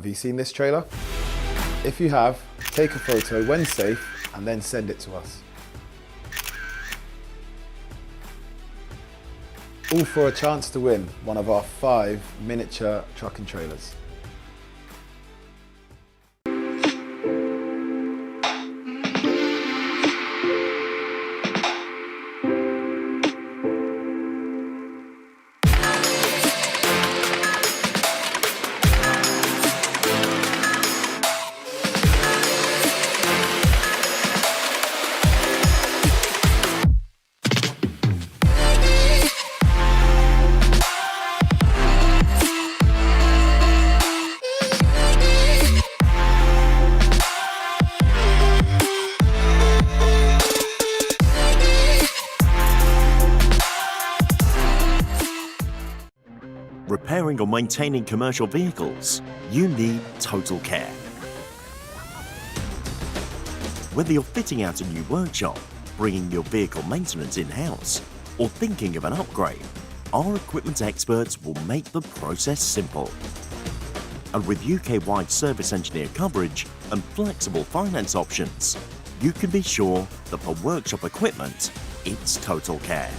Have you seen this trailer? If you have, take a photo when safe and then send it to us. All for a chance to win one of our 5 miniature truck and trailers. Repairing or maintaining commercial vehicles, you need Total Care. Whether you're fitting out a new workshop, bringing your vehicle maintenance in-house, or thinking of an upgrade, our equipment experts will make the process simple. And with UK-wide service engineer coverage and flexible finance options, you can be sure that for workshop equipment, it's Total Care.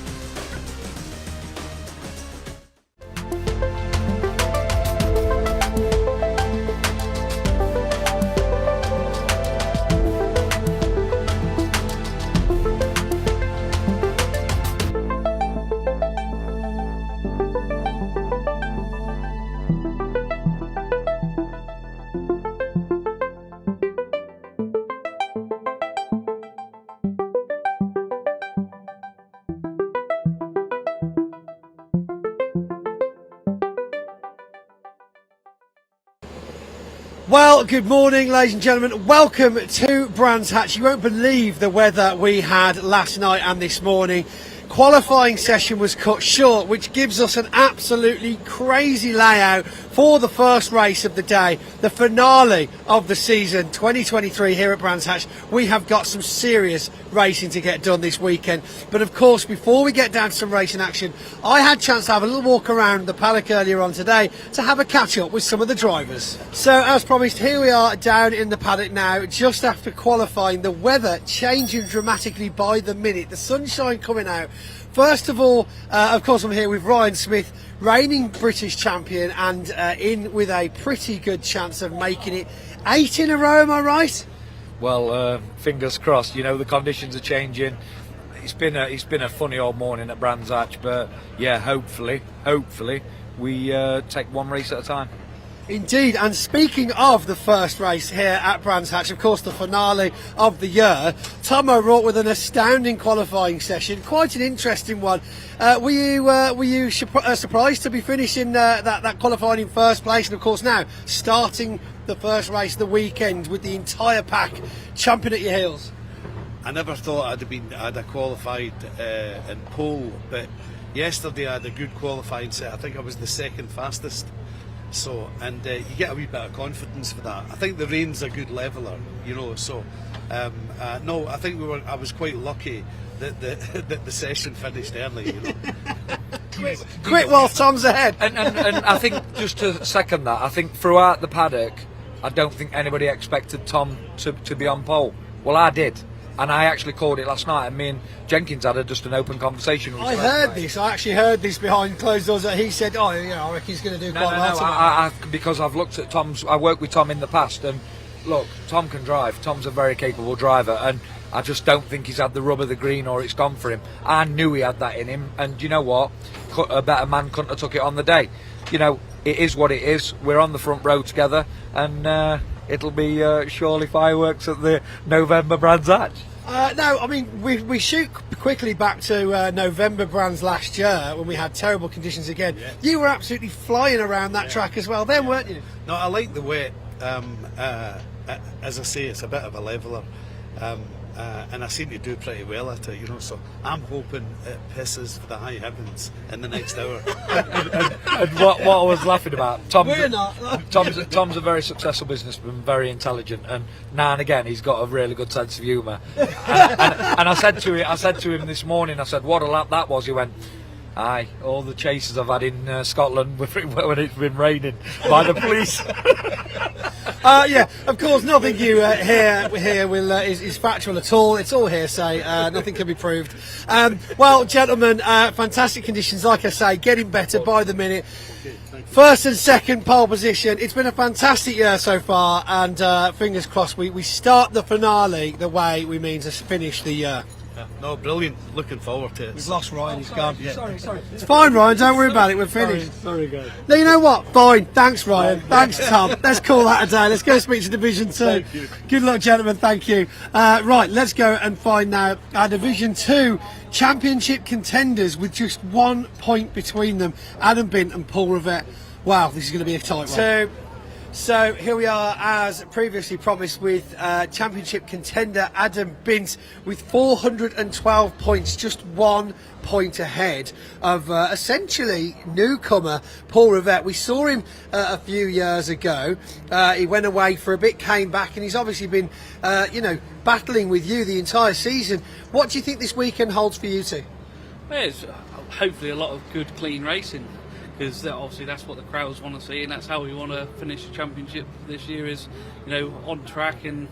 Well, good morning, ladies and gentlemen. Welcome to Brands Hatch. You won't believe the weather we had last night and this morning. Qualifying session was cut short, which gives us an absolutely crazy layout for the first race of the day, the finale of the season 2023 here at Brands Hatch. We have got some serious racing to get done this weekend. But of course, before we get down to some racing action, I had a chance to have a little walk around the paddock earlier on today to have a catch up with some of the drivers. So as promised, here we are down in the paddock now, just after qualifying. The weather changing dramatically by the minute, the sunshine coming out. First of all, of course, I'm here with Ryan Smith, reigning British champion, and in with a pretty good chance of making it 8 in a row, am I right? Well, fingers crossed. You know, the conditions are changing. It's been a funny old morning at Brands Hatch, but yeah, hopefully we take one race at a time. Indeed, and speaking of the first race here at Brands Hatch, of course the finale of the year, Tom O'Rourke with an astounding qualifying session, quite an interesting one. Were you surprised to be finishing that qualifying in first place, and of course now starting the first race of the weekend with the entire pack champing at your heels? I never thought I'd have qualified in pole, but yesterday I had a good qualifying set. I think I was the second fastest. So, and you get a wee bit of confidence for that. I think the rain's a good leveller, you know. So, no, I think I was quite lucky that the session finished early. You know, Quick while Tom's ahead. And I think, just to second that, I think throughout the paddock, I don't think anybody expected Tom to be on pole. Well, I did. And I actually called it last night, and me and Jenkins had just an open conversation. I actually heard this behind closed doors, that he said, oh, you know, I reckon he's going to do quite well. Because I've looked at Tom's, I worked with Tom in the past, and look, Tom can drive. Tom's a very capable driver, and I just don't think he's had the rub of the green, or it's gone for him. I knew he had that in him, and you know what? A better man couldn't have took it on the day. You know, it is what it is. We're on the front row together, and it'll be surely fireworks at the November Brands Hatch. No, I mean, we shoot quickly back to November Brands last year when we had terrible conditions again. Yeah. You were absolutely flying around that track as well then, weren't you? No, I like the wet. As I say, it's a bit of a leveller. And I seem to do pretty well at it, you know, so I'm hoping it pisses for the high heavens in the next hour. And what I was laughing about, We're not. Tom's a very successful businessman, very intelligent, and now and again he's got a really good sense of humour. And I said to him this morning, I said, what a lap that was. He went, Aye, all the chases I've had in Scotland when it's been raining by the police. Yeah, of course, nothing you hear is factual at all. It's all hearsay. Nothing can be proved. Well, gentlemen, fantastic conditions, like I say, getting better by the minute. First and second pole position. It's been a fantastic year so far, and fingers crossed we start the finale the way we mean to finish the year. No, brilliant. Looking forward to it. We've lost Ryan, he's gone. Sorry. It's fine, Ryan, don't worry about it, we're finished. Very good. No, you know what? Fine. Thanks, Ryan. Thanks, Tom. Let's call that a day. Let's go speak to Division 2. Thank you. Good luck, gentlemen. Thank you. Right, let's go and find now our Division 2 championship contenders with just 1 point between them. Adam Bint and Paul Rivett. Wow, this is going to be a tight one. So here we are, as previously promised, with championship contender Adam Bint with 412 points, just 1 point ahead of essentially newcomer Paul Rivett. We saw him a few years ago. He went away for a bit, came back, and he's obviously been, battling with you the entire season. What do you think this weekend holds for you two? Well, it's hopefully a lot of good, clean racing, because obviously that's what the crowds want to see, and that's how we want to finish the championship this year, is on track and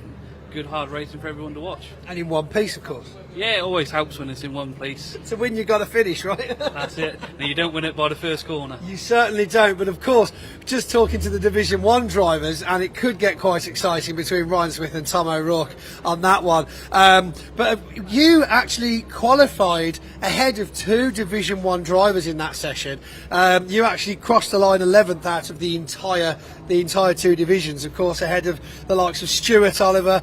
good hard racing for everyone to watch. And in one piece, of course. Yeah, it always helps when it's in one place. To win, you've got to finish, right? That's it. Now, you don't win it by the first corner. You certainly don't, but of course, just talking to the Division 1 drivers, and it could get quite exciting between Ryan Smith and Tom O'Rourke on that one. But you actually qualified ahead of 2 Division 1 drivers in that session. You actually crossed the line 11th out of the entire 2 divisions, of course, ahead of the likes of Stuart Oliver.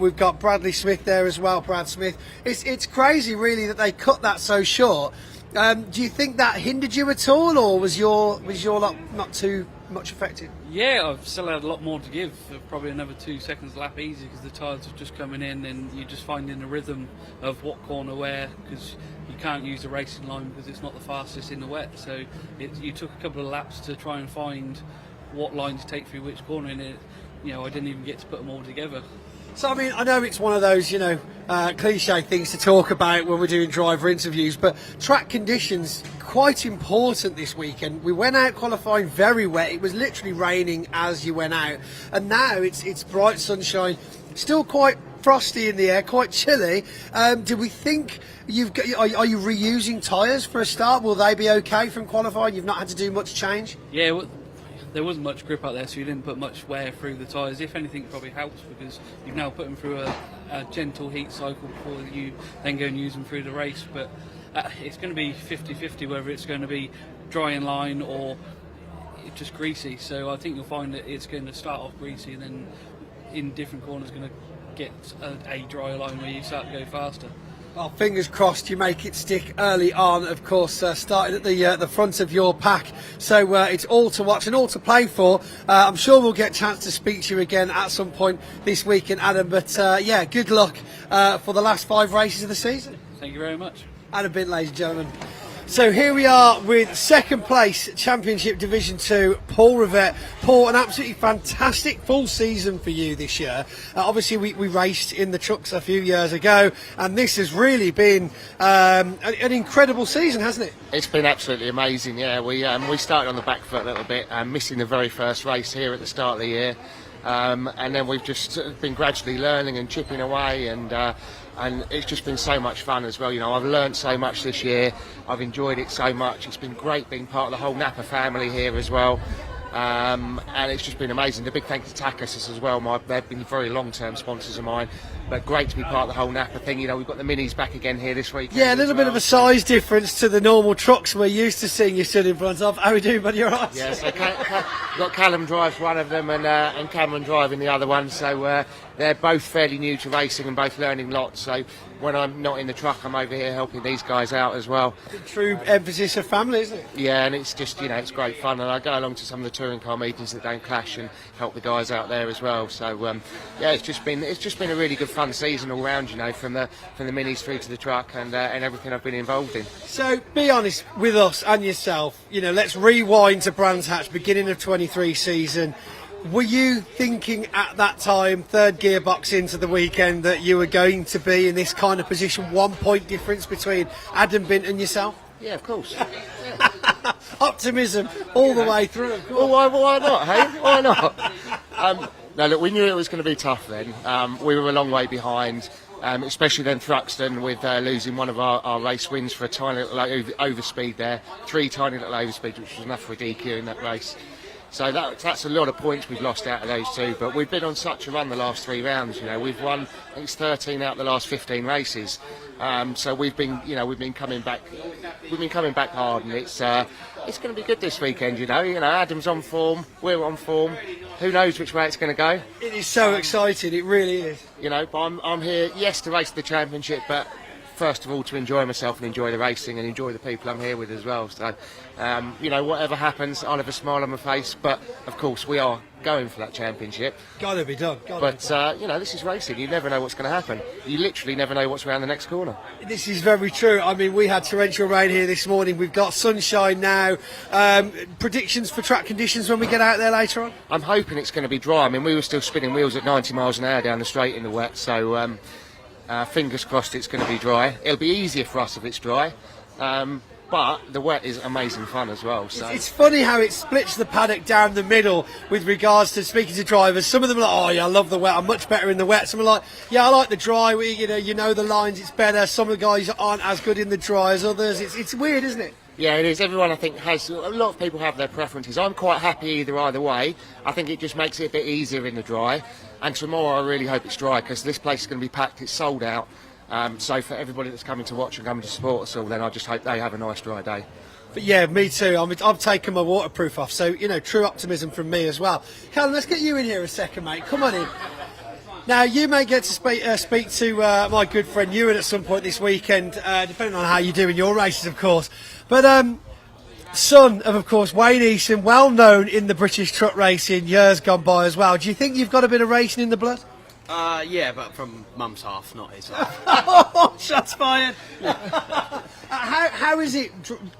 We've got Bradley Smith there as well, Brad Smith. It's crazy, really, that they cut that so short. Do you think that hindered you at all, or was your lot not too much affected? Yeah, I've still had a lot more to give. Probably another 2 seconds lap easy, because the tyres are just coming in, and you're just finding the rhythm of what corner where, because you can't use the racing line because it's not the fastest in the wet. So you took a couple of laps to try and find what line to take through which corner, and I didn't even get to put them all together. So, I mean, I know it's one of those, cliche things to talk about when we're doing driver interviews, but track conditions, quite important this weekend. We went out qualifying very wet. It was literally raining as you went out. And now it's bright sunshine, still quite frosty in the air, quite chilly. Do we think are you reusing tyres for a start? Will they be okay from qualifying? You've not had to do much change? Yeah, well, there wasn't much grip out there, so you didn't put much wear through the tyres. If anything, it probably helps, because you've now put them through a gentle heat cycle before you then go and use them through the race. But it's going to be 50-50 whether it's going to be dry in line or just greasy. So I think you'll find that it's going to start off greasy, and then in different corners going to get a dry line where you start to go faster. Well, fingers crossed you make it stick early on, of course, starting at the front of your pack. So it's all to watch and all to play for. I'm sure we'll get a chance to speak to you again at some point this weekend, Adam. But good luck for the last 5 races of the season. Thank you very much. Adam Bint, ladies and gentlemen. So here we are with second place, Championship Division 2, Paul Rivett. Paul, an absolutely fantastic full season for you this year. Obviously, we raced in the trucks a few years ago, and this has really been an incredible season, hasn't it? It's been absolutely amazing, yeah. We started on the back foot a little bit, missing the very first race here at the start of the year. And then we've just been gradually learning and chipping away, and it's just been so much fun as well. I've learned so much this year. I've enjoyed it so much. It's been great being part of the whole Napa family here as well. And it's just been amazing. A big thank you to Takis as well. They've been very long-term sponsors of mine, but great to be part of the whole Napa thing. We've got the minis back again here this week. Yeah, a little bit of a size difference to the normal trucks we're used to seeing you stood in front of. How are we doing, buddy? You're right. Yeah, so got Callum drives one of them, and Cameron driving the other one. So they're both fairly new to racing and both learning lots. So when I'm not in the truck, I'm over here helping these guys out as well. The true emphasis of family, isn't it? Yeah, and it's just it's great fun, and I go along to some of the touring car meetings that don't clash and help the guys out there as well. So it's just been a really good fun season all round. From the minis through to the truck and everything I've been involved in. So be honest with us and yourself. Let's rewind to Brands Hatch, beginning of 23 season. Were you thinking at that time, third gearbox into the weekend, that you were going to be in this kind of position, 1 point difference between Adam Bint and yourself? Yeah, of course. Optimism all the way through. Of course. Well, why not, hey? Why not? No, look, we knew it was going to be tough then. We were a long way behind, especially then Thruxton with losing one of our race wins for a tiny little overspeed there. 3 tiny little overspeeds, which was enough for a DQ in that race. So that's a lot of points we've lost out of those 2. But we've been on such a run the last 3 rounds. You know, we've won, I think it's 13 out of the last 15 races. So we've been coming back. We've been coming back hard, and it's going to be good this weekend. You know, Adam's on form, we're on form. Who knows which way it's going to go? It is so exciting. It really is. You know, but I'm here, yes, to race the championship, but first of all to enjoy myself and enjoy the racing and enjoy the people I'm here with as well. So, whatever happens, I'll have a smile on my face. But of course, we are going for that championship. Got to be done. But this is racing. You never know what's going to happen. You literally never know what's around the next corner. This is very true. I mean, we had torrential rain here this morning. We've got sunshine now. Predictions for track conditions when we get out there later on? I'm hoping it's going to be dry. I mean, we were still spinning wheels at 90 miles an hour down the straight in the wet. So fingers crossed it's going to be dry. It'll be easier for us if it's dry. But the wet is amazing fun as well. So it's funny how it splits the paddock down the middle with regards to speaking to drivers. Some of them are like, oh yeah, I love the wet, I'm much better in the wet. Some are like, yeah, I like the dry, you know the lines, it's better. Some of the guys aren't as good in the dry as others. It's weird, isn't it? Yeah, it is. Everyone, I think, a lot of people have their preferences. I'm quite happy either way. I think it just makes it a bit easier in the dry. And tomorrow I really hope it's dry, because this place is going to be packed, it's sold out. So for everybody that's coming to watch and coming to support us all, then I just hope they have a nice dry day. But yeah, me too. I've taken my waterproof off, so true optimism from me as well. Callum, let's get you in here a second, mate. Come on in. Now you may get to speak to my good friend Ewan at some point this weekend, depending on how you do in your races, of course. But son of course, Wayne Easton, well known in the British truck racing years gone by as well. Do you think you've got a bit of racing in the blood? Yeah, but from Mum's half, not his half. Oh, shots fired. How is it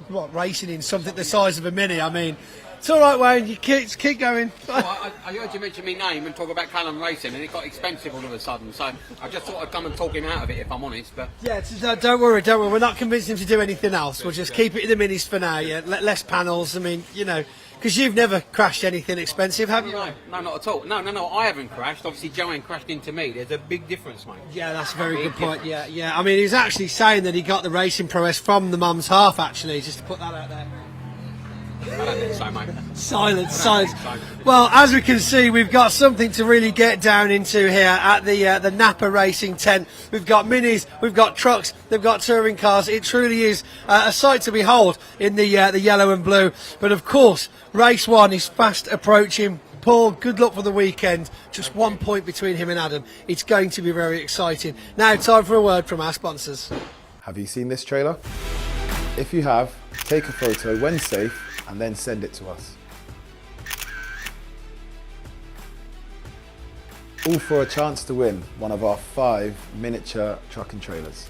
racing in something the size of a Mini? I mean, it's all right, Wayne. You keep going. I heard you mention my name and talk about Callum Racing, and it got expensive all of a sudden. So I just thought I'd come and talk him out of it, if I'm honest. But yeah, don't worry. We're not convincing him to do anything else. We'll just keep it in the Minis for now. Yeah, less panels. I mean, because you've never crashed anything expensive, have you? No, not at all. No, I haven't crashed. Obviously, Joanne crashed into me. There's a big difference, mate. Yeah, that's a very good point. Yeah. I mean, he was actually saying that he got the racing prowess from the Mum's half, actually, just to put that out there. I don't think so, mate. Silence. Well, as we can see, we've got something to really get down into here at the Napa Racing tent. We've got minis, we've got trucks, they've got touring cars. It truly is a sight to behold in the yellow and blue. But of course, race 1 is fast approaching. Paul, good luck for the weekend. Just 1 point between him and Adam. It's going to be very exciting. Now, time for a word from our sponsors. Have you seen this trailer? If you have, take a photo when safe and then send it to us. All for a chance to win one of our 5 miniature truck and trailers.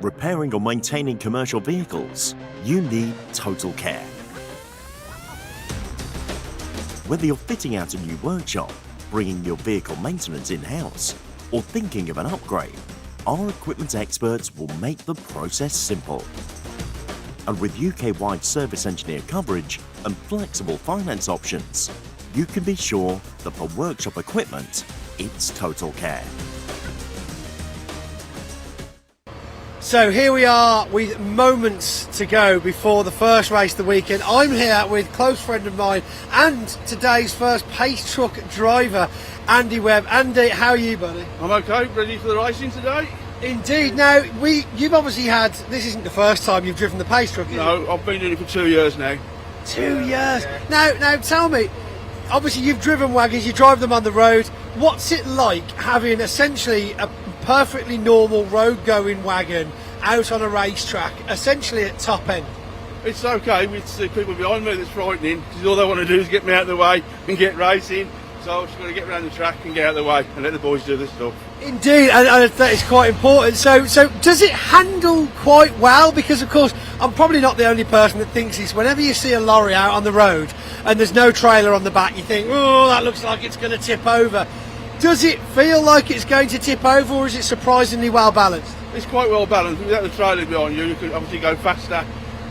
Repairing or maintaining commercial vehicles, you need Total Care. Whether you're fitting out a new workshop, bringing your vehicle maintenance in-house, or thinking of an upgrade, our equipment experts will make the process simple. And with UK-wide service engineer coverage and flexible finance options, you can be sure that for workshop equipment, it's Total Care. So here we are with moments to go before the first race of the weekend. I'm here with a close friend of mine and today's first pace truck driver, Andy Webb. Andy, how are you, buddy? I'm okay, ready for the racing today? Indeed. Now, you've obviously had, this isn't the first time you've driven the pace truck, is it? No, I've been doing it for 2 years now. 2 years. Now tell me, obviously you've driven wagons, you drive them on the road. What's it like having essentially a perfectly normal road-going wagon out on a racetrack, essentially at top end? It's okay, it's the people behind me that's frightening, because all they want to do is get me out of the way and get racing. So I've just got to get around the track and get out of the way and let the boys do this stuff. Indeed, and that is quite important. So does it handle quite well? Because of course, I'm probably not the only person that thinks this. Whenever you see a lorry out on the road and there's no trailer on the back, you think, oh, that looks like it's going to tip over. Does it feel like it's going to tip over, or is it surprisingly well balanced? It's quite well balanced. Without the trailer behind you, you can obviously go faster,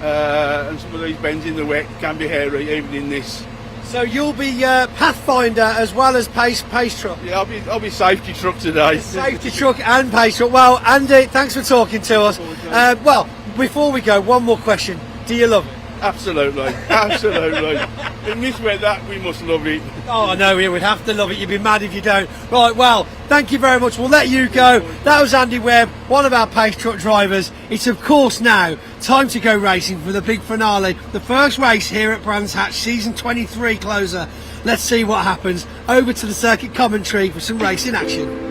and some of these bends in the wet can be hairy, even in this. So you'll be Pathfinder as well as pace truck. Yeah, I'll be safety truck today. Safety truck and pace truck. Well, Andy, thanks for talking to us. Well, before we go, one more question. Do you love it? Absolutely, absolutely. In this weather, we must love it. Oh, no, we would have to love it. You'd be mad if you don't. Right, well, thank you very much. We'll let you go. That was Andy Webb, one of our pace truck drivers. It's, of course, now time to go racing for the big finale. The first race here at Brands Hatch, season 23 closer. Let's see what happens. Over to the circuit commentary for some racing action.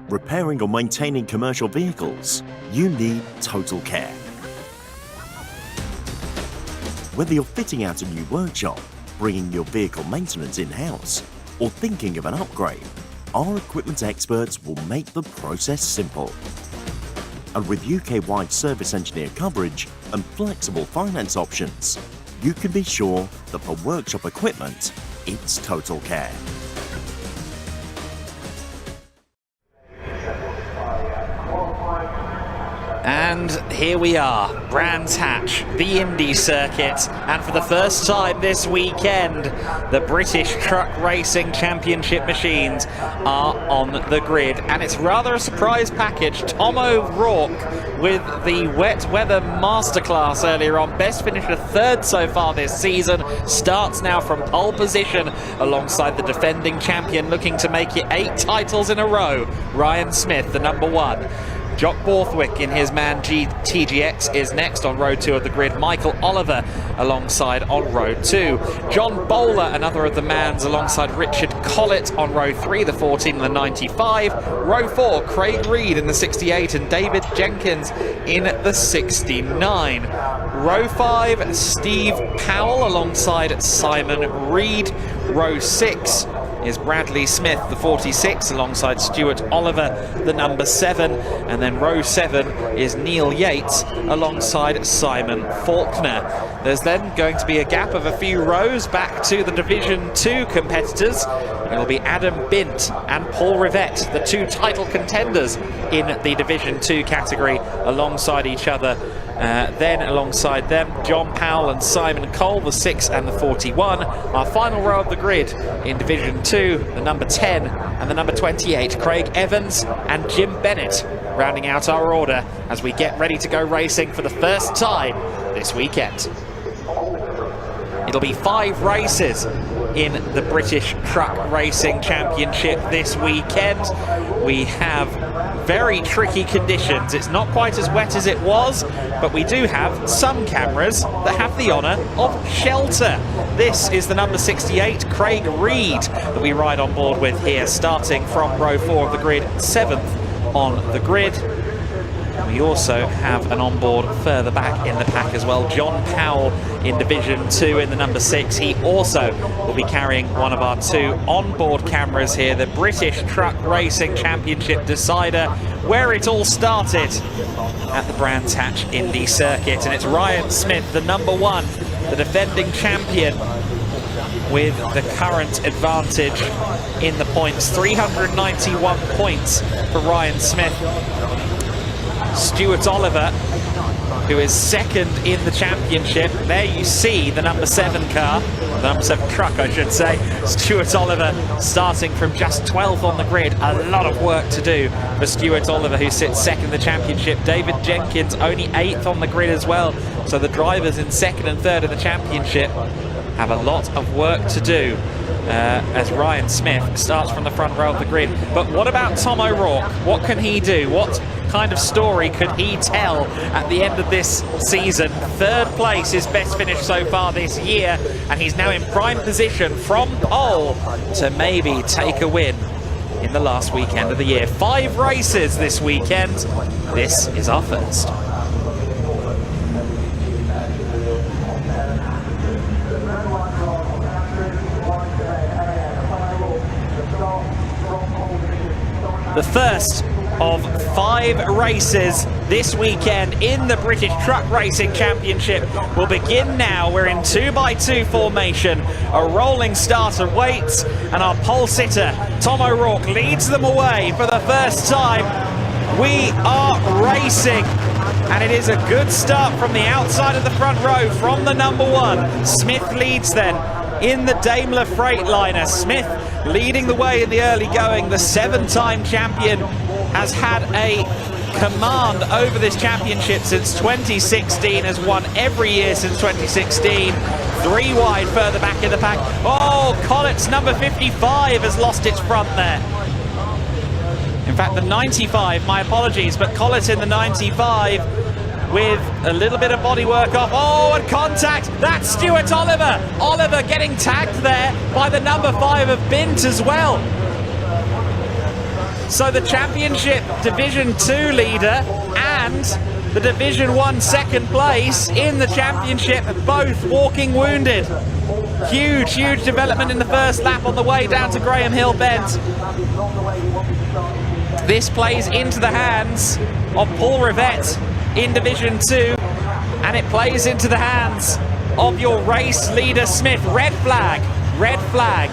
Repairing or maintaining commercial vehicles, you need Total Care. Whether you're fitting out a new workshop, bringing your vehicle maintenance in-house, or thinking of an upgrade, our equipment experts will make the process simple. And with UK-wide service engineer coverage and flexible finance options, you can be sure that for workshop equipment, it's Total Care. And here we are, Brands Hatch, the Indy circuit, and for the first time this weekend, the British Truck Racing Championship machines are on the grid, and it's rather a surprise package. Tom O'Rourke with the wet weather masterclass earlier on, best finisher third so far this season, starts now from pole position alongside the defending champion looking to make it 8 titles in a row, Ryan Smith, the number 1. Jock Borthwick in his Man TGX is next on row 2 of the grid. Michael Oliver alongside on row 2. John Bowler, another of the Mans, alongside Richard Collett on row 3, the 14 and the 95. Row 4, Craig Reed in the 68 and David Jenkins in the 69. Row 5, Steve Powell alongside Simon Reed. Row 6 is Bradley Smith, the 46, alongside Stuart Oliver, the number 7. And then row 7 is Neil Yates alongside Simon Faulkner. There's then going to be a gap of a few rows back to the Division 2 competitors. It'll be Adam Bint and Paul Rivette, the 2 title contenders in the Division 2 category, alongside each other. Then alongside them, John Powell and Simon Cole, the 6 and the 41. Our final row of the grid in Division 2, the number 10 and the number 28, Craig Evans and Jim Bennett, rounding out our order as we get ready to go racing for the first time this weekend. It'll be 5 races in the British Truck Racing Championship this weekend. We have very tricky conditions. It's not quite as wet as it was, but we do have some cameras that have the honour of shelter. This is the number 68, Craig Reed, that we ride on board with here, starting from row 4 of the grid, 7th on the grid. We also have an onboard further back in the pack as well, John Powell in Division 2 in the number 6. He also will be carrying one of our 2 onboard cameras here, the British Truck Racing Championship Decider, where it all started at the Brands Hatch Indy Circuit. And it's Ryan Smith, the number 1, the defending champion, with the current advantage in the points. 391 points for Ryan Smith. Stuart Oliver, who is 2nd in the championship. There you see the number 7 car, the number 7 truck I should say. Stuart Oliver starting from just 12th on the grid. A lot of work to do for Stuart Oliver, who sits 2nd in the championship. David Jenkins only 8th on the grid as well. So the drivers in 2nd and 3rd in the championship have a lot of work to do as Ryan Smith starts from the front row of the grid. But what about Tom O'Rourke? What can he do? What kind of story could he tell at the end of this season? 3rd place, his best finish so far this year, and he's now in prime position from pole to maybe take a win in the last weekend of the year. 5 races this weekend. This is our first. The first of 5 races this weekend in the British Truck Racing Championship will begin now. We're in 2x2 formation. A rolling start awaits, and our pole sitter, Tom O'Rourke, leads them away for the first time. We are racing, and it is a good start from the outside of the front row from the number 1. Smith leads then in the Daimler Freightliner. Smith leading the way in the early going. The 7-time champion has had a command over this championship since 2016, has won every year since 2016. 3 wide further back in the pack. Oh, Collett's number 55 has lost its front there. In fact, the 95, my apologies, but Collett in the 95 with a little bit of bodywork off. Oh, and contact! That's Stuart Oliver! Oliver getting tagged there by the number 5 of Bint as well. So the championship Division 2 leader and the Division 1 second place in the championship, both walking wounded. Huge, huge development in the first lap on the way down to Graham Hill Bend. This plays into the hands of Paul Rivett in Division 2, and it plays into the hands of your race leader Smith. Red flag, red flag.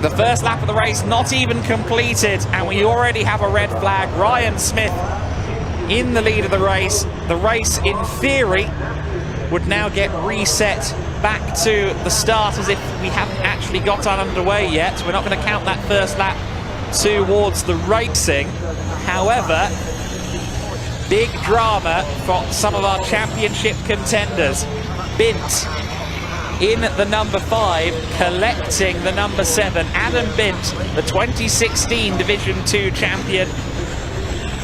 The first lap of the race not even completed, and we already have a red flag. Ryan Smith in the lead of the race. The race, in theory, would now get reset back to the start as if we haven't actually got underway yet. We're not going to count that first lap towards the racing. However, big drama for some of our championship contenders. Bint in the number 5, collecting the number 7. Adam Bint, the 2016 Division 2 champion,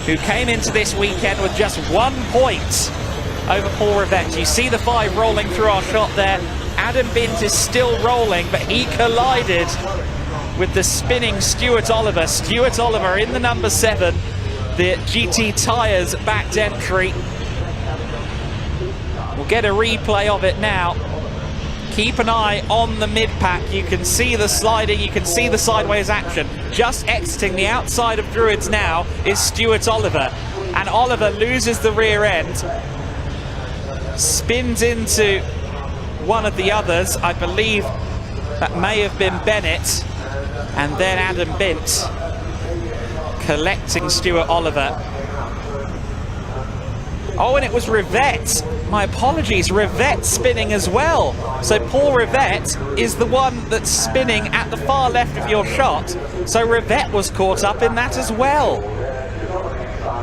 who came into this weekend with just 1 point over Paul Rivett. You see the 5 rolling through our shot there. Adam Bint is still rolling, but he collided with the spinning Stuart Oliver. Stuart Oliver in the number 7, the GT Tyres backed entry. We'll get a replay of it now. Keep an eye on the mid-pack. You can see the sliding, you can see the sideways action. Just exiting the outside of Druids now is Stuart Oliver. And Oliver loses the rear end, spins into one of the others. I believe that may have been Bennett. And then Adam Bint collecting Stuart Oliver. Oh, and it was Rivett. My apologies, Rivett spinning as well. So Paul Rivett is the one that's spinning at the far left of your shot. So Rivett was caught up in that as well.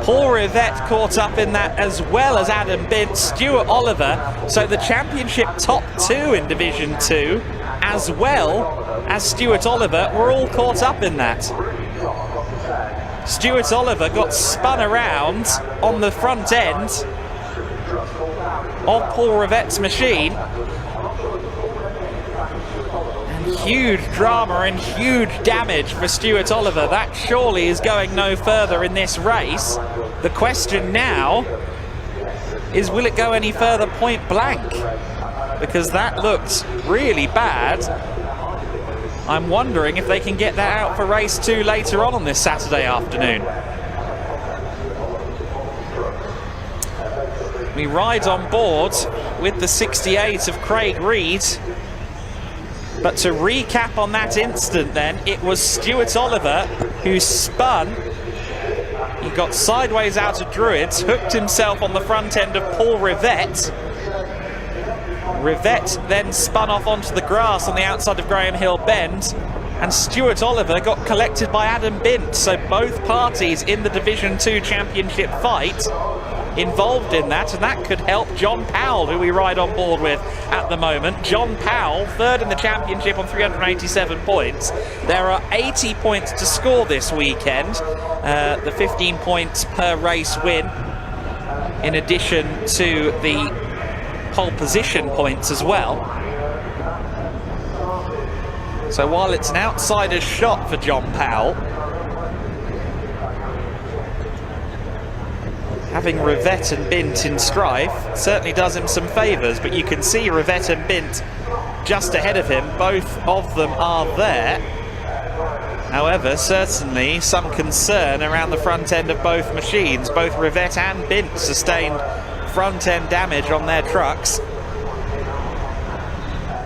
Paul Rivett caught up in that as well as Adam Bint, Stuart Oliver. So the championship top 2 in Division 2, as well as Stuart Oliver, were all caught up in that. Stuart Oliver got spun around on the front end of Paul Rivette's machine. And huge drama and huge damage for Stuart Oliver. That surely is going no further in this race. The question now is, will it go any further point blank? Because that looked really bad. I'm wondering if they can get that out for race 2 later on this Saturday afternoon. We ride on board with the 68 of Craig Reed. But to recap on that instant then, it was Stuart Oliver who spun. He got sideways out of Druids, hooked himself on the front end of Paul Rivette. Rivette then spun off onto the grass on the outside of Graham Hill Bend, and Stuart Oliver got collected by Adam Bint. So both parties in the Division 2 Championship fight involved in that, and that could help John Powell, who we ride on board with at the moment. John Powell, third in the championship on 387 points. There are 80 points to score this weekend, the 15 points per race win, in addition to the pole position points as well. So while it's an outsider's shot for John Powell, having Rivette and Bint in strife certainly does him some favours, but you can see Rivette and Bint just ahead of him. Both of them are there. However, certainly some concern around the front end of both machines. Both Rivette and Bint sustained front end damage on their trucks.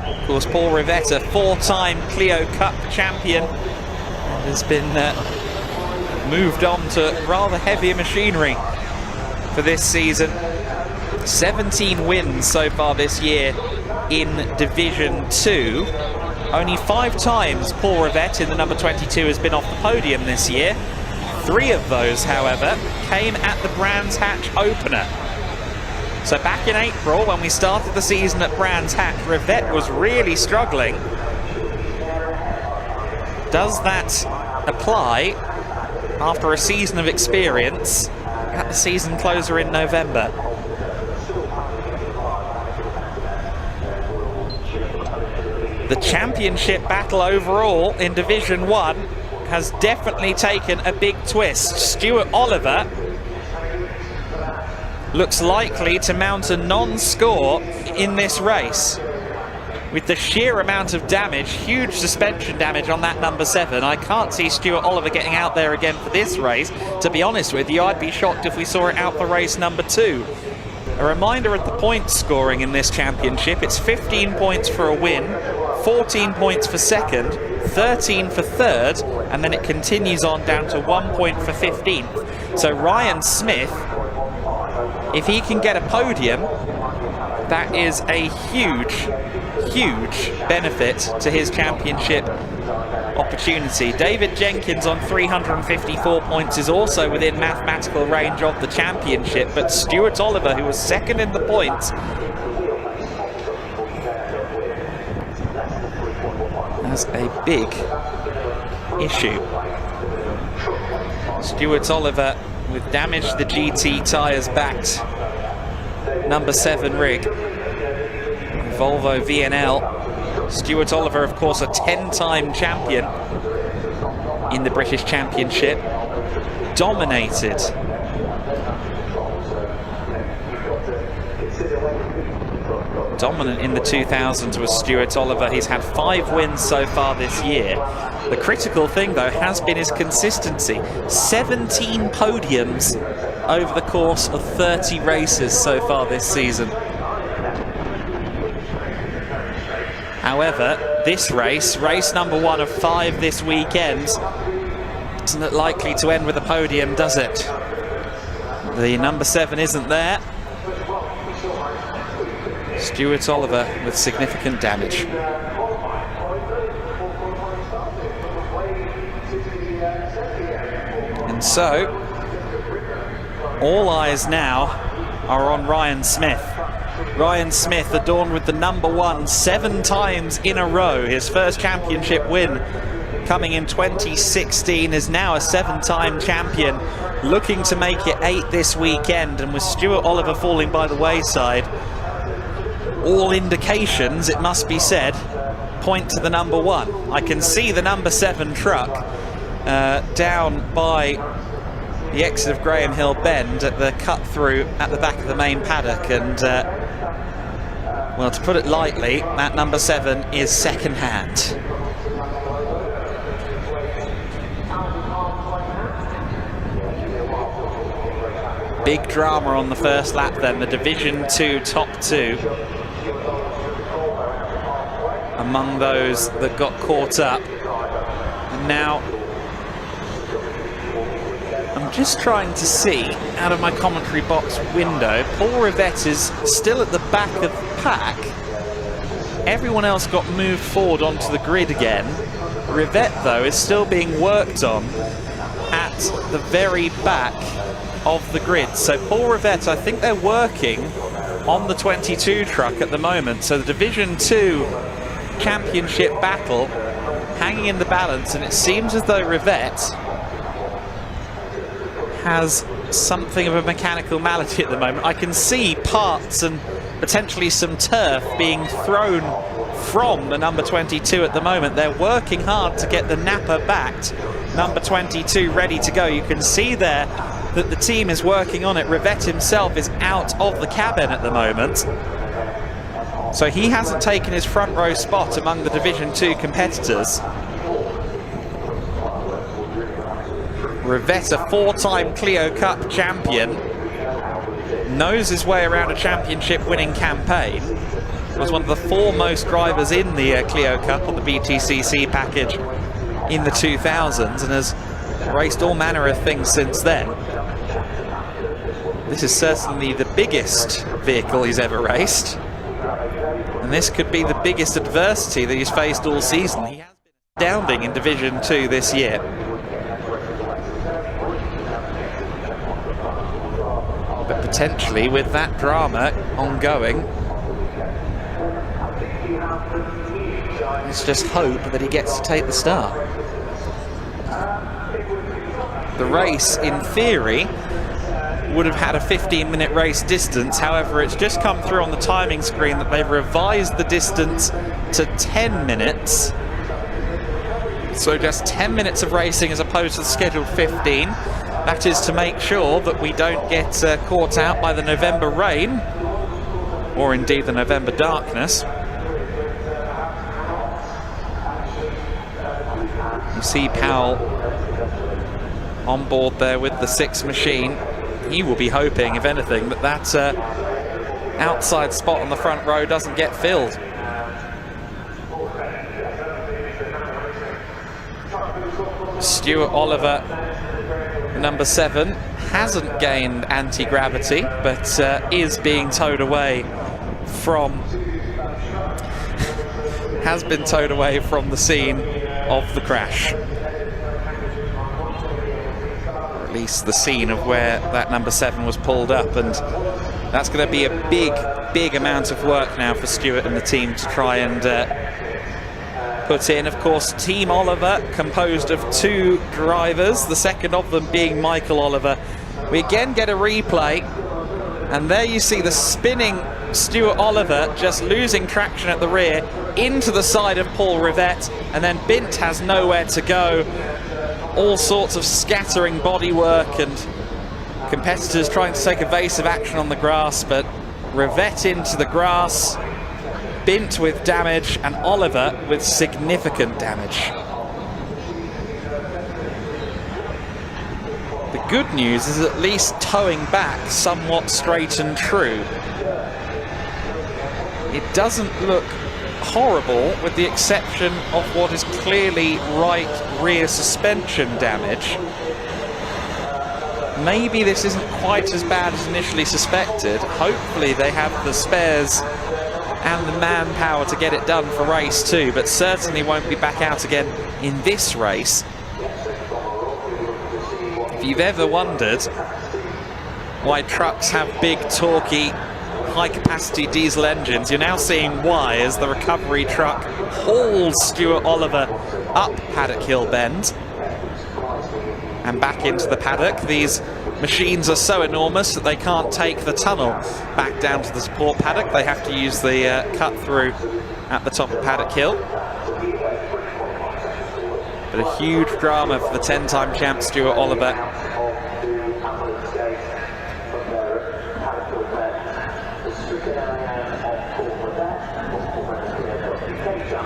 Of course, Paul Rivette, a 4-time Clio Cup champion, has been moved on to rather heavier machinery for this season. 17 wins so far this year in Division 2. Only 5 times Paul Rivette in the number 22 has been off the podium this year. 3 of those, however, came at the Brands Hatch opener. So back in April, when we started the season at Brands Hatch, Rivette was really struggling. Does that apply after a season of experience at the season closer in November? The championship battle overall in Division 1 has definitely taken a big twist. Stuart Oliver looks likely to mount a non-score in this race. With the sheer amount of damage, huge suspension damage on that number 7, I can't see Stuart Oliver getting out there again for this race. To be honest with you, I'd be shocked if we saw it out for race number 2. A reminder of the point scoring in this championship. It's 15 points for a win, 14 points for second, 13 for third, and then it continues on down to 1 point for 15th. So Ryan Smith, if he can get a podium, that is a huge benefit to his championship opportunity. David Jenkins on 354 points is also within mathematical range of the championship, but Stuart Oliver, who was second in the points, has a big issue. Stuart Oliver with damage to the GT tyres backed number 7 rig, Volvo VNL. Stuart Oliver, of course, a 10-time champion in the British Championship, dominated. Dominant in the 2000s was Stuart Oliver. He's had 5 wins so far this year. The critical thing, though, has been his consistency. 17 podiums over the course of 30 races so far this season. However, this race, race number 1 of 5 this weekend, isn't look likely to end with a podium, does it? The number 7 isn't there. Stuart Oliver with significant damage. And so, all eyes now are on Ryan Smith. Ryan Smith, adorned with the number 1 7 times in a row, his first championship win coming in 2016, is now a 7-time champion, looking to make it 8 this weekend, and with Stuart Oliver falling by the wayside, all indications, it must be said, point to the number 1. I can see the number 7 truck down by the exit of Graham Hill Bend at the cut through at the back of the main paddock, and well, to put it lightly, that number 7 is second hand. Big drama on the first lap then, the Division 2 top 2 among those that got caught up. And now I'm just trying to see out of my commentary box window, Paul Rivett is still at the back of the pack. Everyone else got moved forward onto the grid again. Rivett though is still being worked on at the very back of the grid. So Paul Rivett, I think they're working on the 22 truck at the moment. So the Division 2 championship battle hanging in the balance, and it seems as though Rivett has something of a mechanical malady at the moment. I can see parts and potentially some turf being thrown from the number 22 at the moment. They're working hard to get the Napa-backed number 22 ready to go. You can see there that the team is working on it. Rivett himself is out of the cabin at the moment, so he hasn't taken his front row spot among the Division 2 competitors. Rivett, a 4-time Clio Cup champion, knows his way around a championship winning campaign, was one of the foremost drivers in the Clio Cup on the BTCC package in the 2000s, and has raced all manner of things since then. This is certainly the biggest vehicle he's ever raced, and this could be the biggest adversity that he's faced all season. He has been astounding in Division 2 this year. But potentially, with that drama ongoing, let's just hope that he gets to take the start. The race, in theory, would have had a 15-minute race distance. However, it's just come through on the timing screen that they've revised the distance to 10 minutes. So just 10 minutes of racing as opposed to the scheduled 15. That is to make sure that we don't get caught out by the November rain, or indeed the November darkness. You see Powell on board there with the 6 machine. He will be hoping, if anything, that that outside spot on the front row doesn't get filled. Stuart Oliver, number 7, hasn't gained anti-gravity, but is being towed away from has been towed away from the scene of the crash. Or at least the scene of where that number 7 was pulled up, and that's going to be a big amount of work now for Stuart and the team to try and put in. Of course, Team Oliver, composed of 2 drivers, the second of them being Michael Oliver. We again get a replay, and there you see the spinning Stuart Oliver just losing traction at the rear into the side of Paul Rivett, and then Bint has nowhere to go. All sorts of scattering bodywork and competitors trying to take evasive action on the grass, but Rivett into the grass, Bint with damage, and Oliver with significant damage. The good news is at least towing back somewhat straight and true. It doesn't look horrible, with the exception of what is clearly right rear suspension damage. Maybe this isn't quite as bad as initially suspected. Hopefully they have the spares and the manpower to get it done for race 2, but certainly won't be back out again in this race. If you've ever wondered why trucks have big, torquey, high-capacity diesel engines. You're now seeing why as the recovery truck hauls Stuart Oliver up Paddock Hill Bend and back into the paddock. These machines are so enormous that they can't take the tunnel back down to the support paddock. They have to use the cut through at the top of Paddock Hill. But a huge drama for the 10-time champ Stuart Oliver.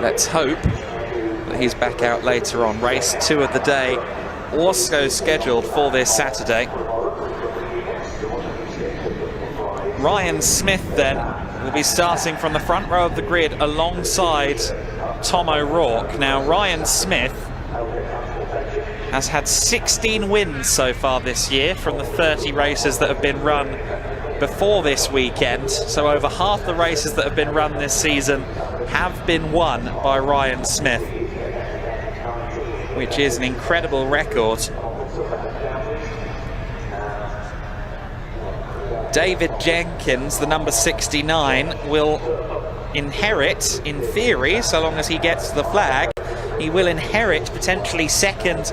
Let's hope that he's back out later on. Race 2 of the day also scheduled for this Saturday. Ryan Smith then will be starting from the front row of the grid alongside Tom O'Rourke. Now Ryan Smith has had 16 wins so far this year from the 30 races that have been run before this weekend. So over half the races that have been run this season have been won by Ryan Smith, which is an incredible record. David Jenkins, the number 69, will inherit, in theory, so long as he gets the flag, he will inherit potentially second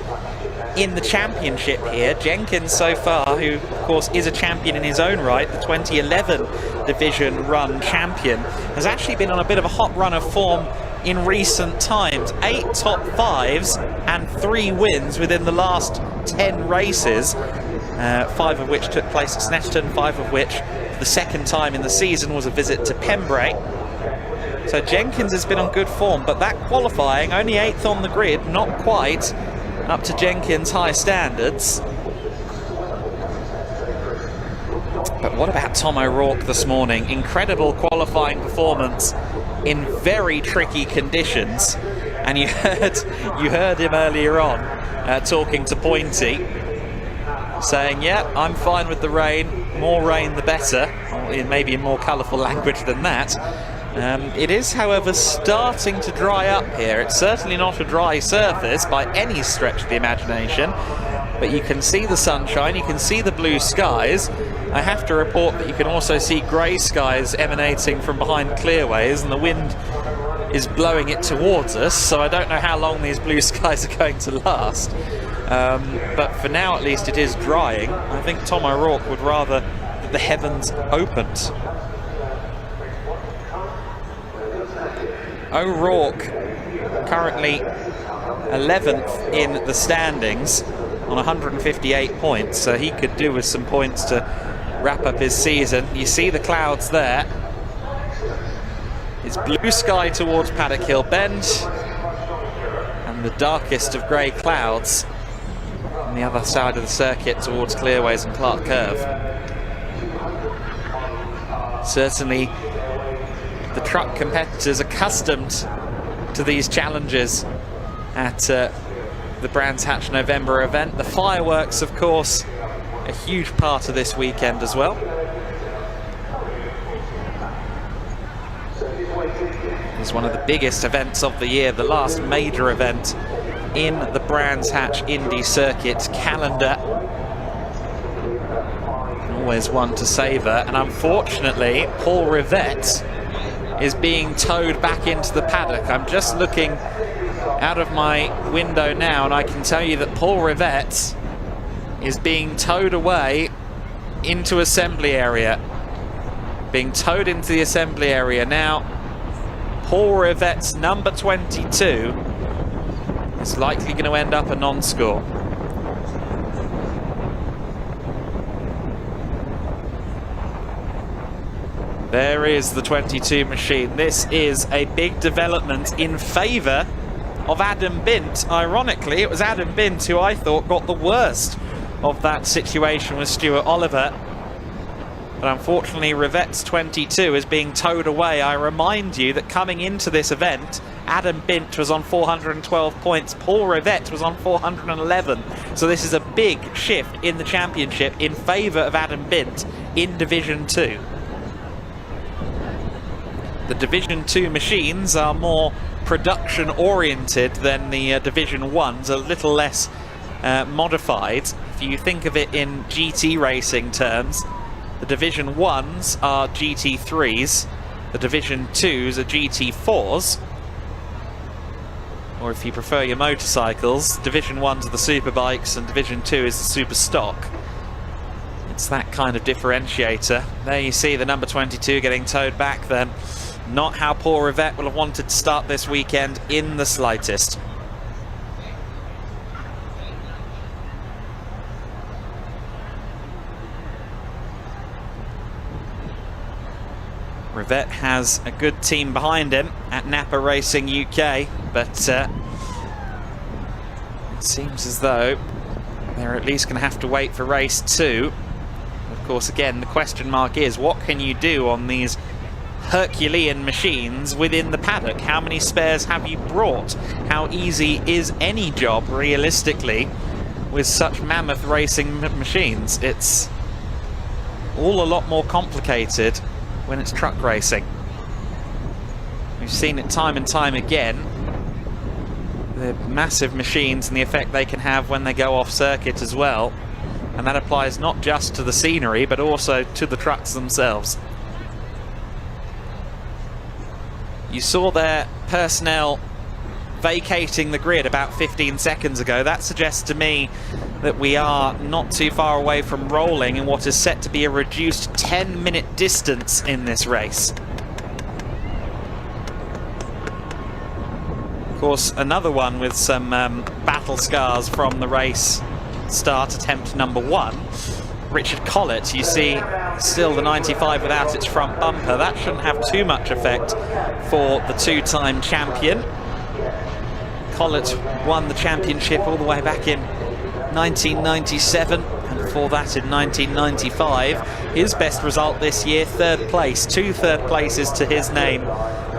in the championship here. Jenkins so far, who of course is a champion in his own right, the 2011 division run champion, has actually been on a bit of a hot run of form in recent times. 8 top 5s and 3 wins within the last 10 races, 5 of which took place at Snetterton, 5 of which the second time in the season was a visit to Pembrey. So Jenkins has been on good form, but that qualifying, only 8th on the grid, not quite up to Jenkins' high standards. But what about Tom O'Rourke this morning? Incredible qualifying performance in very tricky conditions. And you heard him earlier on talking to Pointy, saying, yeah, I'm fine with the rain, more rain the better, or maybe in more colourful language than that. It is, however, starting to dry up here. It's certainly not a dry surface by any stretch of the imagination, but you can see the sunshine, you can see the blue skies. I have to report that you can also see grey skies emanating from behind clearways, and the wind is blowing it towards us, so I don't know how long these blue skies are going to last. But for now, at least, it is drying. I think Tom O'Rourke would rather that the heavens opened. O'Rourke currently 11th in the standings on 158 points, so he could do with some points to wrap up his season. You see the clouds there. It's blue sky towards Paddock Hill Bend and the darkest of grey clouds on the other side of the circuit towards Clearways and Clark Curve. Certainly the truck competitors accustomed to these challenges at the Brands Hatch November event. The fireworks, of course, a huge part of this weekend as well. It's one of the biggest events of the year, the last major event in the Brands Hatch Indy Circuit calendar. Always one to savour, and unfortunately Paul Rivett is being towed back into the paddock. I'm just looking out of my window now, and I can tell you that Paul Rivett is being towed away into assembly area. Being towed into the assembly area now. Paul Rivett's number 22 is likely going to end up a non-score. There is the 22 machine. This is a big development in favour of Adam Bint. Ironically, it was Adam Bint who I thought got the worst of that situation with Stuart Oliver. But unfortunately, Rivett's 22 is being towed away. I remind you that coming into this event, Adam Bint was on 412 points. Paul Rivett was on 411. So this is a big shift in the championship in favour of Adam Bint in Division 2. The Division 2 machines are more production oriented than the Division 1s, a little less modified. If you think of it in GT racing terms, The Division 1s are GT3s, the Division 2s are GT4s, or if you prefer your motorcycles, Division 1s are the superbikes and Division 2 is the super stock. It's that kind of differentiator. There you see the number 22 getting towed back then. Not how Paul Rivett would have wanted to start this weekend in the slightest. Rivett has a good team behind him at Napa Racing UK, but it seems as though they're at least going to have to wait for race 2. Of course, again, the question mark is, what can you do on these Herculean machines within the paddock? How many spares have you brought? How easy is any job, realistically, with such mammoth racing machines? It's all a lot more complicated when it's truck racing. We've seen it time and time again. The massive machines and the effect they can have when they go off circuit as well. And that applies not just to the scenery, but also to the trucks themselves. You saw their personnel vacating the grid about 15 seconds ago. That suggests to me that we are not too far away from rolling in what is set to be a reduced 10-minute distance in this race. Of course, another one with some battle scars from the race start, attempt number 1. Richard Collett, you see still the 95 without its front bumper. That shouldn't have too much effect for the two-time champion. Collett won the championship all the way back in 1997 and before that in 1995. His best result this year, 3rd place. 2 3rd places to his name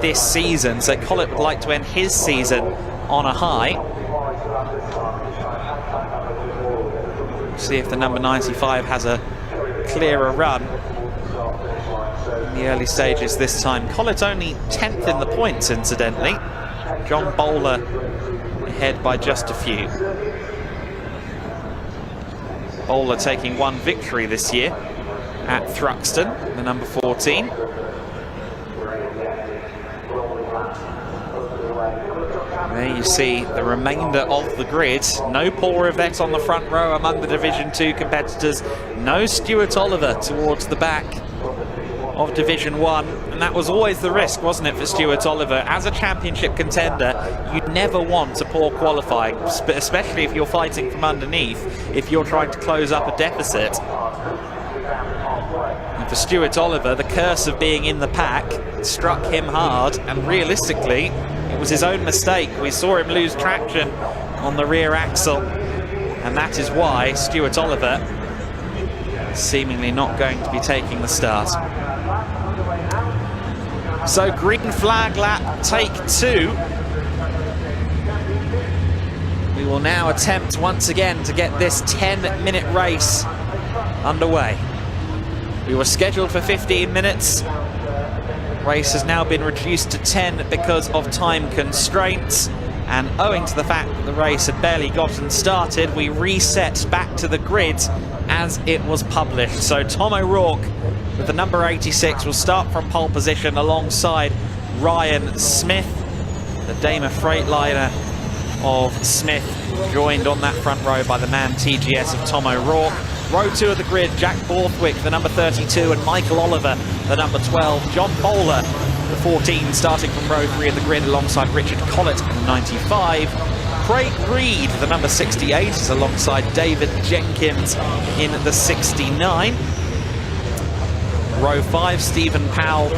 this season, so Collett would like to end his season on a high. See if the number 95 has a clearer run in the early stages this time. Collett only 10th in the points, incidentally. John Bowler ahead by just a few. Bowler taking 1 victory this year at Thruxton, the number 14. There you see the remainder of the grid. No Paul Rivett on the front row among the Division 2 competitors. No Stuart Oliver towards the back of Division 1. And that was always the risk, wasn't it, for Stuart Oliver? As a championship contender, you'd never want a poor qualifying, especially if you're fighting from underneath, if you're trying to close up a deficit. And for Stuart Oliver, the curse of being in the pack struck him hard, and realistically, it was his own mistake. We saw him lose traction on the rear axle, and that is why Stuart Oliver is seemingly not going to be taking the start. So green flag lap, take 2. We will now attempt once again to get this 10-minute race underway. We were scheduled for 15 minutes. Race has now been reduced to 10 because of time constraints, and owing to the fact that the race had barely gotten started, we reset back to the grid as it was published. So Tom O'Rourke with the number 86 will start from pole position alongside Ryan Smith. The Daimler Freightliner of Smith joined on that front row by the MAN TGS of Tom O'Rourke. Row 2 of the grid, Jack Borthwick, the number 32, and Michael Oliver, the number 12. John Bowler, the 14, starting from row 3 of the grid alongside Richard Collett, the 95. Craig Reed, the number 68, is alongside David Jenkins in the 69. Row 5, Stephen Powell,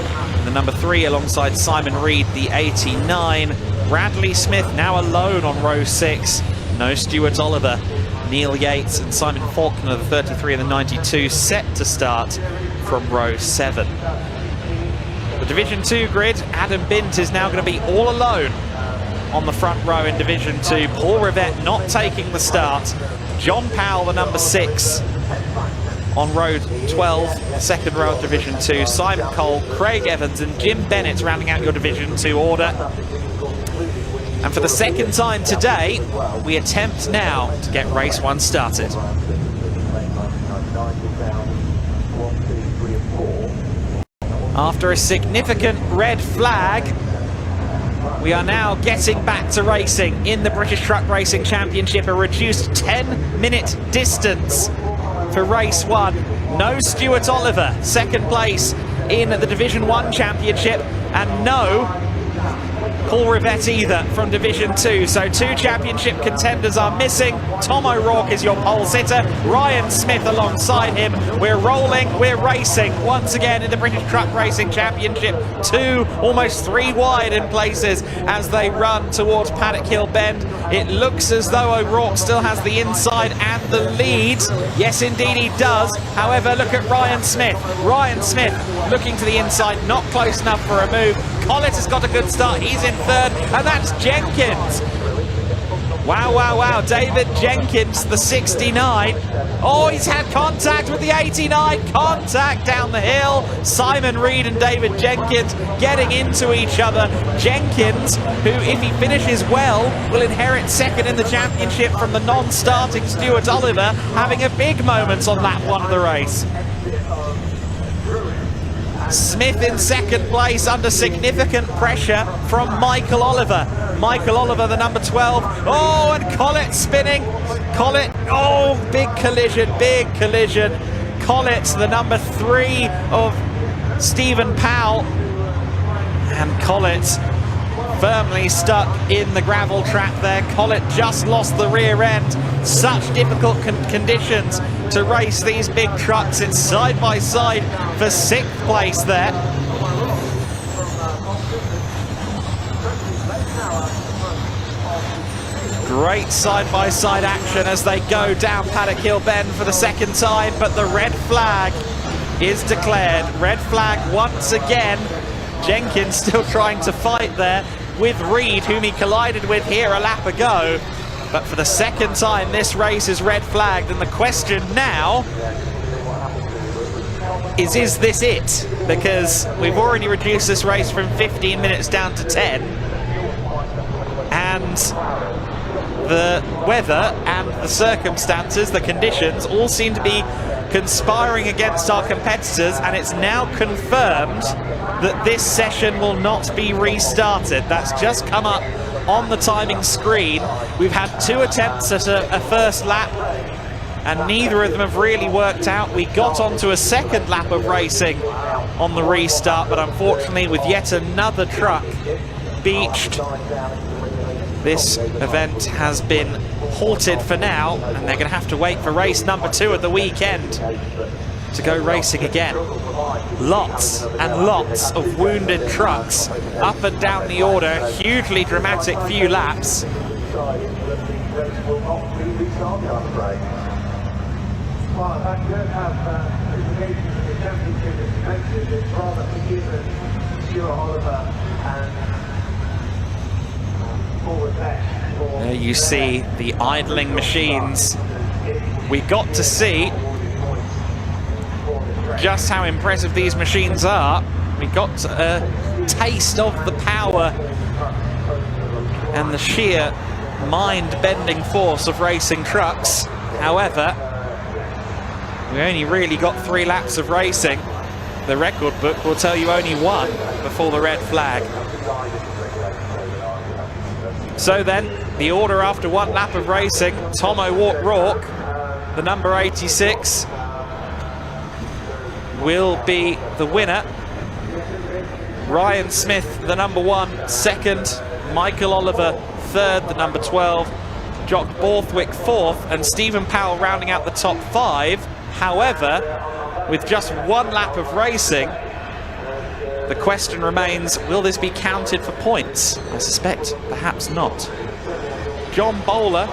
the number 3, alongside Simon Reed, the 89. Bradley Smith now alone on row 6. No Stuart Oliver. Neil Yates and Simon Faulkner, the 33 and the 92, set to start from row 7. The Division 2 grid, Adam Bint is now going to be all alone on the front row in Division 2. Paul Rivett not taking the start. John Powell, the number 6, on row 12, the second row of Division 2. Simon Cole, Craig Evans and Jim Bennett rounding out your Division 2 order. And for the second time today, we attempt now to get race 1 started. After a significant red flag, we are now getting back to racing in the British Truck Racing Championship, a reduced 10-minute distance for race 1. No Stuart Oliver, second place in the Division 1 Championship, and no Paul Rivett either from Division 2. So 2 championship contenders are missing. Tom O'Rourke is your pole sitter. Ryan Smith alongside him. We're rolling, we're racing once again in the British Truck Racing Championship. 2, almost 3 wide in places as they run towards Paddock Hill Bend. It looks as though O'Rourke still has the inside and the lead. Yes, indeed he does. However, look at Ryan Smith. Ryan Smith looking to the inside, not close enough for a move. Collett has got a good start. He's in third, and that's Jenkins. Wow, wow, wow. David Jenkins, the 69. Oh, he's had contact with the 89. Contact down the hill. Simon Reed and David Jenkins getting into each other. Jenkins, who, if he finishes well, will inherit second in the championship from the non-starting Stuart Oliver, having a big moment on lap 1 of the race. Smith in second place under significant pressure from Michael Oliver. Michael Oliver, the number 12. Oh, and Collett spinning. Collett, oh, big collision, big collision. Collett, the number 3 of Stephen Powell. And Collett firmly stuck in the gravel trap there. Collett just lost the rear end. Such difficult conditions to race these big trucks. It's side by side for 6th place there. Great side-by-side action as they go down Paddock Hill Bend for the 2nd time, but the red flag is declared. Red flag once again. Jenkins still trying to fight there with Reed, whom he collided with here a lap ago. But for the 2nd time, this race is red flagged, and the question now is this it? Because we've already reduced this race from 15 minutes down to 10. And the weather and the circumstances, the conditions, all seem to be conspiring against our competitors, and it's now confirmed that this session will not be restarted. That's just come up on the timing screen. We've had 2 attempts at a first lap, and neither of them have really worked out. We got onto a 2nd lap of racing on the restart, but unfortunately with yet another truck beached, this event has been halted for now, and they're going to have to wait for race number 2 of the weekend to go racing again. Lots and lots of wounded trucks up and down the order. Hugely dramatic few laps. There you see the idling machines. We got to see just how impressive these machines are. We got a taste of the power and the sheer mind-bending force of racing trucks. However, we only really got 3 laps of racing. The record book will tell you only 1 before the red flag. So then, the order after 1 lap of racing: Tom O'Rourke, the number 86, will be the winner. Ryan Smith, the number 1, 2nd. Michael Oliver, 3rd, the number 12. Jock Borthwick, 4th, and Stephen Powell rounding out the top 5. However, with just 1 lap of racing, the question remains, will this be counted for points? I suspect perhaps not. John Bowler,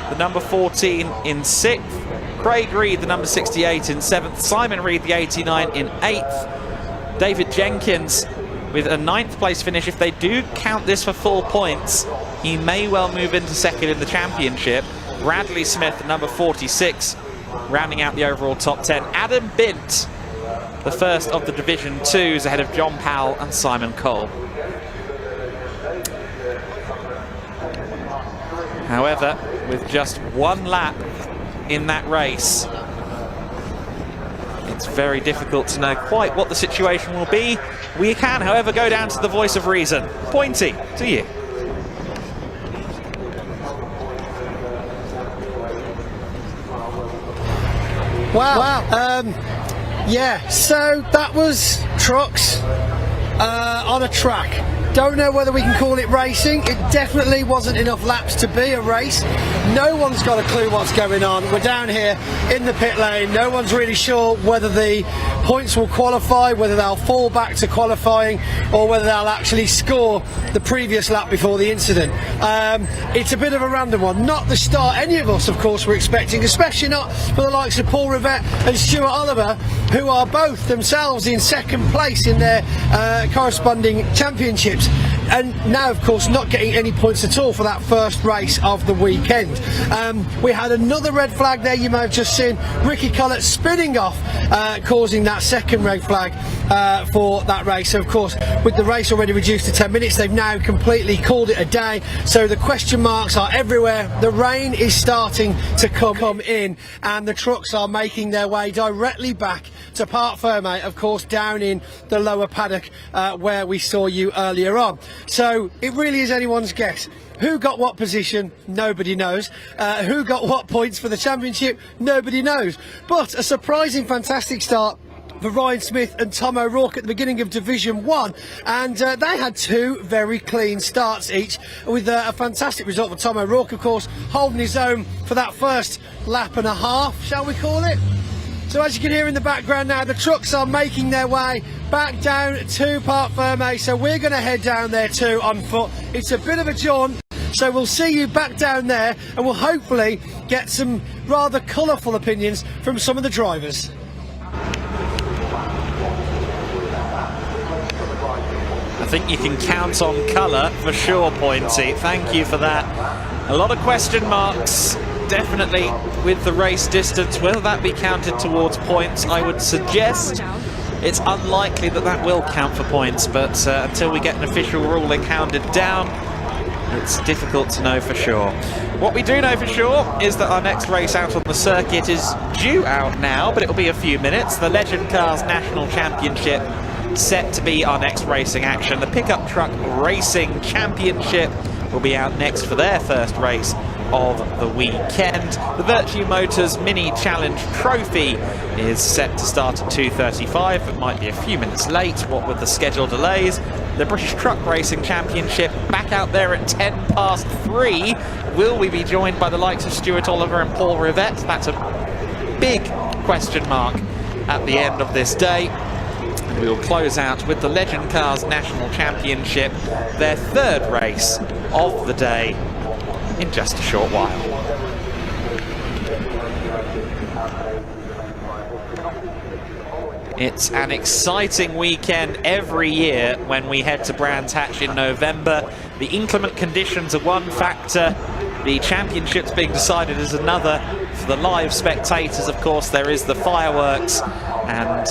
the number 14, in 6th. Craig Reed, the number 68, in 7th. Simon Reed, the 89, in 8th. David Jenkins with a 9th place finish. If they do count this for full points, he may well move into 2nd in the championship. Bradley Smith, number 46, rounding out the overall top 10. Adam Bint, the first of the Division 2s, ahead of John Powell and Simon Cole. However, with just 1 lap in that race, It's very difficult to know quite what the situation will be. We can, however, go down to the voice of reason. Pointy, to you. Wow. Yeah, so that was trucks on a track. Don't know whether we can call it racing. It definitely wasn't enough laps to be a race. No one's got a clue what's going on. We're down here in the pit lane. No one's really sure whether the points will qualify, whether they'll fall back to qualifying, or whether they'll actually score the previous lap before the incident. It's a bit of a random one. Not the start any of us, of course, were expecting, especially not for the likes of Paul Rivett and Stuart Oliver, who are both themselves in second place in their corresponding championships. And now, of course, not getting any points at all for that first race of the weekend. We had another red flag there, you may have just seen. Ricky Collett spinning off, causing that second red flag for that race. So, of course, with the race already reduced to 10 minutes, they've now completely called it a day. So the question marks are everywhere. The rain is starting to come in, and the trucks are making their way directly back to Parc Fermé, of course, down in the lower paddock where we saw you earlier on. So it really is anyone's guess. Who got what position? Nobody knows. Who got what points for the championship? Nobody knows. But a surprising, fantastic start for Ryan Smith and Tom O'Rourke at the beginning of Division 1, and they had two very clean starts each, with a fantastic result for Tom O'Rourke, of course, holding his own for that first lap and a half, shall we call it. So as you can hear in the background now, the trucks are making their way back down to Parc Fermé, so we're going to head down there too on foot. It's a bit of a jaunt, so we'll see you back down there, and we'll hopefully get some rather colourful opinions from some of the drivers. I think you can count on colour for sure, Pointy. Thank you for that. A lot of question marks, definitely, with the race distance. Will that be counted towards points? I would suggest it's unlikely that that will count for points, but until we get an official ruling hounded down, it's difficult to know for sure. What we do know for sure is that our next race out on the circuit is due out now, but it'll be a few minutes. The Legend Cars National Championship set to be our next racing action. The Pickup Truck Racing Championship will be out next for their first race of the weekend. The Virtue Motors Mini Challenge Trophy is set to start at 2:35. It might be a few minutes late, what with the schedule delays. The British Truck Racing Championship back out there at 3:10. Will we be joined by the likes of Stuart Oliver and Paul Rivett? That's a big question mark at the end of this day. And we will close out with the Legend Cars National Championship, their third race of the day, in just a short while. It's an exciting weekend every year when we head to Brands Hatch in November. The inclement conditions are one factor, the championships being decided is another. For the live spectators, of course, there is the fireworks and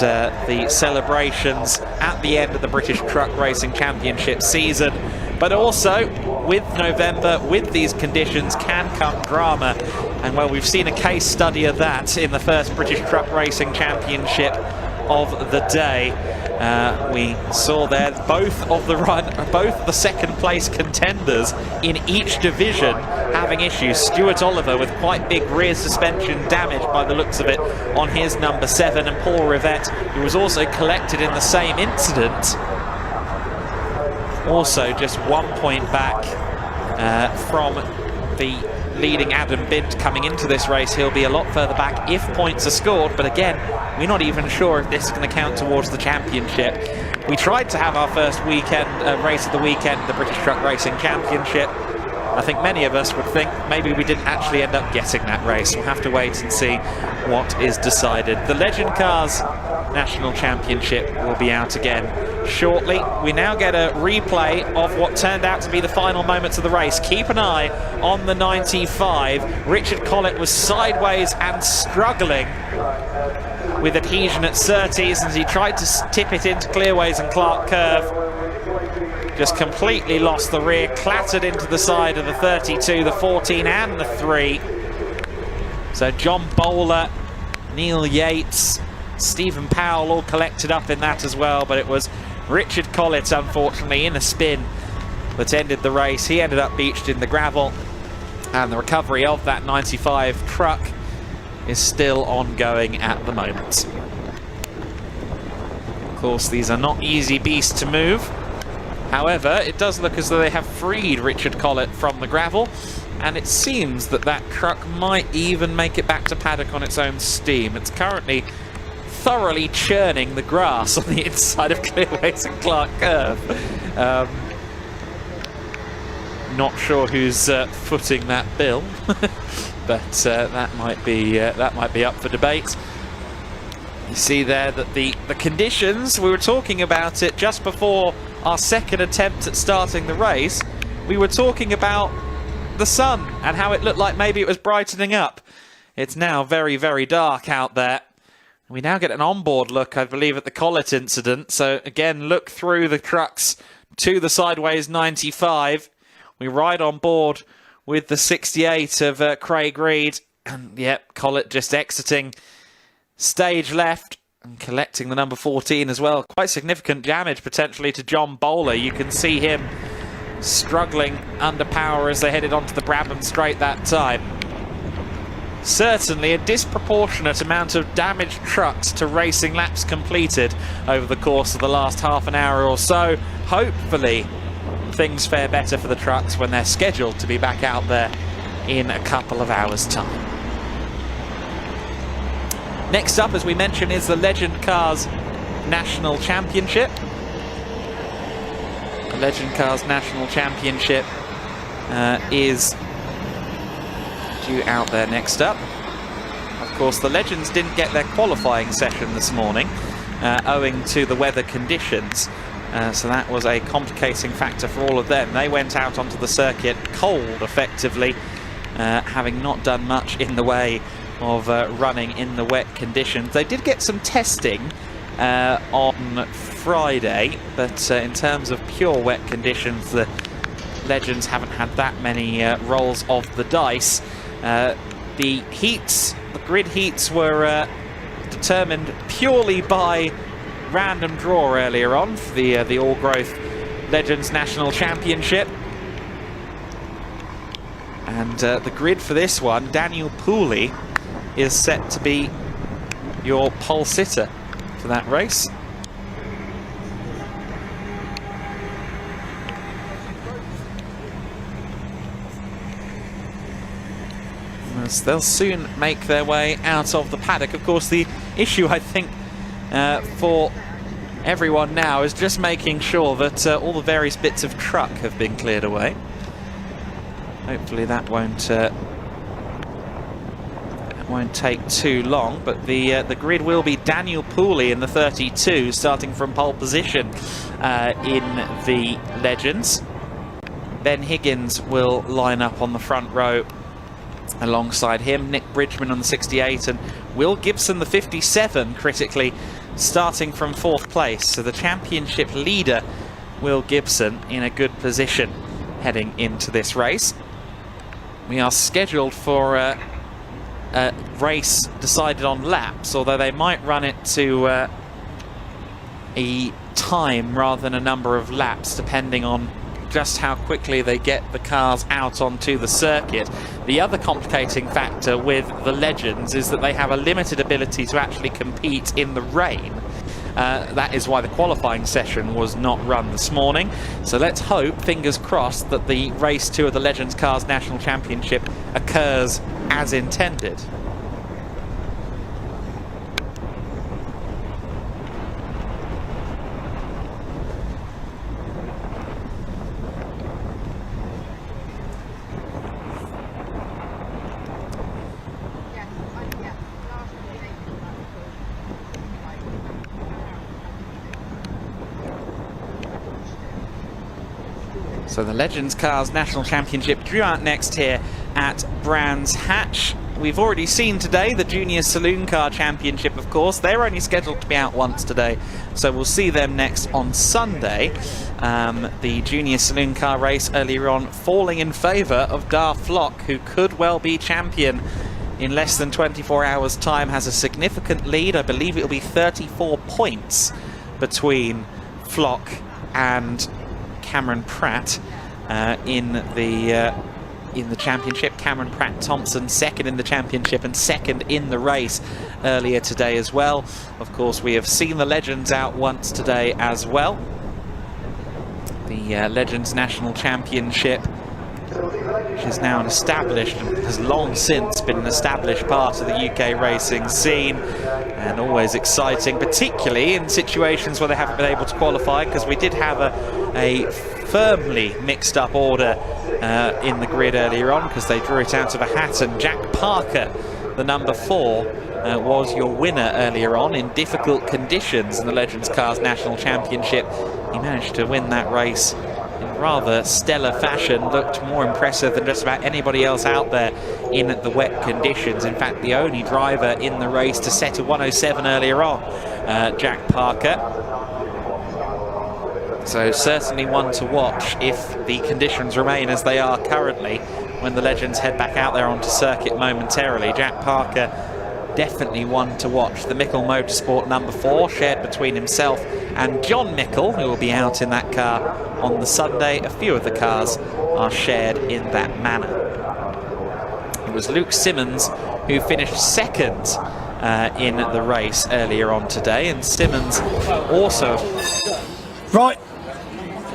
the celebrations at the end of the British Truck Racing Championship season. But also, with November, with these conditions, can come drama. And well, we've seen a case study of that in the first British Truck Racing Championship of the day. We saw there both the second place contenders in each division having issues. Stuart Oliver with quite big rear suspension damage by the looks of it on his number 7, and Paul Rivett, who was also collected in the same incident, also just 1 point back from the leading Adam Bint coming into this race. He'll be a lot further back if points are scored, but again, we're not even sure if this is going to count towards the championship. We tried to have our first weekend race of the weekend, the British Truck Racing Championship. I think many of us would think maybe we didn't actually end up getting that race. We'll have to wait and see what is decided. The Legend Cars National Championship will be out again shortly. We now get a replay of what turned out to be the final moments of the race. Keep an eye on the 95. Richard Collett was sideways and struggling with adhesion at Surtees as he tried to tip it into Clearways and Clark Curve. Just completely lost the rear, clattered into the side of the 32, the 14 and the 3. So John Bowler, Neil Yates Stephen Powell all collected up in that as well, but it was Richard Collett, unfortunately, in a spin that ended the race. He ended up beached in the gravel, and the recovery of that 95 truck is still ongoing at the moment. Of course, these are not easy beasts to move. However, it does look as though they have freed Richard Collett from the gravel, and it seems that that truck might even make it back to paddock on its own steam. It's currently thoroughly churning the grass on the inside of Clearways and Clark Curve. Not sure who's footing that bill, but that might be up for debate. You see there that the conditions, we were talking about it just before our second attempt at starting the race. We were talking about the sun and how it looked like maybe it was brightening up. It's now very, very dark out there. We now get an onboard look, I believe, at the Collett incident. So again, look through the trucks to the sideways 95. We ride on board with the 68 of Craig Reed. And yep, Collett just exiting stage left and collecting the number 14 as well. Quite significant damage potentially to John Bowler. You can see him struggling under power as they headed onto the Brabham Straight that time. Certainly a disproportionate amount of damaged trucks to racing laps completed over the course of the last half an hour or so. Hopefully things fare better for the trucks when they're scheduled to be back out there in a couple of hours' time. Next up, as we mentioned, is the Legend Cars National Championship. The Legend Cars National Championship is due out there next up. Of course, the Legends didn't get their qualifying session this morning owing to the weather conditions. So that was a complicating factor for all of them. They went out onto the circuit cold, effectively, having not done much in the way of running in the wet conditions. They did get some testing on Friday, but in terms of pure wet conditions, the Legends haven't had that many rolls of the dice. The heats, the grid heats, were determined purely by random draw earlier on for the Allgrowth Legends National Championship. And the grid for this one, Daniel Pooley is set to be your pole sitter for that race. As they'll soon make their way out of the paddock. Of course, the issue, I think, for everyone now is just making sure that all the various bits of truck have been cleared away. Hopefully that won't take too long, but the grid will be Daniel Pooley in the 32, starting from pole position in the Legends. Ben Higgins will line up on the front row alongside him. Nick Bridgman on the 68 and Will Gibson the 57, critically, starting from 4th place. So the championship leader, Will Gibson, in a good position heading into this race. We are scheduled for a race decided on laps, although they might run it to a time rather than a number of laps, depending on just how quickly they get the cars out onto the circuit. The other complicating factor with the Legends is that they have a limited ability to actually compete in the rain. That is why the qualifying session was not run this morning. So let's hope, fingers crossed, that the race 2 of the Legends Cars National Championship occurs as intended. So the Legends Cars National Championship due out next here at Brands Hatch. We've already seen today the Junior Saloon Car Championship, of course. They're only scheduled to be out once today, so we'll see them next on Sunday. The Junior Saloon Car race earlier on falling in favour of Dar Flock, who could well be champion in less than 24 hours' time has a significant lead. I believe it'll be 34 points between Flock and Cameron Pratt in the championship. Cameron Pratt Thompson second in the championship and second in the race earlier today as well. Of course, we have seen the Legends out once today as well. The Legends National Championship, which is now an established and has long since been an established part of the UK racing scene, and always exciting, particularly in situations where they haven't been able to qualify, because we did have a firmly mixed up order in the grid earlier on, because they drew it out of a hat, and Jack Parker, the number 4, was your winner earlier on in difficult conditions in the Legends Cars National Championship. He managed to win that race in rather stellar fashion, looked more impressive than just about anybody else out there in the wet conditions. In fact, the only driver in the race to set a 107 earlier on, Jack Parker. So certainly one to watch if the conditions remain as they are currently when the Legends head back out there onto circuit momentarily. Jack Parker definitely one to watch. The Mickle Motorsport number 4 shared between himself and John Mickle, who will be out in that car on the Sunday. A few of the cars are shared in that manner. It was Luke Simmons who finished second in the race earlier on today, and Simmons also... Right.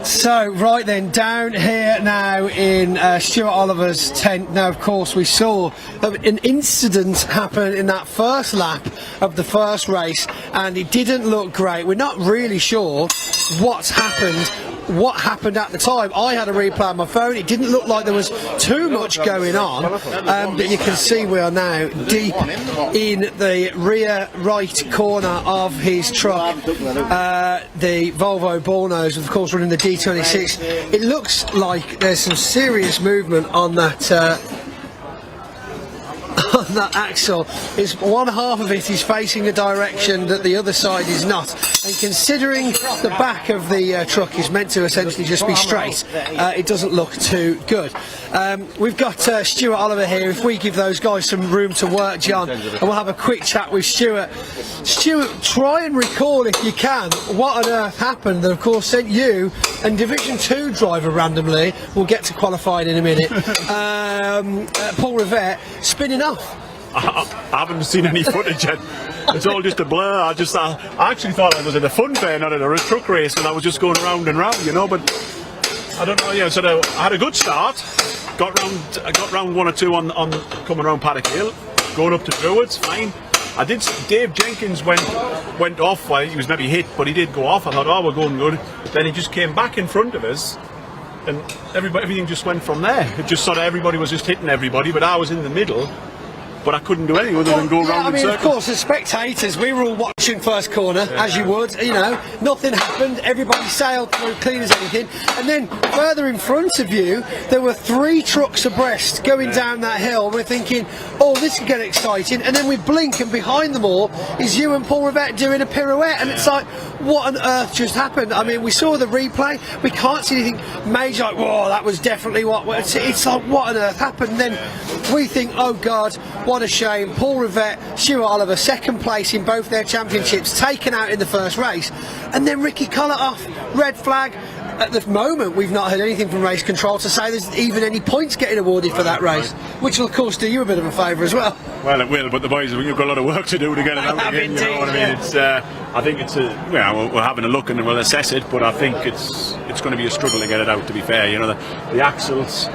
So, right then, down here now in Stuart Oliver's tent. Now, of course, we saw an incident happen in that first lap of the first race, and it didn't look great. We're not really sure what happened at the time. I had a replay on my phone. It didn't look like there was too much going on, but you can see we are now deep in the rear right corner of his truck, the Volvo Bullnose, of course running the D26. It looks like there's some serious movement on that that axle. Is one half of it is facing a direction that the other side is not, and considering the back of the truck is meant to essentially just be straight, it doesn't look too good. We've got Stuart Oliver here. If we give those guys some room to work, John, and we'll have a quick chat with Stuart. Stuart, try and recall, if you can, what on earth happened that of course sent you and Division 2 driver randomly, we'll get to qualifying in a minute, Paul Rivett, spinning off. I haven't seen any footage yet. It's all just a blur. I actually thought I was at a fun fair, not at a truck race, and I was just going round and round, you know. But I don't know. Yeah, so I had a good start. I got round 1 or 2 on coming around Paddock Hill, going up to Druids. Fine. I did. Dave Jenkins went off. Well, he was maybe hit, but he did go off. I thought, oh, we're going good. Then he just came back in front of us, and everything just went from there. It just sort of everybody was just hitting everybody, but I was in the middle. But I couldn't do anything other than go round in circles. Of course, as spectators, we were all watching first corner, as you would, you know. Nothing happened, everybody sailed through clean as anything. And then, further in front of you, there were 3 trucks abreast going down that hill. We're thinking, oh, this could get exciting. And then we blink, and behind them all is you and Paul Rivett doing a pirouette. And it's like, what on earth just happened? I mean, we saw the replay, we can't see anything major, like, whoa, that was definitely what... It's like, what on earth happened? And then we think, oh, God, what a shame. Paul Rivett, Stuart Oliver, second place in both their championships, taken out in the first race. And then Ricky Collett off, red flag. At the moment, we've not heard anything from race control to say there's even any points getting awarded for that race, which will, of course, do you a bit of a favour as well. Well, it will, but the boys, you've got a lot of work to do to get it out again. You know what I mean? It's, I think it's we're having a look and we'll assess it, but I think it's going to be a struggle to get it out. To be fair, you know, the axles.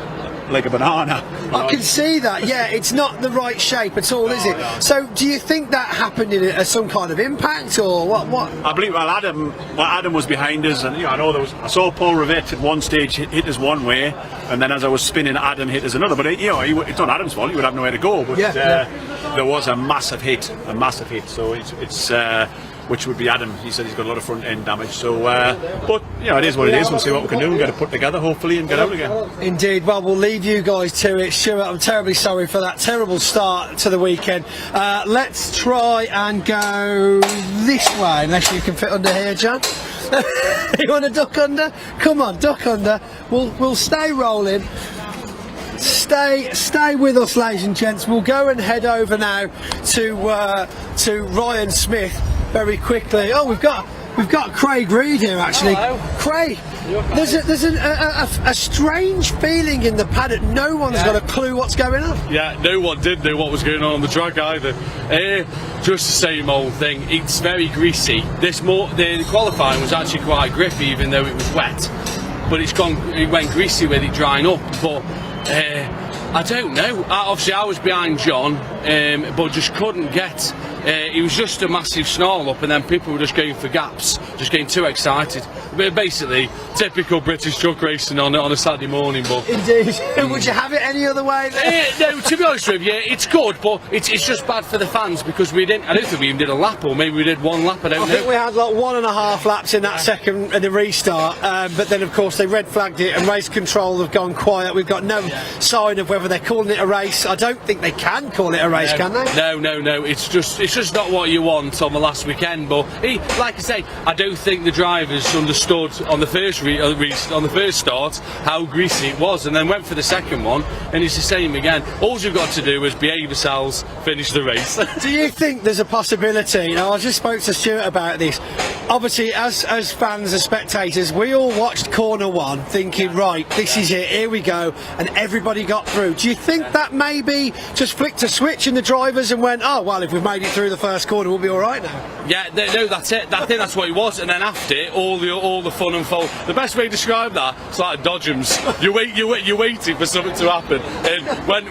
Like a banana. I can see that, yeah, it's not the right shape at all, is it? So do you think that happened in some kind of impact, or what? I believe, Adam was behind us, and you know, I saw Paul Rivett at one stage hit us one way, and then as I was spinning, Adam hit us another, but it's not Adam's fault, he would have nowhere to go, but there was a massive hit, so it's which would be Adam. He said he's got a lot of front end damage, so but you know, it is what it is. We'll see what we can do and get it put together hopefully and get out again. Indeed. Well, we'll leave you guys to it. Stuart, I'm terribly sorry for that terrible start to the weekend. Let's try and go this way, unless you can fit under here, John. You want to duck under? Come on, duck under. We'll stay rolling. Stay with us, ladies and gents. We'll go and head over now to Ryan Smith very quickly. Oh, we've got Craig Reed here actually. Hello. Craig, there's a strange feeling in the paddock. No one's got a clue what's going on. Yeah, no one did know what was going on the track either. Just the same old thing. It's very greasy. The qualifying was actually quite grippy, even though it was wet. But it went greasy with it drying up. But I don't know. Obviously, I was behind John, but just couldn't get. It was just a massive snarl up, and then people were just going for gaps, just getting too excited. But basically, typical British truck racing on a Saturday morning. But indeed, would you have it any other way? No, to be honest with you, it's good, but it's just bad for the fans because we didn't. I don't think we even did a lap, or maybe we did one lap. I don't know. I think we had like 1.5 laps in that second in the restart, but then of course they red flagged it, and race control have gone quiet. We've got no sign of whether they're calling it a race. I don't think they can call it a race, can they? No. It's just not what you want on the last weekend. But like I say, I don't think the drivers understood on the first start how greasy it was, and then went for the second one, and it's the same again. All you've got to do is behave yourselves, finish the race. Do you think there's a possibility? Now, I just spoke to Stuart about this. Obviously, as fans and spectators, we all watched corner one thinking, right, this is it, here we go, and everybody got through. Do you think that maybe just flicked a switch in the drivers and went, oh well, if we've made it through the first corner, we'll be all right now? Yeah, no, that's it. I think that's what it was. And then after it, all the fun unfolded. The best way to describe that, it's like Dodgems. You're waiting for something to happen. And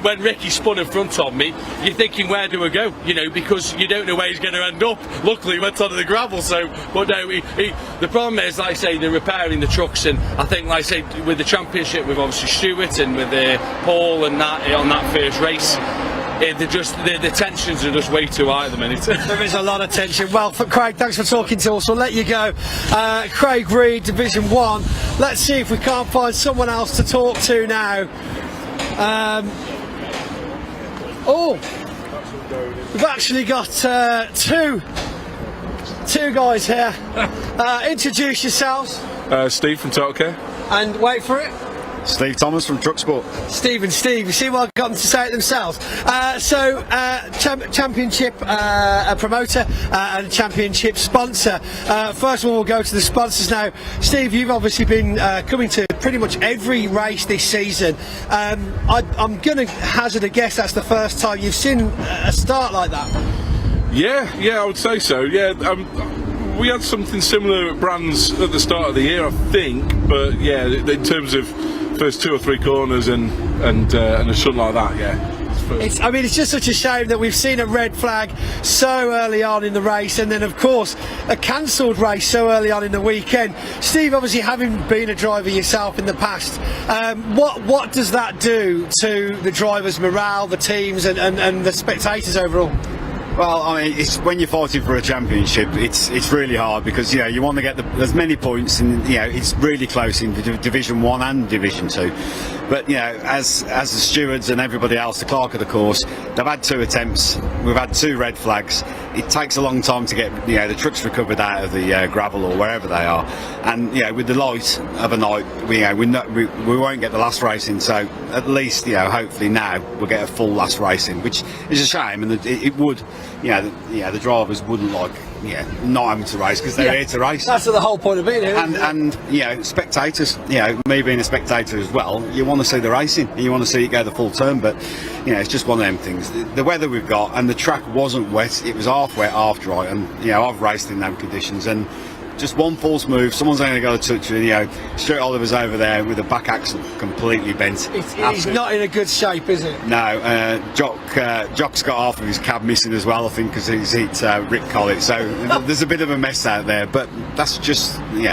when Ricky spun in front of me, you're thinking, where do I go? You know, because you don't know where he's going to end up. Luckily, he went onto the gravel. So, but no, the problem is, like I say, they're repairing the trucks, and I think, like I say, with the championship, with obviously Stuart and with Paul and that on that first race. The tensions are just way too high at the minute. There is a lot of tension. Well, Craig, thanks for talking to us. We'll let you go. Craig Reed, Division 1. Let's see if we can't find someone else to talk to now. We've actually got two guys here. Introduce yourselves. Steve from Total Care. And wait for it. Steve Thomas from Truck Sport. Steve, you see what I've got them to say it themselves. Championship promoter and championship sponsor. First of all, we'll go to the sponsors now. Steve, you've obviously been coming to pretty much every race this season. I'm going to hazard a guess that's the first time you've seen a start like that. Yeah, I would say so. Yeah, we had something similar at Brands at the start of the year, I think. But yeah, in terms of first 2 or 3 corners and a shun like that, yeah. It's just such a shame that we've seen a red flag so early on in the race, and then of course a cancelled race so early on in the weekend. Steve, obviously having been a driver yourself in the past, what does that do to the drivers' morale, the teams, and the spectators overall? Well, I mean, it's when you're fighting for a championship, it's really hard because you want to get as many points, and it's really close in Division 1 and Division 2. But as the stewards and everybody else, the clerk of the course, they've had 2 attempts. We've had 2 red flags. It takes a long time to get the trucks recovered out of the gravel or wherever they are. And with the light of a night, we won't get the last race in. So at least hopefully now we'll get a full last race in, which is a shame, and it would. The drivers wouldn't like not having to race because they're here to race. That's the whole point of being here. And spectators, me being a spectator as well, you want to see the racing and you want to see it go the full term, but it's just one of them things. The weather we've got, and the track wasn't wet, it was half wet, half dry, and I've raced in them conditions, and just one false move, someone's only got to touch you. Stuart Oliver's over there with the back axle completely bent. He's not in a good shape, is it? No, Jock's got half of his cab missing as well, I think, because he's hit Rick Collett. So there's a bit of a mess out there, but that's just the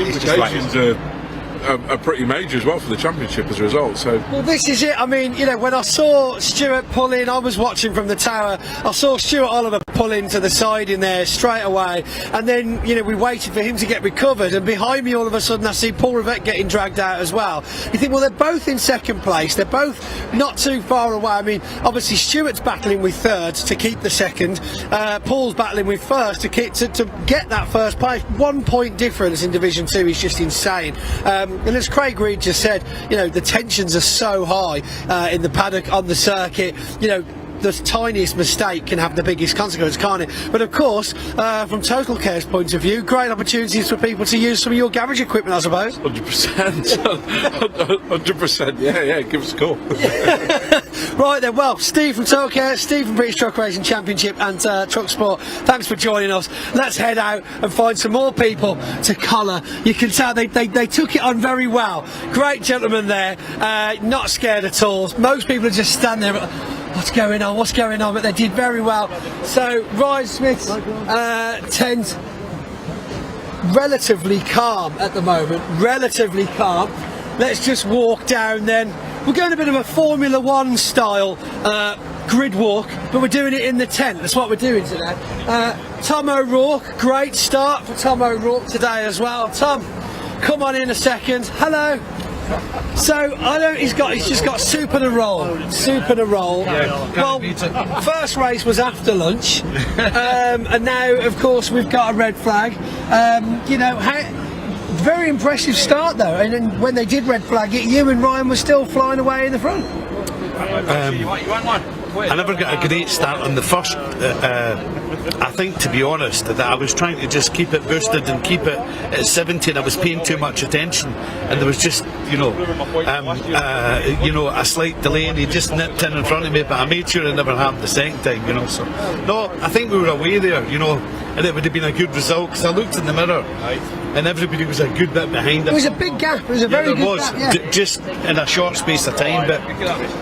implications are pretty major as well for the championship as a result. So well, this is it. I mean, when I saw Stuart pull in, I was watching from the tower. I saw Stuart Oliver pull into the side in there straight away, and then we waited for him to get recovered, and behind me all of a sudden I see Paul Rivette getting dragged out as well. You think, well, they're both in second place, they're both not too far away. I mean, obviously Stuart's battling with third to keep the second, Paul's battling with first to get that first place. 1 point difference in Division 2 is just insane. And as Craig Reed just said, the tensions are so high in the paddock, on the circuit. The tiniest mistake can have the biggest consequence, can't it? But of course, from Total Care's point of view, great opportunities for people to use some of your garage equipment, I suppose. 100%. 100%. Yeah, give us a call. Right then, well, Steve from Total Care, Steve from British Truck Racing Championship and Truck Sport, thanks for joining us. Let's head out and find some more people to colour. You can tell they took it on very well. Great gentlemen there, not scared at all. Most people are just stand there, what's going on, but they did very well. So Ryan Smith's tent, relatively calm at the moment, relatively calm. Let's just walk down then. We're going a bit of a Formula 1 style grid walk, but we're doing it in the tent. That's what we're doing today. Tom O'Rourke, great start for Tom O'Rourke today as well. Tom, come on in a second. Hello. So he's just got soup and a roll. Well, first race was after lunch, and now of course we've got a red flag. Very impressive start though, and then when they did red flag it, you and Ryan were still flying away in the front. I never got a great start on the first. I think, to be honest, that I was trying to just keep it boosted and keep it at 70, and I was paying too much attention, and there was just a slight delay, and he just nipped in front of me, but I made sure it never happened the second time, so no, I think we were away there, and it would have been a good result, because I looked in the mirror and everybody was a good bit behind us. It was a big gap, it was a very good gap, just in a short space of time, but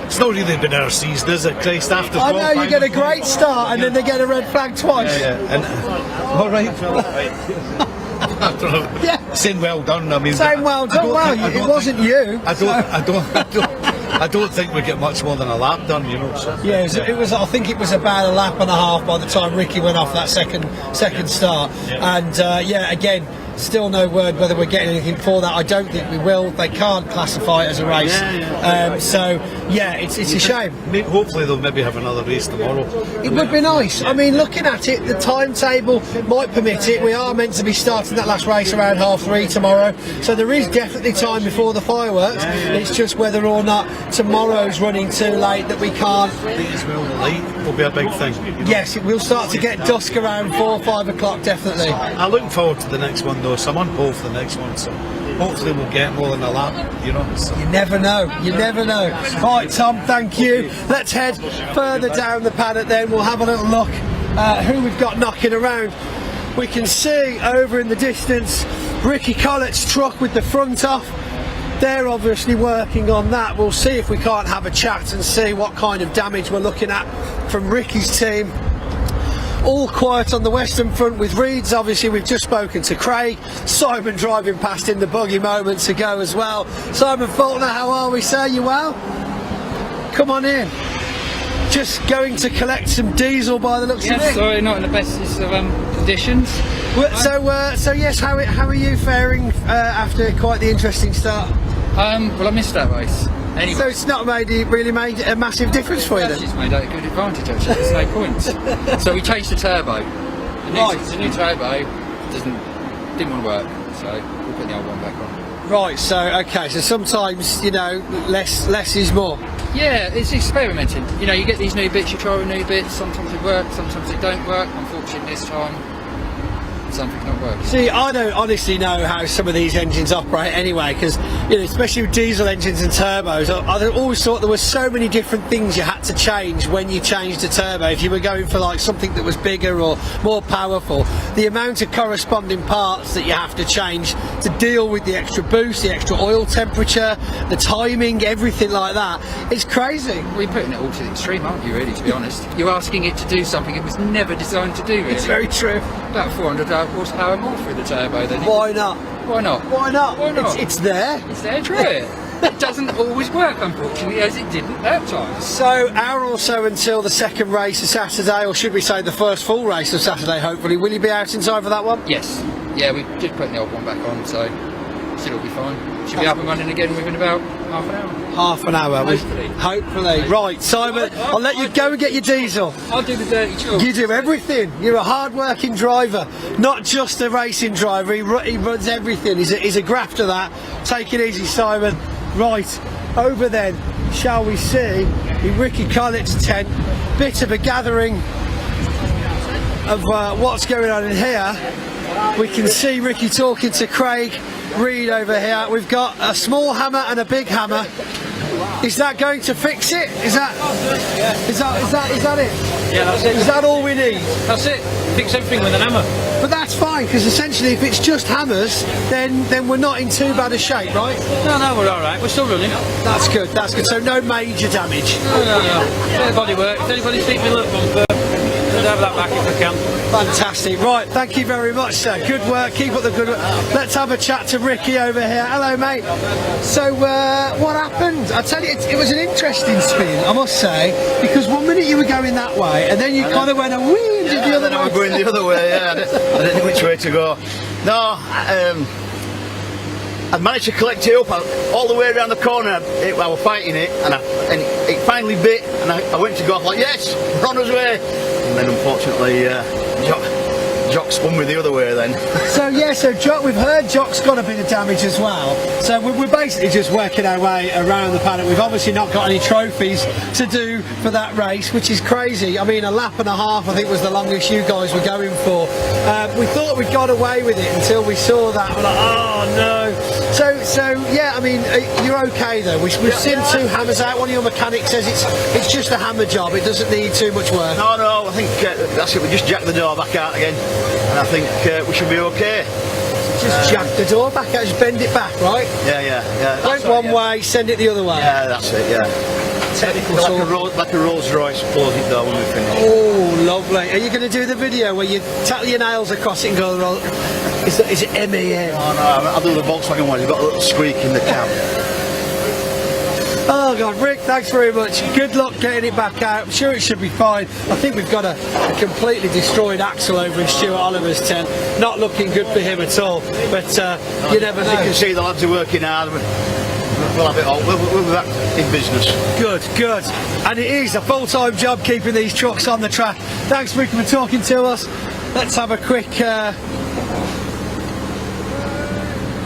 it's not really been our season, is it, Christ? After I know you get a great start and then they get a red flag twice. And, all right, saying well done. I mean, saying well done. It wasn't you. I don't think we get much more than a lap done, So. Yeah, it was. I think it was about a lap and a half by the time Ricky went off that second start. And again, still no word whether we're getting anything for that. I don't think we will. They can't classify it as a race. It's a shame. Hopefully they'll maybe have another race tomorrow. It would be nice. I mean, looking at it, the timetable might permit it. We are meant to be starting that last race around 3:30 tomorrow, so there is definitely time before the fireworks. It's just whether or not tomorrow's running too late that we can't. I think as well, the light will be a big thing. Yes, it will start to get dusk around 4 or 5 o'clock, definitely. I'm looking forward to the next one though, so I'm on pole for the next one, so hopefully we'll get more than a lap, So. You never know. Right, Tom, thank you. Let's head further down the paddock then. We'll have a little look who we've got knocking around. We can see over in the distance Ricky Collett's truck with the front off. They're obviously working on that. We'll see if we can't have a chat and see what kind of damage we're looking at from Ricky's team. All quiet on the western front with Reeds. Obviously we've just spoken to Craig. Simon driving past in the buggy moments ago as well. Simon Faulkner, how are we, sir? You well? Come on in. Just going to collect some diesel by the looks of it. Sorry, not in the best of conditions. So yes, how are you faring after quite the interesting start? Well, I missed that race. Anyway. So it's not really made a massive difference for you then? It's made a good advantage actually, there's no points. So we changed the turbo. The new turbo didn't want to work, so we put the old one back on. Right, so sometimes, less is more. Yeah, it's experimenting. You get these new bits, you try with new bits, sometimes they work, sometimes they don't work. Unfortunately this time, something's not working. See, I don't honestly know how some of these engines operate anyway, because especially with diesel engines and turbos, I always thought there were so many different things you had to change when you changed the turbo. If you were going for like something that was bigger or more powerful, the amount of corresponding parts that you have to change to deal with the extra boost, the extra oil temperature, the timing, everything like that, it's crazy. We're putting it all to the extreme, aren't you, really, to be honest? You're asking it to do something it was never designed to do, really. It's very true. About 400 horsepower more through the turbo then. Why not? Why not? Why not? Why not? It's there. It's there, try it. it doesn't always work, unfortunately, as it didn't that time. So, hour or so until the second race of Saturday, or should we say the first full race of Saturday, hopefully. Will you be out in time for that one? Yes. Yeah, we're just putting the old one back on, so should all be fine. Should be up and running again within about half an hour. Half an hour. Hopefully. Hopefully. Right, Simon, I'll let you go and get your diesel. I'll do the dirty chores. You do everything. You're a hard-working driver, not just a racing driver. He runs everything. He's a grafter, that. Take it easy, Simon. Right, over then, shall we see, in Ricky Collett's tent, bit of a gathering of what's going on in here. We can see Ricky talking to Craig Reed over here. We've got a small hammer and a big hammer. Is that going to fix it? Is that it? Yeah, that's it. Is that all we need? That's it. Fix everything with an hammer. But that's fine, because essentially if it's just hammers, then we're not in too bad a shape, right? No, we're alright. We're still running. That's good, that's good. So no major damage. No. Body work. If anybody's feet me look bumper, we'll have that back if we can. Fantastic. Right, thank you very much, sir. Good work. Keep up the good work. Let's have a chat to Ricky over here. Hello, mate. So, what happened? I tell you, it was an interesting spin, I must say, because 1 minute you were going that way, and then you kind of went a wee and did the other way. I was going the other way, yeah. I didn't know which way to go. No, I managed to collect it up all the way around the corner. I was fighting it, and it finally bit, and I went to go off like, yes, we're on his way. And then unfortunately, Jock spun me the other way then. So Jock, we've heard Jock's got a bit of damage as well. So we're basically just working our way around the paddock. We've obviously not got any trophies to do for that race, which is crazy. I mean, a lap and a half, I think, was the longest you guys were going for. We thought we'd got away with it until we saw that. We're like, oh no. So yeah, I mean, you're okay though. We've seen two hammers out. One of your mechanics says it's just a hammer job. It doesn't need too much work. No, I think that's it. We just jack the door back out again, and I think we should be okay. Just jack the door back out, just bend it back, right? Yeah. Went one way, send it the other way. Yeah, that's it. Yeah. Technical like a Rolls Royce, close it down when we finish. Oh, lovely. Are you going to do the video where you tattle your nails across it and go, is it MEN? No, I'll do the Volkswagen one. You've got a little squeak in the cab. Oh God, Rick, thanks very much. Good luck getting it back out. I'm sure it should be fine. I think we've got a completely destroyed axle over in Stuart Oliver's tent. Not looking good for him at all, but you never know. You can see the lads are working hard. We'll have it all. We'll be back in business. Good. And it is a full-time job keeping these trucks on the track. Thanks, Rick, for talking to us. Let's have a quick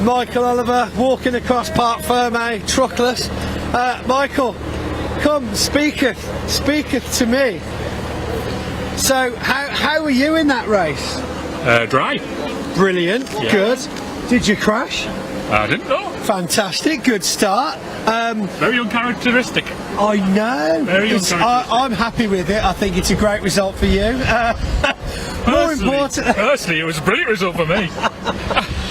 Michael Oliver walking across Parc Ferme, truckless. Michael, come, speaketh to me. So, how were you in that race? Dry. Brilliant, yeah. Good. Did you crash? I didn't know. Fantastic, good start. Very uncharacteristic. I know. Very uncharacteristic. I'm happy with it. I think it's a great result for you. More important. Personally, it was a brilliant result for me.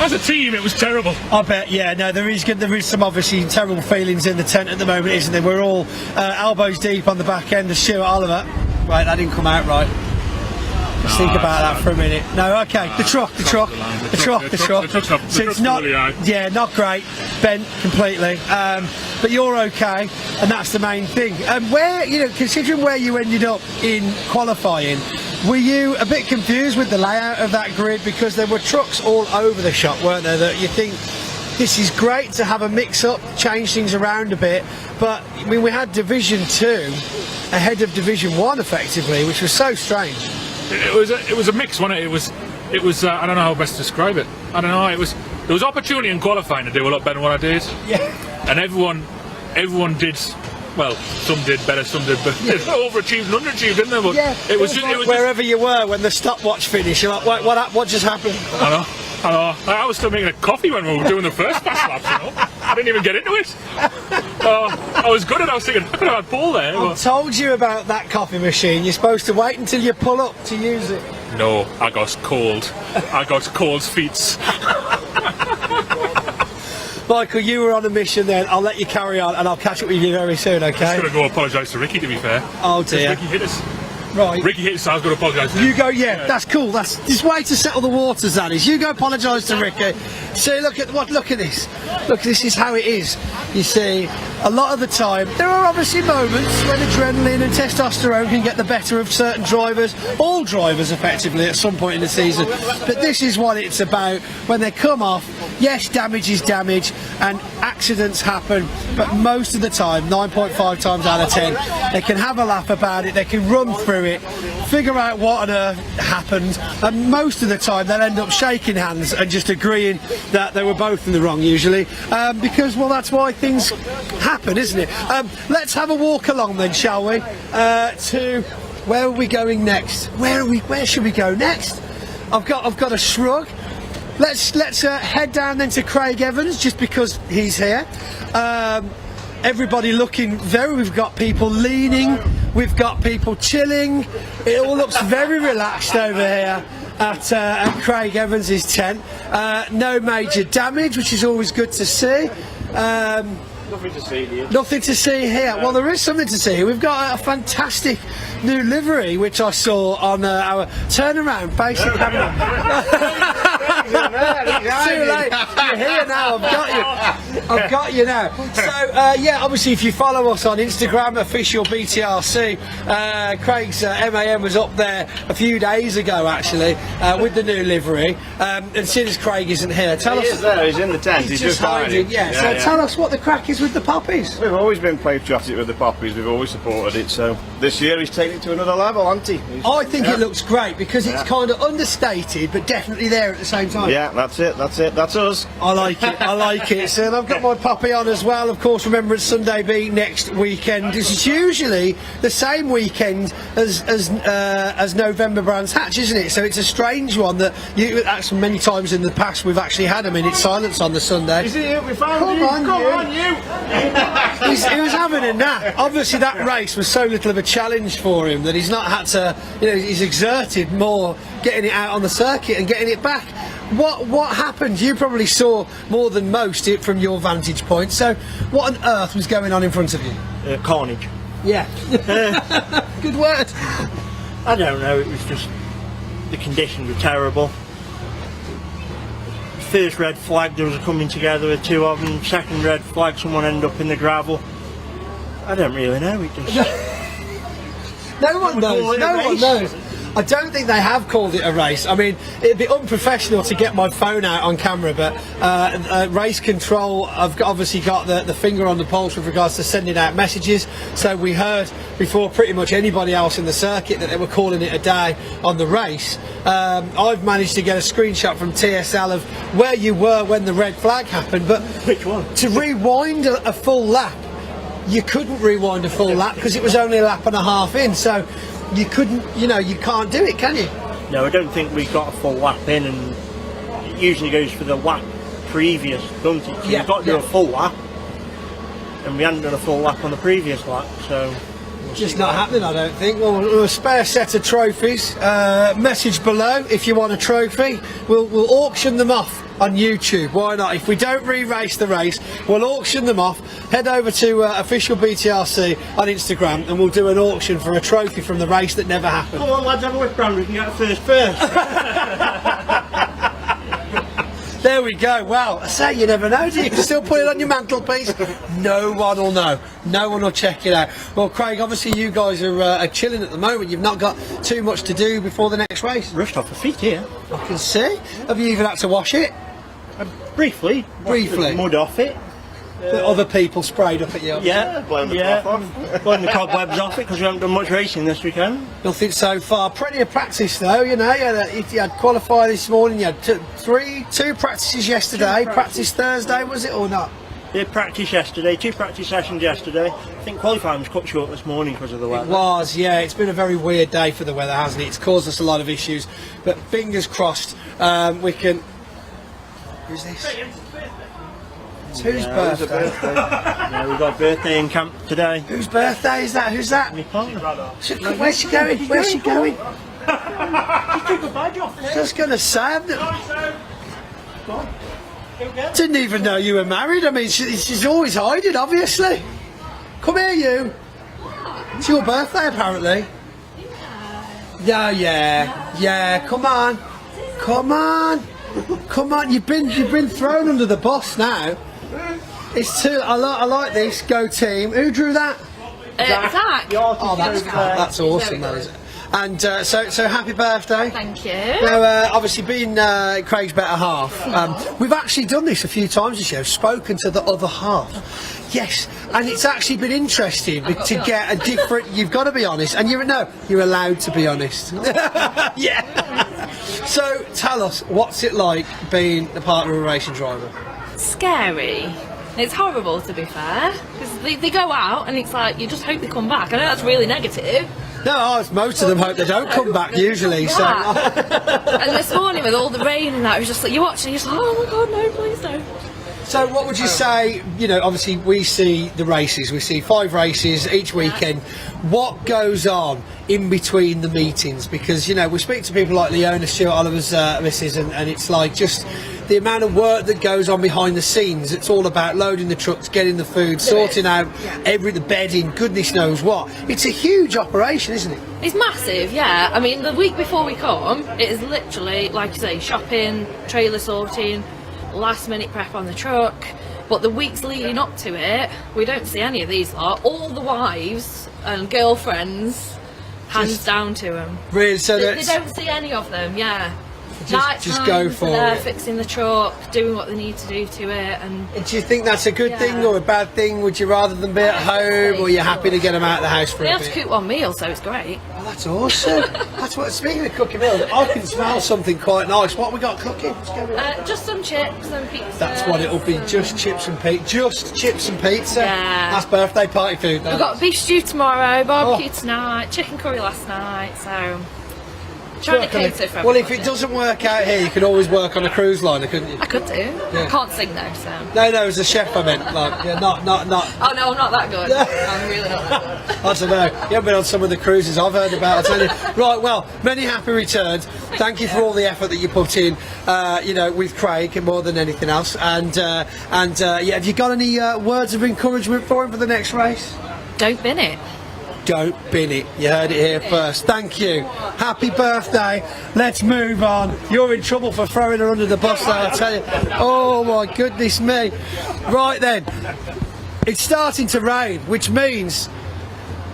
As a team, it was terrible. I bet, yeah. No, there is some obviously terrible feelings in the tent at the moment, isn't there? We're all elbows deep on the back end of Stuart Oliver. Right, that didn't come out right. Let's think about that for a minute. No, okay. The truck. So it's not, yeah, not great. Bent completely. But you're okay, and that's the main thing. Where, considering where you ended up in qualifying, were you a bit confused with the layout of that grid? Because there were trucks all over the shop, weren't there, that you think, this is great to have a mix-up, change things around a bit, but I mean, we had Division 2 ahead of Division 1 effectively, which was so strange. It was a mix, wasn't it? It was I don't know how best to describe it. I don't know. It was opportunity in qualifying to do a lot better than what I did. Yeah. And everyone did. Well, some did better, some did, but overachieved and underachieved, didn't they? But yeah, it was wherever you were when the stopwatch finished, you're like, what just happened? I know. I was still making a coffee when we were doing the first fast laps, I didn't even get into it. I was good at it. I was thinking, I could have had Paul there. I told you about that coffee machine. You're supposed to wait until you pull up to use it. No, I got cold. I got cold feet. Michael, you were on a mission then. I'll let you carry on and I'll catch up with you very soon, okay? I'm just going to go apologise to Ricky, to be fair. Oh dear. Ricky hit us. Right. Ricky hit, so I was going to apologise. You go, yeah, that's cool. That's this way to settle the waters. That is. You go apologise to Ricky. See, look at this. Look, this is how it is. You see, a lot of the time there are obviously moments when adrenaline and testosterone can get the better of certain drivers, all drivers effectively at some point in the season. But this is what it's about. When they come off, yes, damage is damage, and accidents happen. But most of the time, 9.5 times out of 10, they can have a laugh about it. They can run through it, figure out what on earth happened, and most of the time they'll end up shaking hands and just agreeing that they were both in the wrong usually, because well, that's why things happen, isn't it? Let's have a walk along then, shall we, to where are we going next? Where should we go next? I've got a shrug. Let's head down then to Craig Evans, just because he's here. Everybody looking we've got people leaning, we've got people chilling. It all looks very relaxed over here at Craig Evans' tent. No major damage, which is always good to see. Nothing to see here. Nothing to see here. Well, there is something to see. We've got a fantastic new livery, which I saw on our turnaround basic camera. Too late. You're here now. I've got you now. So yeah, obviously, if you follow us on Instagram, official BTRC, Craig's MAN was up there a few days ago actually with the new livery. And since Craig isn't here, tell us. He is there. He's in the tent. He's just hiding. Yeah. So tell us what the crack is with the poppies. We've always been patriotic with the poppies. We've always supported it. So this year he's taken it to another level, hasn't he? I think it looks great because it's kind of understated, but definitely there at the same time. Yeah, that's it. That's us. I like it. I like it. So I've got my poppy on as well. Of course, Remembrance Sunday be next weekend. It's usually the same weekend as November Brands Hatch, isn't it? So it's a strange one that that's many times in the past we've actually had a minute silence on the Sunday. Is it? We found you. Come on, you. He was having a nap. Obviously, that race was so little of a challenge for him that he's not had to. He's exerted more getting it out on the circuit and getting it back. What happened? You probably saw more than most it from your vantage point. So, what on earth was going on in front of you? Carnage. Yeah. Good word. I don't know. It was just the conditions were terrible. First red flag, there was a coming together with two of them. Second red flag, someone ended up in the gravel. I don't really know. It just no one knows. No one knows. I don't think they have called it a race. I mean, it'd be unprofessional to get my phone out on camera, but race control have obviously got the finger on the pulse with regards to sending out messages. So we heard before pretty much anybody else in the circuit that they were calling it a day on the race. I've managed to get a screenshot from TSL of where you were when the red flag happened, but which one? To rewind a full lap, you couldn't rewind a full lap because it was only a lap and a half in. So you couldn't, you can't do it, can you? No, I don't think we got a full lap in, and it usually goes for the lap previous, doesn't it? So you've got to do a full lap, and we hadn't done a full lap on the previous lap, so just not happening, I don't think. Well, a spare set of trophies. Message below if you want a trophy. We'll auction them off on YouTube. Why not? If we don't re-race the race, we'll auction them off. Head over to official BTRC on Instagram, and we'll do an auction for a trophy from the race that never happened. Come on, lads, have a whip round. We can get first. There we go. Well, I say you never know, do you? You can still put it on your mantelpiece. No one will know. No one will check it out. Well, Craig, obviously you guys are chilling at the moment. You've not got too much to do before the next race. Rushed off the feet here. I can see. Have you even had to wash it? Briefly. Briefly. Mud off it. Other people sprayed up at you. Yeah, blowing the cobwebs off it because we haven't done much racing this weekend. Nothing so far. Plenty of practice though, you had qualify this morning, you had two practices yesterday, practice Thursday, was it or not? Did practice yesterday, 2 practice sessions yesterday. I think qualifying was cut short this morning because of the weather. It was, yeah. It's been a very weird day for the weather, hasn't it? It's caused us a lot of issues, but fingers crossed we can... Who's this? It's whose birthday? No, we've got a birthday in camp today. Whose birthday is that? Who's that? My partner. Where's she going? Where's she going? Just took a badge off there. Just going to say... Didn't even know you were married. I mean, she's always hiding, obviously. Come here, you. It's your birthday, apparently. Yeah. Come on. You've been thrown under the bus now. It's too. I like this. Go team. Who drew that? Zach. Oh, that's awesome. That is. And so happy birthday. Thank you. Now, obviously, being Craig's better half, we've actually done this a few times this year. Spoken to the other half. Yes, and it's actually been interesting to get a different. You've got to be honest, and you're allowed to be honest. Yeah. So tell us, what's it like being a partner of a racing driver? Scary. It's horrible, to be fair, because they go out and it's like you just hope they come back. I know that's really negative. No, most of them hope they don't come back usually. So. And this morning with all the rain and that, it was just like you're watching, you're just like, oh my god, no, please don't. So what would you say, obviously we see the races, we see 5 races each weekend. What goes on in between the meetings? Because, we speak to people like Leona, Stuart Oliver's missus, and it's like just the amount of work that goes on behind the scenes. It's all about loading the trucks, getting the food, sorting out the bedding, goodness knows what. It's a huge operation, isn't it? It's massive, yeah. I mean, the week before we come, it is literally, like you say, shopping, trailer sorting, last minute prep on the truck. But the weeks leading up to it, we don't see any of these lot. All the wives and girlfriends, hands down to them. Really? So they don't see any of them, yeah. Just go for they're it. fixing the truck, doing what they need to do to it. And do you think that's a good thing or a bad thing? Would you rather them be at home, or are you happy to get them out of the house for they a have bit? to cook one meal, so it's great. Oh, that's awesome. That's what. Speaking of cooking meals, I can smell something quite nice. What have we got cooking? Just some chips and pizza. That's what it'll be. Just chips and pizza. Just chips and pizza. Yeah. That's birthday party food. We've got beef stew tomorrow, barbecue tonight, chicken curry last night. So trying to cater for well, if it doesn't work out here, you can always work on a cruise liner, couldn't you? I could do. I can't sing though, so. No, as a chef, I meant. Like, not. Oh no, I'm not that good. I'm really not that good. I don't know. You haven't been on some of the cruises I've heard about, I tell you. Right, well, many happy returns. Thank you for all the effort that you put in, with Craig more than anything else. And have you got any words of encouragement for him for the next race? Don't bin it. Don't bin it. You heard it here first. Thank you. Happy birthday. Let's move on. You're in trouble for throwing her under the bus now, I tell you. Oh my goodness me. Right then. It's starting to rain, which means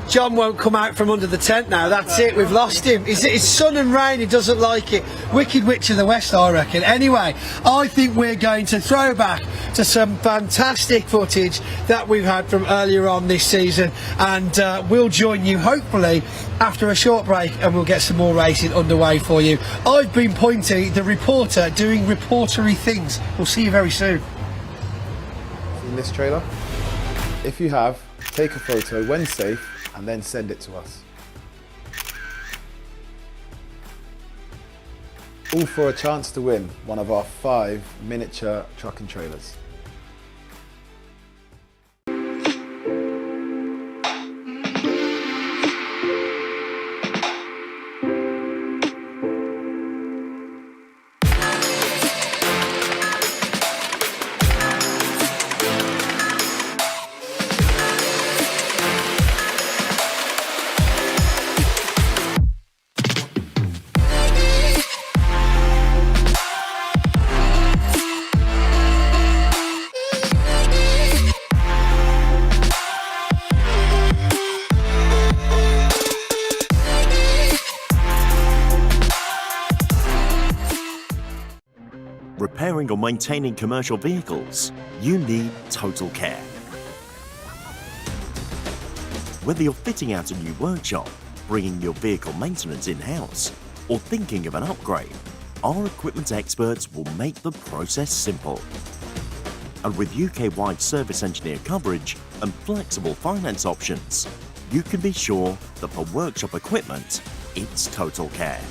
John won't come out from under the tent now. That's it. We've lost him. It's sun and rain. He doesn't like it. Wicked Witch of the West, I reckon. Anyway, I think we're going to throw back to some fantastic footage that we've had from earlier on this season, and we'll join you hopefully after a short break, and we'll get some more racing underway for you. I've been Pointy, the reporter, doing reportery things. We'll see you very soon. Seen this trailer? If you have, take a photo when safe and then send it to us. All for a chance to win one of our 5 miniature truck and trailers. Repairing or maintaining commercial vehicles, you need Total Care. Whether you're fitting out a new workshop, bringing your vehicle maintenance in-house, or thinking of an upgrade, our equipment experts will make the process simple. And with UK-wide service engineer coverage and flexible finance options, you can be sure that for workshop equipment, it's Total Care.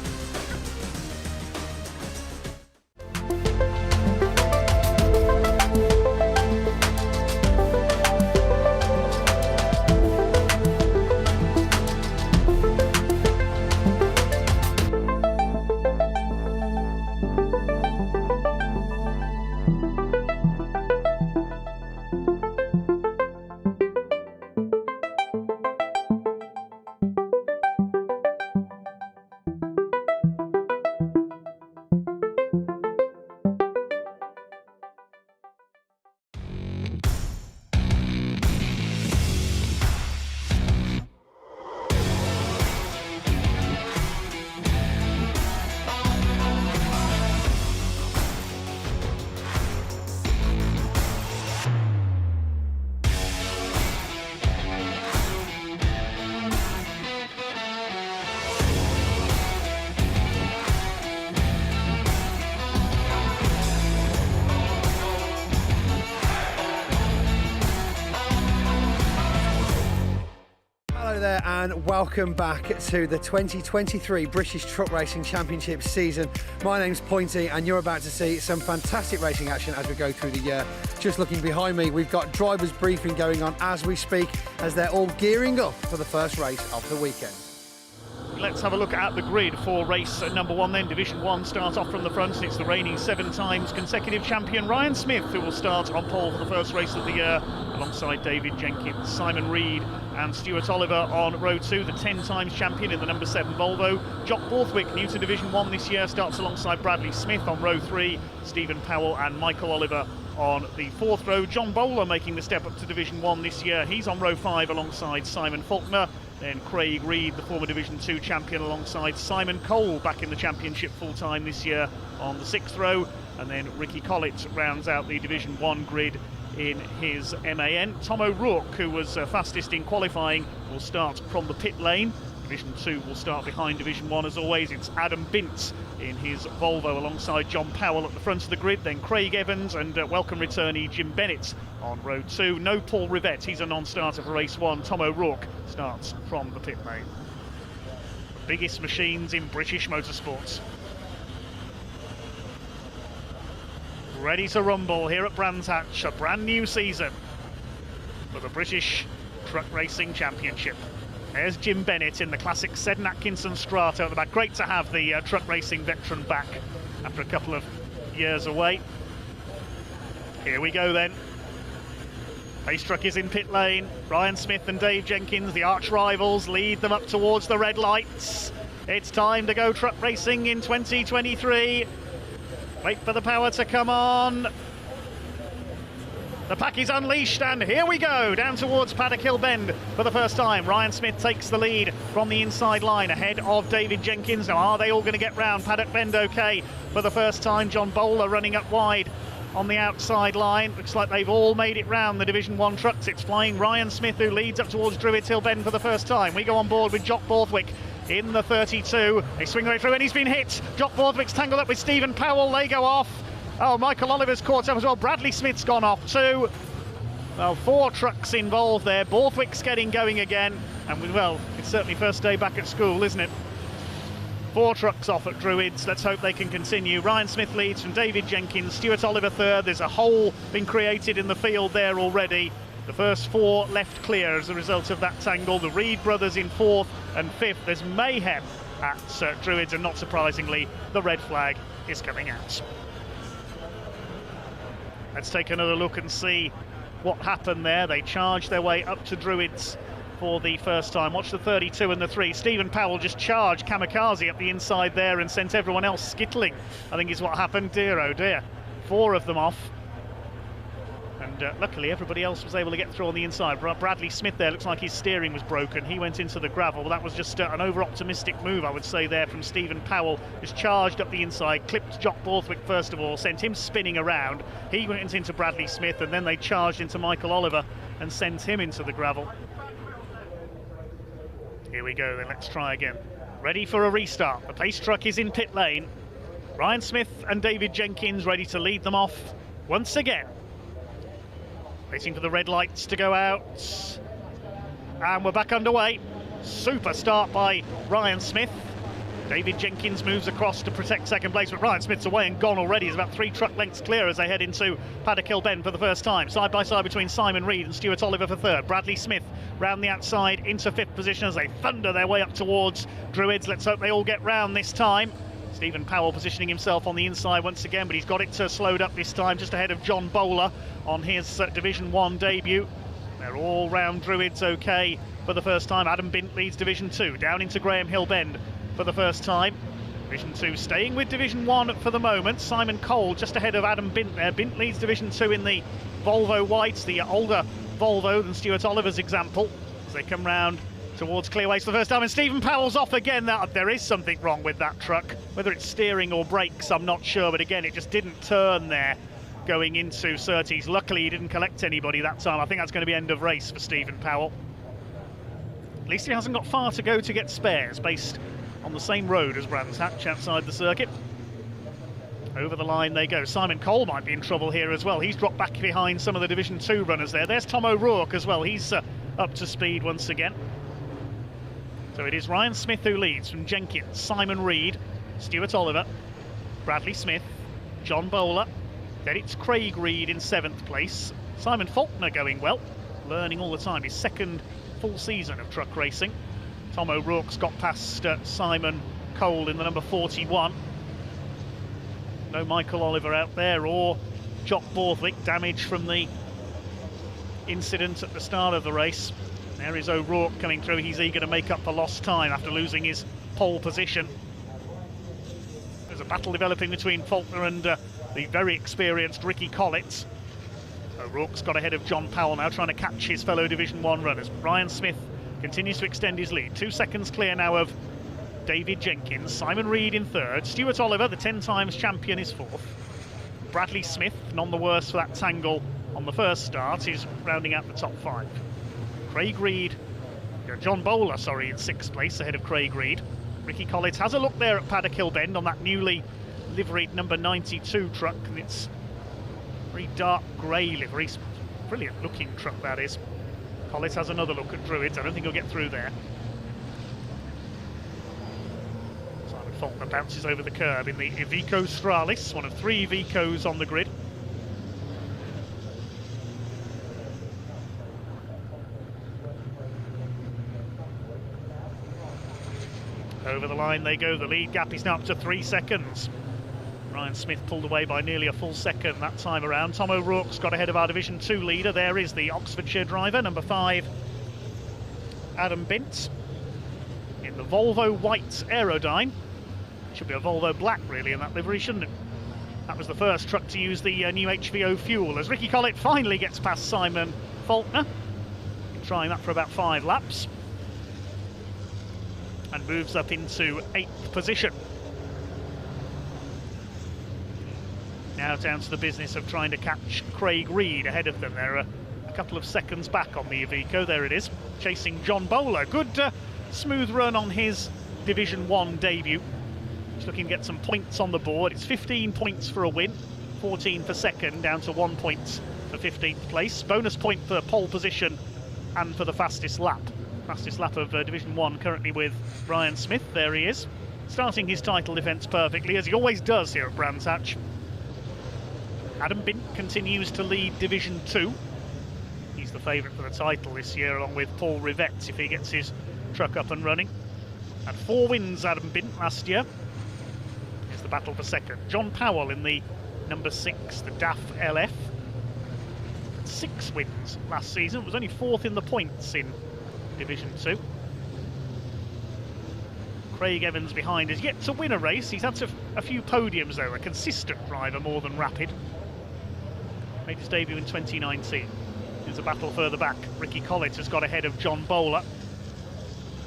there, and welcome back to the 2023 British Truck Racing Championship season. My name's Pointy, and you're about to see some fantastic racing action as we go through the year. Just looking behind me, we've got drivers briefing going on as we speak, as they're all gearing up for the first race of the weekend. Let's have a look at the grid for race number 1 then. Division 1 starts off from the front. It's the reigning 7 times consecutive champion Ryan Smith who will start on pole for the first race of the year alongside David Jenkins. Simon Reed and Stuart Oliver on row 2, the 10 times champion in the number 7 Volvo. Jock Borthwick, new to Division 1 this year, starts alongside Bradley Smith on row 3. Stephen Powell and Michael Oliver on the 4th row. John Bowler making the step up to Division 1 this year. He's on row 5 alongside Simon Faulkner. Then Craig Reed, the former Division 2 champion, alongside Simon Cole, back in the championship full-time this year, on the 6th row. And then Ricky Collett rounds out the Division 1 grid in his MAN. Tom O'Rourke, who was fastest in qualifying, will start from the pit lane. Division 2 will start behind Division 1 as always. It's Adam Bint in his Volvo alongside John Powell at the front of the grid, then Craig Evans and welcome returnee Jim Bennett on row 2. No Paul Rivett, he's a non-starter for race 1. Tom O'Rourke starts from the pit lane. The biggest machines in British motorsports. Ready to rumble here at Brands Hatch, a brand new season for the British Truck Racing Championship. There's Jim Bennett in the classic Seddon Atkinson Strata at the back. Great to have the truck racing veteran back after a couple of years away. Here we go then. Pace truck is in pit lane. Ryan Smith and Dave Jenkins, the arch rivals, lead them up towards the red lights. It's time to go truck racing in 2023. Wait for the power to come on. The pack is unleashed, and here we go, down towards Paddock Hill Bend for the first time. Ryan Smith takes the lead from the inside line ahead of David Jenkins. Now, are they all going to get round Paddock Bend okay for the first time? John Bowler running up wide on the outside line. Looks like they've all made it round the Division 1 trucks. It's flying Ryan Smith, who leads up towards Druids Hill Bend for the first time. We go on board with Jock Borthwick in the 32. They swing right through, and he's been hit. Jock Borthwick's tangled up with Stephen Powell. They go off. Oh, Michael Oliver's caught up as well. Bradley Smith's gone off too. Well, 4 trucks involved there. Borthwick's getting going again. And well, it's certainly first day back at school, isn't it? 4 trucks off at Druids. Let's hope they can continue. Ryan Smith leads from David Jenkins. Stuart Oliver third. There's a hole been created in the field there already. The first 4 left clear as a result of that tangle. The Reed brothers in 4th and 5th. There's mayhem at Druids, and not surprisingly, the red flag is coming out. Let's take another look and see what happened there. They charged their way up to Druids for the first time. Watch the 32 and the 3. Stephen Powell just charged kamikaze up the inside there and sent everyone else skittling, I think is what happened. Dear oh dear. 4 of them off. And luckily everybody else was able to get through on the inside. Bradley Smith there, looks like his steering was broken. He went into the gravel. Well, that was just an over-optimistic move, I would say, there from Stephen Powell. Just charged up the inside, clipped Jock Borthwick first of all, sent him spinning around. He went into Bradley Smith, and then they charged into Michael Oliver and sent him into the gravel. Here we go then, let's try again. Ready for a restart. The pace truck is in pit lane. Ryan Smith and David Jenkins ready to lead them off once again. Waiting for the red lights to go out. And we're back underway. Super start by Ryan Smith. David Jenkins moves across to protect second place, but Ryan Smith's away and gone already. He's about 3 truck lengths clear as they head into Paddock Hill Bend for the first time. Side by side between Simon Reed and Stuart Oliver for third. Bradley Smith round the outside into 5th position as they thunder their way up towards Druids. Let's hope they all get round this time. Stephen Powell positioning himself on the inside once again, but he's got it slowed up this time, just ahead of John Bowler on his Division 1 debut. They're all round Druids okay for the first time. Adam Bint leads Division 2, down into Graham Hill Bend for the first time. Division 2 staying with Division 1 for the moment. Simon Cole just ahead of Adam Bint there. Bint leads Division 2 in the Volvo Whites, the older Volvo than Stuart Oliver's example, as they come round towards Clearways for the first time, and Stephen Powell's off again. There is something wrong with that truck. Whether it's steering or brakes, I'm not sure, but again, it just didn't turn there going into Surtees. Luckily, he didn't collect anybody that time. I think that's going to be end of race for Stephen Powell. At least he hasn't got far to go to get spares, based on the same road as Brands Hatch outside the circuit. Over the line they go. Simon Cole might be in trouble here as well. He's dropped back behind some of the Division 2 runners there. There's Tom O'Rourke as well. He's up to speed once again. So it is Ryan Smith who leads from Jenkins, Simon Reed, Stuart Oliver, Bradley Smith, John Bowler. Then it's Craig Reed in 7th place. Simon Faulkner going well, learning all the time. His 2nd full season of truck racing. Tom O'Rourke's got past Simon Cole in the number 41. No Michael Oliver out there or Jock Borthwick, damage from the incident at the start of the race. There is O'Rourke coming through. He's eager to make up for lost time after losing his pole position. There's a battle developing between Faulkner and the very experienced Ricky Collett. O'Rourke's got ahead of John Powell now, trying to catch his fellow Division 1 runners. Ryan Smith continues to extend his lead. 2 seconds clear now of David Jenkins. Simon Reed in 3rd. Stuart Oliver, the 10 times champion, is 4th. Bradley Smith, none the worse for that tangle on the first start, is rounding out the top 5. Craig Reed, John Bowler, sorry, in 6th place ahead of Craig Reed. Ricky Collett has a look there at Paddock Hill Bend on that newly liveried number 92 truck, and it's very dark grey livery. Brilliant looking truck that is. Collett has another look at Druids. I don't think he'll get through there. Simon Faulkner bounces over the curb in the Iveco Stralis, one of 3 Ivecos on the grid. Over the line they go. The lead gap is now up to 3 seconds. Ryan Smith pulled away by nearly a full second that time around. Tom O'Rourke's got ahead of our Division 2 leader. There is the Oxfordshire driver, number 5, Adam Bint, in the Volvo white Aerodyne. Should be a Volvo black, really, in that livery, shouldn't it? That was the first truck to use the new HVO fuel, as Ricky Collett finally gets past Simon Faulkner. Been trying that for about 5 laps. And moves up into 8th position. Now down to the business of trying to catch Craig Reed ahead of them. They're a couple of seconds back on the Iveco. There it is, chasing John Bowler. Good smooth run on his Division 1 debut. He's looking to get some points on the board. It's 15 points for a win, 14 for second, down to 1 point for 15th place. Bonus point for pole position and for the fastest lap. Fastest lap of Division 1 currently with Ryan Smith. There he is, starting his title defence perfectly, as he always does here at Brands Hatch. Adam Bint continues to lead Division 2. He's the favourite for the title this year, along with Paul Rivette, if he gets his truck up and running. Had 4 wins, Adam Bint, last year. Here's the battle for second. John Powell in the number 6, the DAF LF. 6 wins last season, was only 4th in the points in Division 2. Craig Evans behind is yet to win a race. He's had a few podiums though, a consistent driver more than rapid. Made his debut in 2019. There's a battle further back. Ricky Collett has got ahead of John Bowler.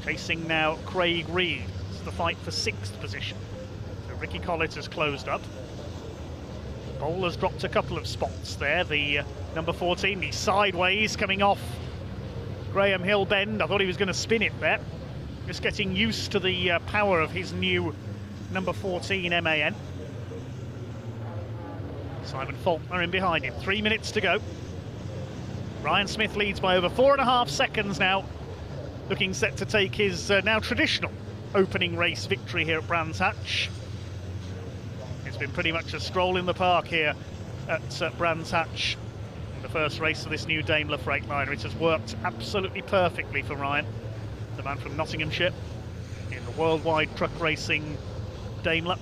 Chasing now Craig Reed. It's the fight for 6th position. So Ricky Collett has closed up. Bowler's dropped a couple of spots there. The number 14, he's sideways coming off Graham Hill Bend. I thought he was going to spin it there. Just getting used to the power of his new number 14 MAN. Simon Faulkner in behind him. 3 minutes to go. Ryan Smith leads by over 4.5 seconds now. Looking set to take his now traditional opening race victory here at Brands Hatch. It's been pretty much a stroll in the park here at Brands Hatch. The first race of this new Daimler Freightliner. It has worked absolutely perfectly for Ryan, the man from Nottinghamshire, in the worldwide truck racing Daimler.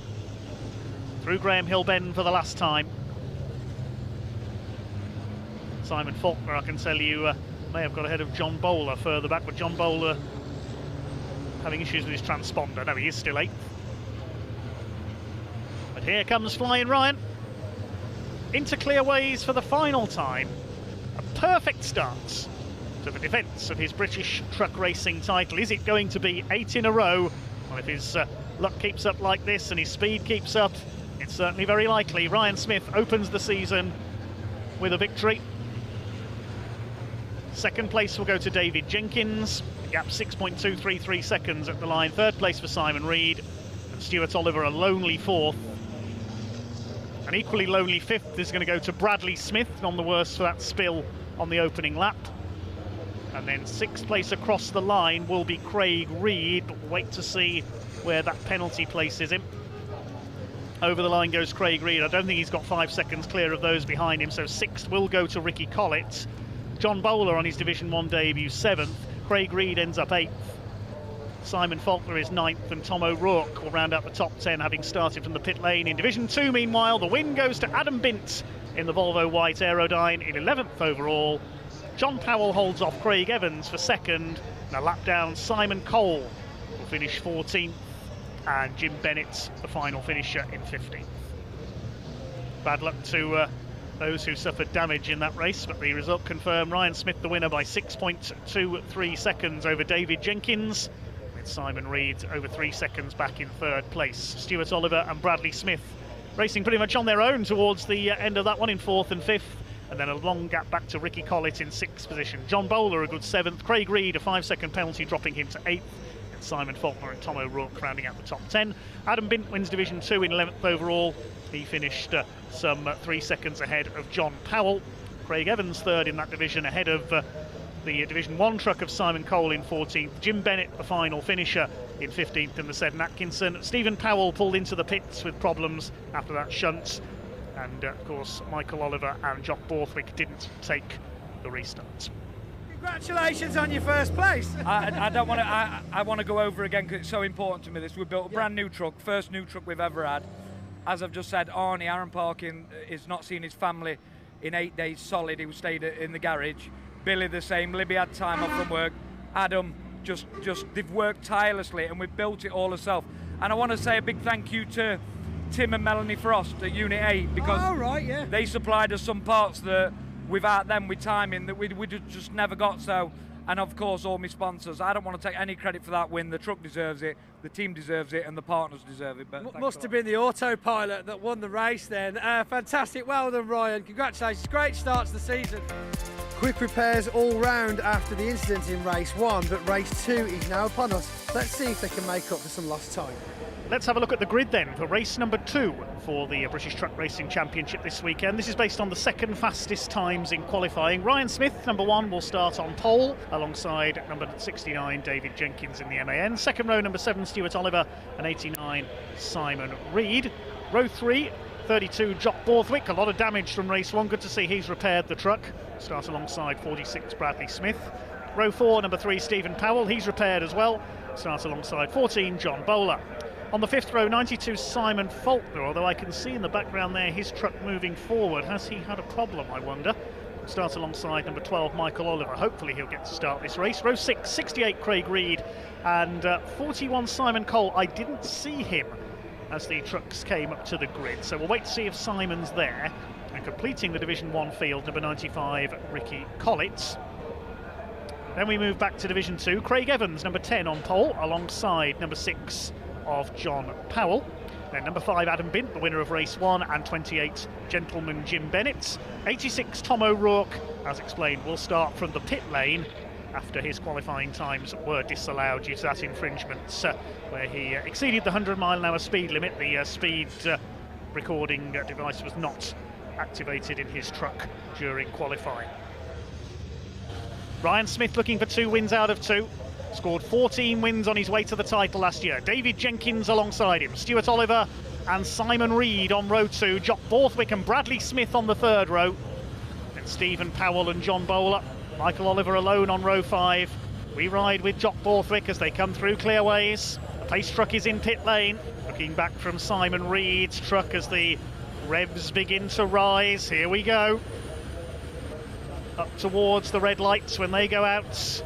Through Graham Hill Bend for the last time. Simon Faulkner, I can tell you, may have got ahead of John Bowler further back, but John Bowler having issues with his transponder. No, he is still 8th. But here comes Flying Ryan into clear ways for the final time. A perfect start to the defence of his British truck racing title. Is it going to be 8 in a row? Well, if his luck keeps up like this and his speed keeps up, it's certainly very likely. Ryan Smith opens the season with a victory. Second place will go to David Jenkins. The gap 6.233 seconds at the line. Third place for Simon Reed. And Stuart Oliver a lonely 4th. An equally lonely 5th is going to go to Bradley Smith, none the worse for that spill on the opening lap. And then 6th place across the line will be Craig Reed, but wait to see where that penalty places him. Over the line goes Craig Reed. I don't think he's got 5 seconds clear of those behind him, so 6th will go to Ricky Collett. John Bowler on his Division 1 debut 7th. Craig Reed ends up 8th. Simon Faulkner is 9th, and Tom O'Rourke will round out the top 10, having started from the pit lane. In Division 2, meanwhile, the win goes to Adam Bint in the Volvo White Aerodyne in 11th overall. John Powell holds off Craig Evans for 2nd, and a lap down Simon Cole will finish 14th, and Jim Bennett the final finisher in 15th. Bad luck to those who suffered damage in that race, but the result confirmed Ryan Smith the winner by 6.23 seconds over David Jenkins, with Simon Reed over 3 seconds back in 3rd place. Stuart Oliver and Bradley Smith racing pretty much on their own towards the end of that one in 4th and 5th, and then a long gap back to Ricky Collett in 6th position. John Bowler a good 7th, Craig Reed a 5-second penalty dropping him to 8th, and Simon Faulkner and Tom O'Rourke rounding out the top 10. Adam Bint wins Division 2 in 11th overall. He finished some 3 seconds ahead of John Powell. Craig Evans 3rd in that division, ahead of the Division 1 truck of Simon Cole in 14th. Jim Bennett the final finisher in 15th in the Seddon Atkinson. Stephen Powell pulled into the pits with problems after that shunt, and of course Michael Oliver and Jock Borthwick didn't take the restart. Congratulations on your first place. I don't want to. I want to go over again because it's so important to me. This we built a brand new truck, first new truck we've ever had. As I've just said, Arnie Aaron Parkin is not seeing his family in 8 days solid. He stayed in the garage. Billy the same. Libby had time off from work. Adam just they've worked tirelessly, and we've built it all ourselves. And I want to say a big thank you to Tim and Melanie Frost at Unit 8 because they supplied us some parts that without them with timing that we just never got. So, and of course all my sponsors. I don't want to take any credit for that win. The truck deserves it, the team deserves it, and the partners deserve it. But must have been the autopilot that won the race then. Fantastic, well done Ryan, congratulations, great start to the season. Quick repairs all round after the incident in race 1, but race 2 is now upon us. Let's see if they can make up for some lost time. Let's have a look at the grid then for race number 2 for the British Truck Racing Championship this weekend. This is based on the 2nd fastest times in qualifying. Ryan Smith, number 1, will start on pole alongside number 69 David Jenkins in the MAN. Second row, number 7 Stuart Oliver and 89 Simon Reed. Row 3, 32 Jock Borthwick. A lot of damage from race 1. Good to see he's repaired the truck. Start alongside 46 Bradley Smith. Row 4, number 3 Stephen Powell. He's repaired as well. Start alongside 14 John Bowler. On the 5th row, 92 Simon Faulkner, although I can see in the background there his truck moving forward. Has he had a problem, I wonder? Start alongside number 12 Michael Oliver. Hopefully he'll get to start this race. Row 6, 68 Craig Reed and 41 Simon Cole. I didn't see him as the trucks came up to the grid, so we'll wait to see if Simon's there. And completing the Division 1 field, number 95 Ricky Collett. Then we move back to Division 2. Craig Evans, number 10 on pole, alongside number 6 of John Powell. Then number 5 Adam Bint, the winner of race 1, and 28 Gentleman Jim Bennett. 86 Tom O'Rourke, as explained, will start from the pit lane after his qualifying times were disallowed due to that infringement where he exceeded the 100-mile-an-hour speed limit. The speed recording device was not activated in his truck during qualifying. Ryan Smith looking for 2 wins out of 2. Scored 14 wins on his way to the title last year. David Jenkins alongside him. Stuart Oliver and Simon Reed on row 2. Jock Borthwick and Bradley Smith on the 3rd row. Then Stephen Powell and John Bowler. Michael Oliver alone on row 5. We ride with Jock Borthwick as they come through clearways. The pace truck is in pit lane. Looking back from Simon Reed's truck as the revs begin to rise. Here we go. Up towards the red lights when they go out.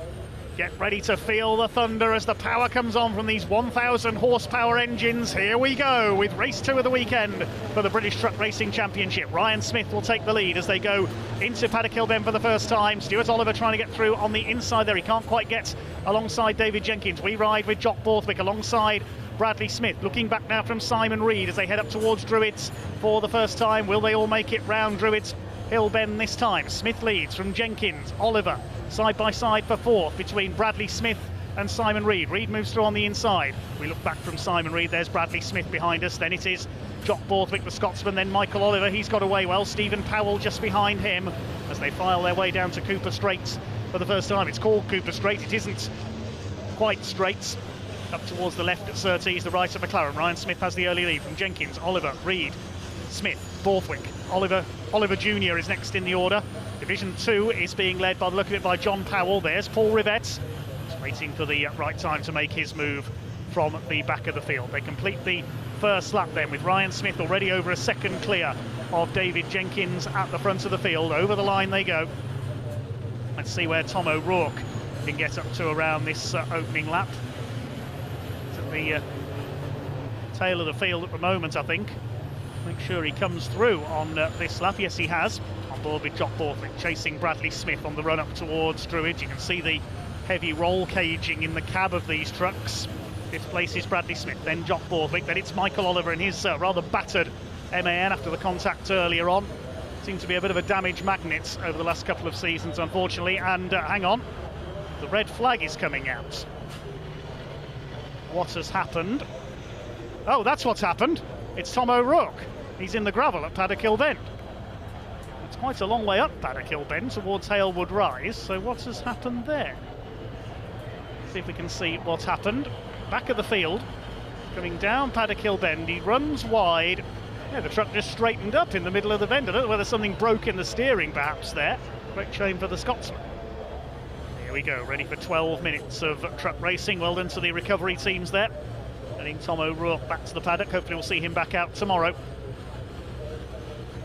Get ready to feel the thunder as the power comes on from these 1,000 horsepower engines. Here we go with race 2 of the weekend for the British Truck Racing Championship. Ryan Smith will take the lead as they go into Paddock Hill Bend for the first time. Stuart Oliver trying to get through on the inside there. He can't quite get alongside David Jenkins. We ride with Jock Borthwick alongside Bradley Smith. Looking back now from Simon Reed as they head up towards Druids for the first time. Will they all make it round Druids Hill Bend this time? Smith leads from Jenkins. Oliver side by side for 4th between Bradley Smith and Simon Reed. Reed moves through on the inside. We look back from Simon Reed. There's Bradley Smith behind us. Then it is Jock Borthwick, the Scotsman. Then Michael Oliver. He's got away well. Stephen Powell just behind him as they file their way down to Cooper Straight for the first time. It's called Cooper Straight. It isn't quite straight. Up towards the left at Surtees, the right at McLaren. Ryan Smith has the early lead from Jenkins, Oliver, Reed, Smith, Borthwick. Oliver Jr. is next in the order. Division 2 is being led, by the look of it, by John Powell. There's Paul Rivett, just waiting for the right time to make his move from the back of the field. They complete the first lap then with Ryan Smith already over a second clear of David Jenkins at the front of the field. Over the line they go. Let's see where Tom O'Rourke can get up to around this opening lap. It's at the tail of the field at the moment, I think. Make sure he comes through on this lap. Yes, he has. On board with Jock Borthwick, chasing Bradley Smith on the run up towards Druids. You can see the heavy roll caging in the cab of these trucks. Fifth place is Bradley Smith, then Jock Borthwick, then it's Michael Oliver and his rather battered MAN after the contact earlier on. Seems to be a bit of a damage magnet over the last couple of seasons, unfortunately. And hang on, the red flag is coming out. What has happened? Oh, that's what's happened. It's Tom O'Rourke. He's in the gravel at Paddock Hill Bend. It's quite a long way up Paddock Hill Bend towards Halewood Rise. So what has happened there? See if we can see what's happened. Back of the field, coming down Paddock Hill Bend, he runs wide. Yeah, the truck just straightened up in the middle of the bend. I don't know whether something broke in the steering perhaps there. Great shame for the Scotsman. Here we go, ready for 12 minutes of truck racing. Well done to the recovery teams there. Getting Tom O'Rourke back to the paddock. Hopefully we'll see him back out tomorrow.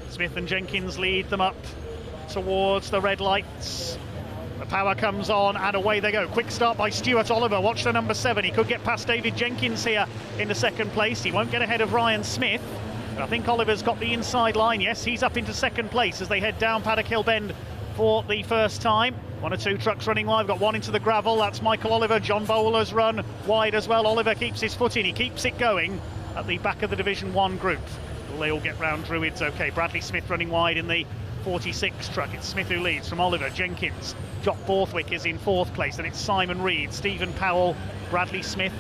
Smith and Jenkins lead them up towards the red lights. The power comes on and away they go. Quick start by Stuart Oliver. Watch the number 7. He could get past David Jenkins here in the second place. He won't get ahead of Ryan Smith. But I think Oliver's got the inside line. Yes, he's up into second place as they head down Paddock Hill Bend for the first time. 1 or 2 trucks running wide. Got one into the gravel. That's Michael Oliver. John Bowler's run wide as well. Oliver keeps his foot in. He keeps it going at the back of the Division 1 group. Will they all get round Druids? Okay, Bradley Smith running wide in the 46 truck. It's Smith who leads from Oliver. Jenkins. Jock Borthwick is in 4th place. Then it's Simon Reed, Stephen Powell, Bradley Smith.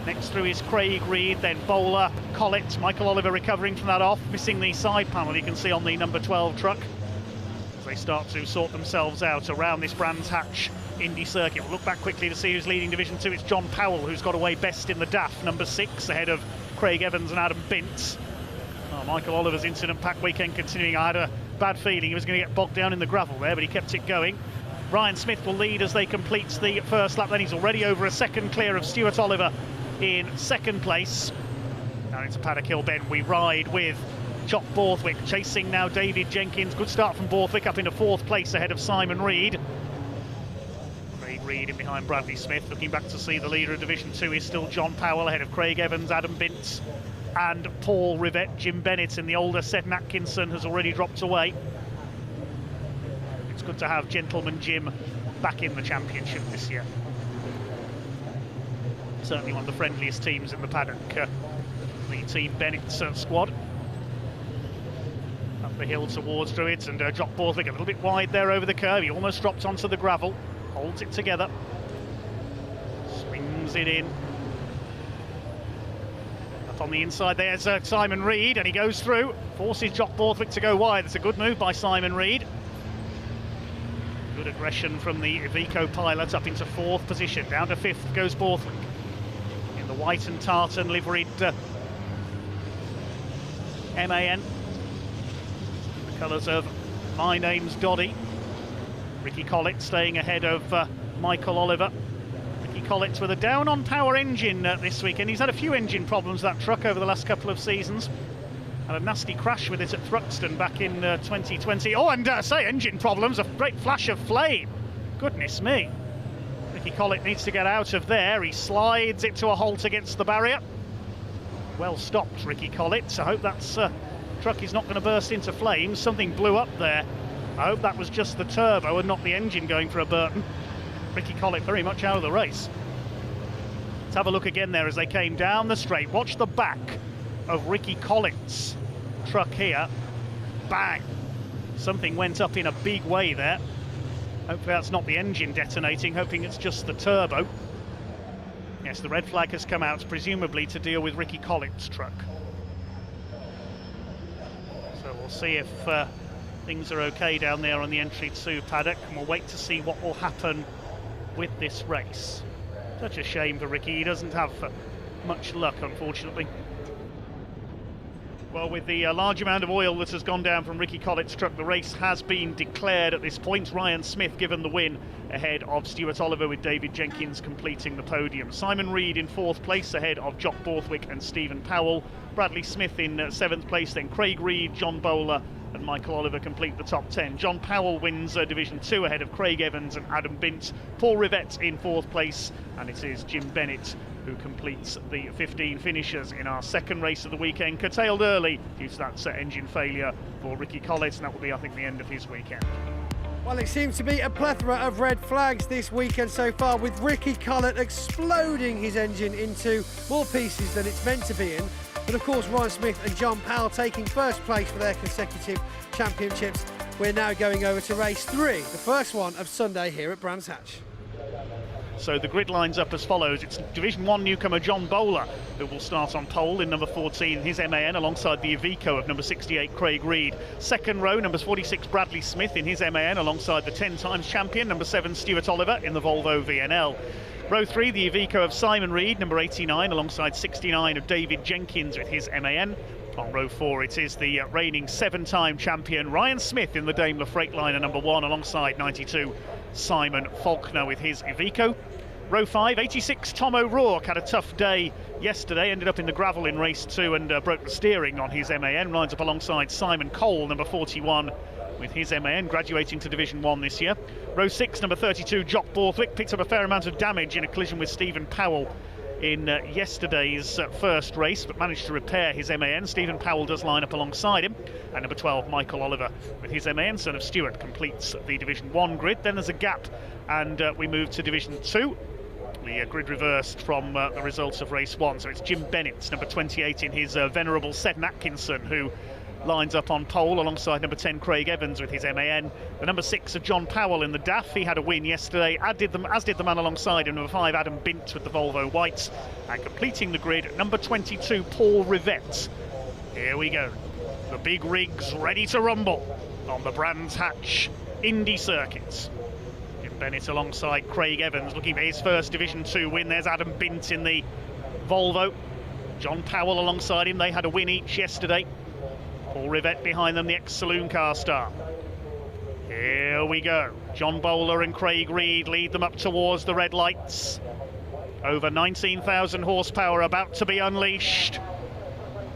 Next through is Craig Reed, then Bowler, Collett. Michael Oliver recovering from that off, missing the side panel you can see on the number 12 truck. As they start to sort themselves out around this Brands Hatch Indy circuit. We'll look back quickly to see who's leading Division 2. It's John Powell who's got away best in the DAF, number 6, ahead of Craig Evans and Adam Bint. Oh, Michael Oliver's incident pack weekend continuing. I had a bad feeling he was going to get bogged down in the gravel there, but he kept it going. Ryan Smith will lead as they complete the first lap. Then he's already over a second clear of Stuart Oliver in second place. Now into Paddock Hill Bend we ride with Jock Borthwick chasing now David Jenkins. Good start from Borthwick up into 4th place ahead of Simon Reed. Craig Reed in behind Bradley Smith. Looking back to see the leader of Division 2 is still John Powell ahead of Craig Evans, Adam Bint and Paul Rivett. Jim Bennett in the older Seddon Atkinson has already dropped away. It's good to have Gentleman Jim back in the championship this year. Certainly one of the friendliest teams in the paddock, the Team Bennett squad. Up the hill towards Druids, and Jock Borthwick a little bit wide there over the curve. He almost dropped onto the gravel, holds it together, swings it in. Up on the inside there's Simon Reed, and he goes through, forces Jock Borthwick to go wide. It's a good move by Simon Reed. Good aggression from the Iveco pilot up into 4th position. Down to 5th goes Borthwick. The white and tartan liveried MAN, the colours of My Name's Doddy. Ricky Collett staying ahead of Michael Oliver. Ricky Collett with a down on power engine this weekend. He's had a few engine problems, that truck, over the last couple of seasons. Had a nasty crash with it at Thruxton back in 2020. Oh, and say engine problems, a great flash of flame. Goodness me. Ricky Collett needs to get out of there. He slides it to a halt against the barrier. Well stopped, Ricky Collett. I hope that truck is not going to burst into flames. Something blew up there. I hope that was just the turbo and not the engine going for a Burton. Ricky Collett very much out of the race. Let's have a look again there as they came down the straight. Watch the back of Ricky Collett's truck here. Bang! Something went up in a big way there. Hopefully that's not the engine detonating, hoping it's just the turbo. Yes, the red flag has come out, presumably to deal with Ricky Collett's truck. So we'll see if things are okay down there on the entry to paddock, and we'll wait to see what will happen with this race. Such a shame for Ricky, he doesn't have much luck, unfortunately. Well, with the large amount of oil that has gone down from Ricky Collett's truck, the race has been declared at this point. Ryan Smith given the win ahead of Stuart Oliver, with David Jenkins completing the podium. Simon Reed in 4th place ahead of Jock Borthwick and Stephen Powell. Bradley Smith in 7th place, then Craig Reed, John Bowler and Michael Oliver complete the top 10. John Powell wins Division 2 ahead of Craig Evans and Adam Bint. Paul Rivett in 4th place, and it is Jim Bennett who completes the 15 finishers in our second race of the weekend, curtailed early due to that engine failure for Ricky Collett, and that will be, I think, the end of his weekend. Well, it seems to be a plethora of red flags this weekend so far, with Ricky Collett exploding his engine into more pieces than it's meant to be in. But of course, Ryan Smith and John Powell taking first place for their consecutive championships. We're now going over to race 3, the first one of Sunday here at Brands Hatch. So the grid lines up as follows. It's Division 1 newcomer John Bowler who will start on pole in number 14, his MAN, alongside the Iveco of number 68, Craig Reed. Second row, number 46, Bradley Smith in his MAN, alongside the 10 times champion, number 7, Stuart Oliver in the Volvo VNL. Row 3, the Iveco of Simon Reed, number 89, alongside 69 of David Jenkins with his MAN. On row 4, it is the reigning 7-time champion Ryan Smith in the Daimler Freightliner number 1, alongside 92 Simon Faulkner with his Iveco. Row 5, 86 Tom O'Rourke had a tough day yesterday, ended up in the gravel in race 2 and broke the steering on his MAN. Lines up alongside Simon Cole, number 41, with his MAN, graduating to Division 1 this year. Row 6, number 32 Jock Borthwick picked up a fair amount of damage in a collision with Stephen Powell in yesterday's first race, but managed to repair his MAN. Stephen Powell does line up alongside him, and number 12 Michael Oliver with his MAN, son of Stuart, completes the Division 1 grid. Then there's a gap, and we move to Division 2. The grid reversed from the results of race 1, so it's Jim Bennett, number 28, in his venerable Seddon Atkinson, who lines up on pole alongside number 10 Craig Evans with his MAN. The number 6 of John Powell in the DAF, he had a win yesterday, as did the man alongside him, number 5 Adam Bint with the Volvo White. And completing the grid, number 22 Paul Rivett. Here we go, the big rigs ready to rumble on the Brands Hatch Indy Circuit. Jim Bennett alongside Craig Evans looking for his first Division 2 win. There's Adam Bint in the Volvo, John Powell alongside him, they had a win each yesterday. Paul Rivett behind them, the ex-saloon car star. Here we go. John Bowler and Craig Reed lead them up towards the red lights. Over 19,000 horsepower about to be unleashed.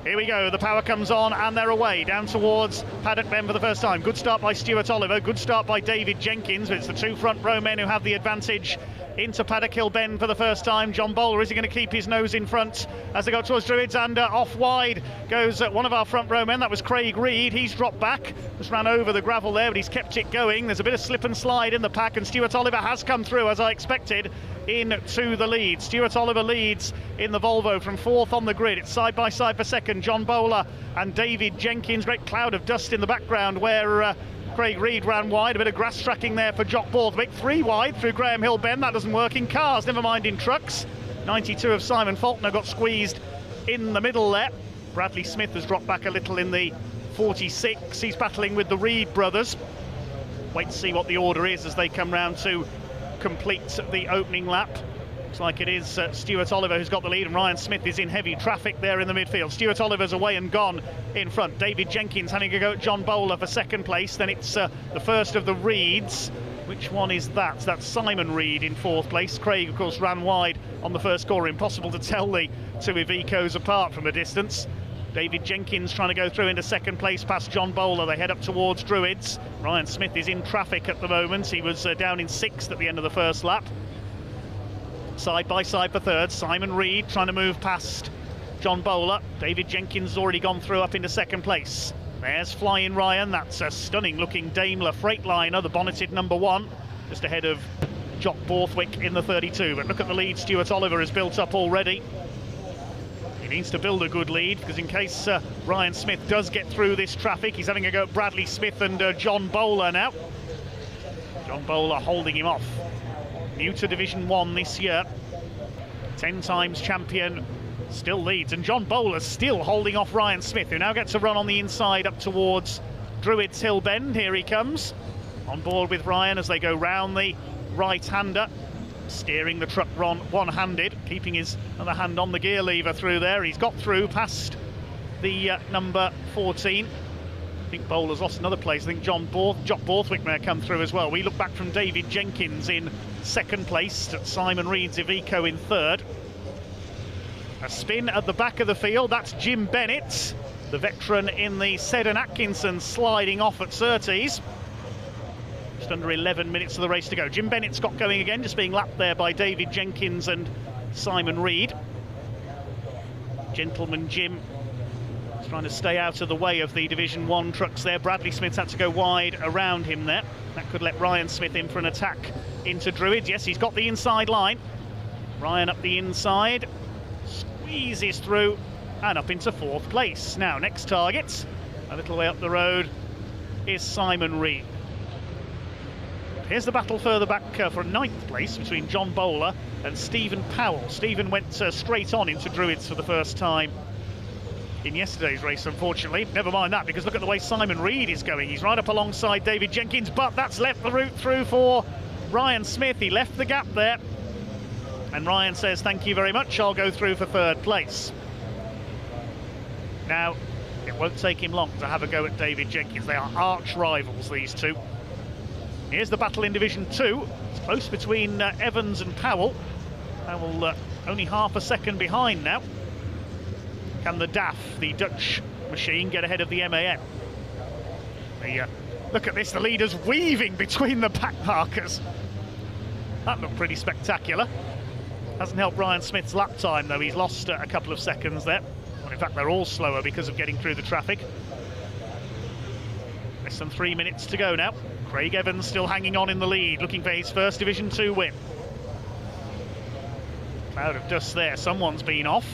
Here we go, the power comes on and they're away down towards Paddock Bend for the first time. Good start by Stuart Oliver, good start by David Jenkins, but it's the two front row men who have the advantage into Paddock Hill Bend for the first time. John Bowler, is he going to keep his nose in front as they go towards Druids, and off wide goes one of our front row men, that was Craig Reed. He's dropped back, just ran over the gravel there, but he's kept it going. There's a bit of slip and slide in the pack, and Stuart Oliver has come through, as I expected, into the lead. Stuart Oliver leads in the Volvo from 4th on the grid. It's side by side for second, John Bowler and David Jenkins. Great cloud of dust in the background where Craig Reed ran wide. A bit of grass tracking there for Jock Borthwick. 3 wide through Graham Hill Bend. That doesn't work in cars, never mind in trucks. 92 of Simon Faulkner got squeezed in the middle there. Bradley Smith has dropped back a little in the 46. He's battling with the Reed brothers. Wait to see what the order is as they come round to complete the opening lap. Looks like it is Stuart Oliver who's got the lead, and Ryan Smith is in heavy traffic there in the midfield. Stuart Oliver's away and gone in front. David Jenkins having a go at John Bowler for second place. Then it's the first of the Reeds. Which one is that? That's Simon Reed in 4th place. Craig, of course, ran wide on the first corner. Impossible to tell the two Ivecos apart from a distance. David Jenkins trying to go through into second place past John Bowler. They head up towards Druids. Ryan Smith is in traffic at the moment. He was down in 6th at the end of the first lap. Side by side for third, Simon Reed trying to move past John Bowler. David Jenkins has already gone through up into second place. There's Flying Ryan, that's a stunning looking Daimler Freightliner, the bonneted number 1, just ahead of Jock Borthwick in the 32. But look at the lead Stuart Oliver has built up already. He needs to build a good lead, because in case Ryan Smith does get through this traffic, he's having a go at Bradley Smith and John Bowler now. John Bowler holding him off. New to Division 1 this year, 10 times champion, still leads, and John Bowler still holding off Ryan Smith, who now gets a run on the inside up towards Druids Hill Bend, here he comes. On board with Ryan as they go round the right-hander, steering the truck one-handed, keeping his other hand on the gear lever through there. He's got through past the number 14. I think Bowler's lost another place. I think Jock Borthwick may have come through as well. We look back from David Jenkins in second place, Simon Reed's Iveco in third. A spin at the back of the field, that's Jim Bennett, the veteran in the Seddon Atkinson, sliding off at Surtees. Just under 11 minutes of the race to go. Jim Bennett's got going again, just being lapped there by David Jenkins and Simon Reed. Gentleman Jim is trying to stay out of the way of the Division 1 trucks there. Bradley Smith's had to go wide around him there. That could let Ryan Smith in for an attack into Druids. Yes, he's got the inside line. Ryan up the inside, squeezes through and up into fourth place. Now, next target, a little way up the road, is Simon Reed. Here's the battle further back for ninth place between John Bowler and Stephen Powell. Stephen went straight on into Druids for the first time in yesterday's race, unfortunately. Never mind that, because look at the way Simon Reed is going. He's right up alongside David Jenkins, but that's left the route through for Ryan Smith. He left the gap there. And Ryan says, thank you very much, I'll go through for third place. Now, it won't take him long to have a go at David Jenkins. They are arch rivals, these two. Here's the battle in Division 2. It's close between Evans and Powell. Powell only half a second behind now. Can the DAF, the Dutch machine, get ahead of the MAN? Look at this, the leader's weaving between the pack markers. That looked pretty spectacular. Hasn't helped Ryan Smith's lap time, though. He's lost a couple of seconds there. Well, in fact, they're all slower because of getting through the traffic. Less than 3 minutes to go now. Craig Evans still hanging on in the lead, looking for his first Division 2 win. Cloud of dust there, someone's been off.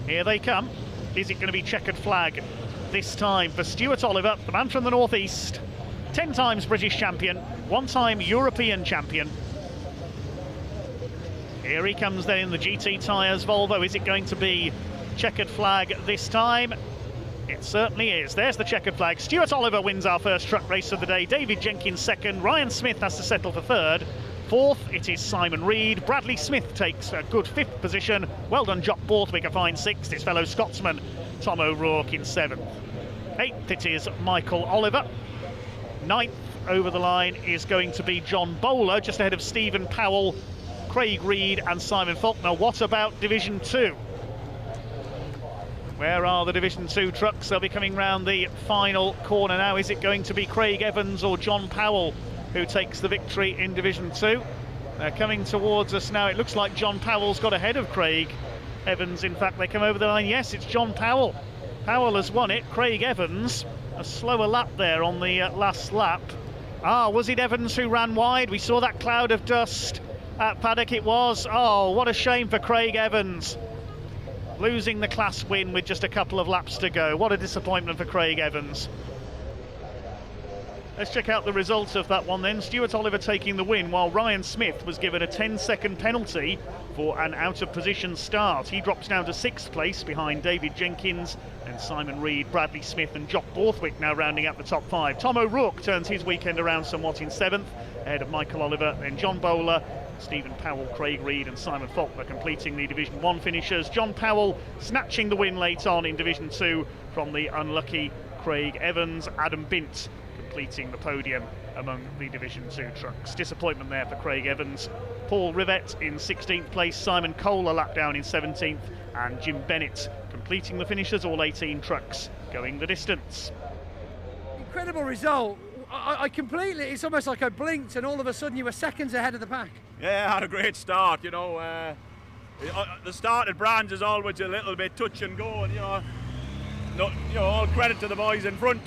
Here they come. Is it going to be checkered flag this time for Stuart Oliver, the man from the northeast? 10 times British champion, 1 time European champion. Here he comes then in the GT Tyres Volvo. Is it going to be checkered flag this time? It certainly is. There's the checkered flag. Stuart Oliver wins our first truck race of the day. David Jenkins second. Ryan Smith has to settle for third. Fourth, it is Simon Reed. Bradley Smith takes a good fifth position. Well done, Jock Borthwick, a fine sixth. His fellow Scotsman, Tom O'Rourke, in seventh. Eighth, it is Michael Oliver. Ninth, over the line, is going to be John Bowler, just ahead of Stephen Powell, Craig Reed and Simon Faulkner. What about Division 2? Where are the Division 2 trucks? They'll be coming round the final corner now. Is it going to be Craig Evans or John Powell who takes the victory in Division 2? They're coming towards us now. It looks like John Powell's got ahead of Craig Evans. In fact, they come over the line. Yes, it's John Powell. Powell has won it. Craig Evans, a slower lap there on the last lap. Was it Evans who ran wide? We saw that cloud of dust at Paddock. It was. Oh, what a shame for Craig Evans. Losing the class win with just a couple of laps to go. What a disappointment for Craig Evans. Let's check out the results of that one then. Stuart Oliver taking the win, while Ryan Smith was given a 10-second penalty for an out-of-position start. He drops down to 6th place behind David Jenkins and Simon Reed, Bradley Smith and Jock Borthwick now rounding out the top 5. Tom O'Rourke turns his weekend around somewhat in 7th, ahead of Michael Oliver, then John Bowler, Stephen Powell, Craig Reed and Simon Faulkner completing the Division 1 finishers. John Powell snatching the win late on in Division 2 from the unlucky Craig Evans. Adam Bint completing the podium among the Division 2 trucks. Disappointment there for Craig Evans. Paul Rivett in 16th place, Simon Cole a lap down in 17th, and Jim Bennett completing the finishers, all 18 trucks going the distance. Incredible result. I completely, it's almost like I blinked and all of a sudden you were seconds ahead of the pack. Yeah, I had a great start, you know. The start at Brands is always a little bit touch and go, and all credit to the boys in front.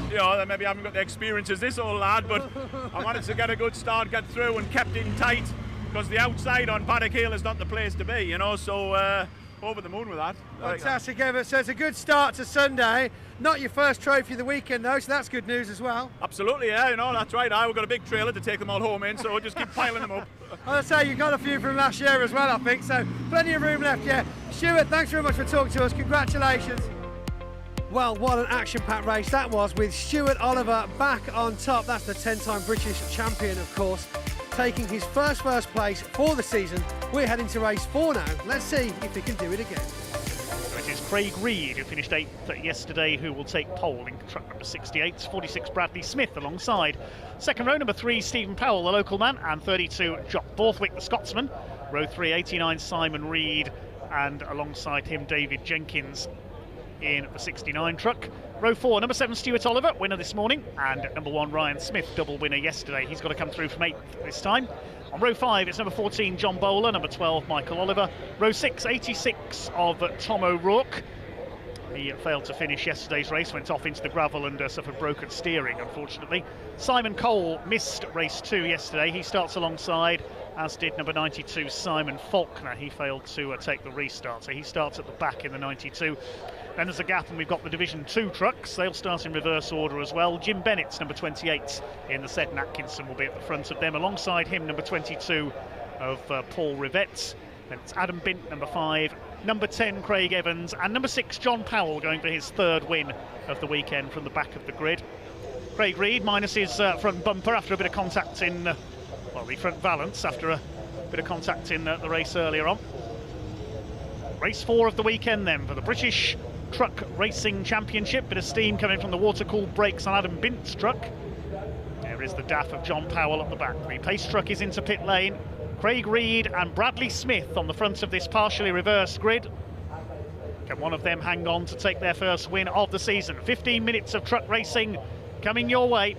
They maybe haven't got the experience as this old lad, but I managed to get a good start, get through and kept in tight, because the outside on Paddock Hill is not the place to be, so over the moon with that. Fantastic, Evans. So it's a good start to Sunday. Not your first trophy of the weekend though, so that's good news as well. Absolutely, yeah, that's right. We've got a big trailer to take them all home in, so we'll just keep piling them up. I'll say you got a few from last year as well, I think, so plenty of room left, yeah. Stuart, thanks very much for talking to us. Congratulations. Well, what an action-packed race that was, with Stuart Oliver back on top. That's the 10-time British champion, of course, taking his first place for the season. We're heading to race 4 now. Let's see if he can do it again. So it is Craig Reed, who finished 8th yesterday, who will take pole in truck number 68. 46 Bradley Smith alongside. Second row, number 3 Stephen Powell, the local man, and 32 Jock Borthwick, the Scotsman. Row 3, 89 Simon Reed, and alongside him David Jenkins in the 69 truck. Row 4, number 7 Stuart Oliver, winner this morning, and number 1 Ryan Smith, double winner yesterday. He's got to come through from 8th this time. On row 5, it's number 14 John Bowler, number 12 Michael Oliver. Row 6, 86 of Tom O'Rourke. He failed to finish yesterday's race, went off into the gravel and suffered broken steering, unfortunately. Simon Cole missed race 2 yesterday. He starts alongside, as did number 92 Simon Faulkner. He failed to take the restart, so he starts at the back in the 92. Then there's a gap, and we've got the Division 2 trucks. They'll start in reverse order as well. Jim Bennett's number 28 in the set, and Atkinson will be at the front of them. Alongside him, number 22 of Paul Rivette. Then it's Adam Bint, number 5. Number 10, Craig Evans. And number 6, John Powell, going for his 3rd win of the weekend from the back of the grid. Craig Reed minus his front bumper after a bit of contact in, the front valance after a bit of contact in the race earlier on. Race 4 of the weekend then for the British Truck Racing Championship. Bit of steam coming from the water-cooled brakes on Adam Bint's truck. There is the DAF of John Powell at the back. The pace truck is into pit lane. Craig Reed and Bradley Smith on the front of this partially reversed grid. Can one of them hang on to take their first win of the season? 15 minutes of truck racing coming your way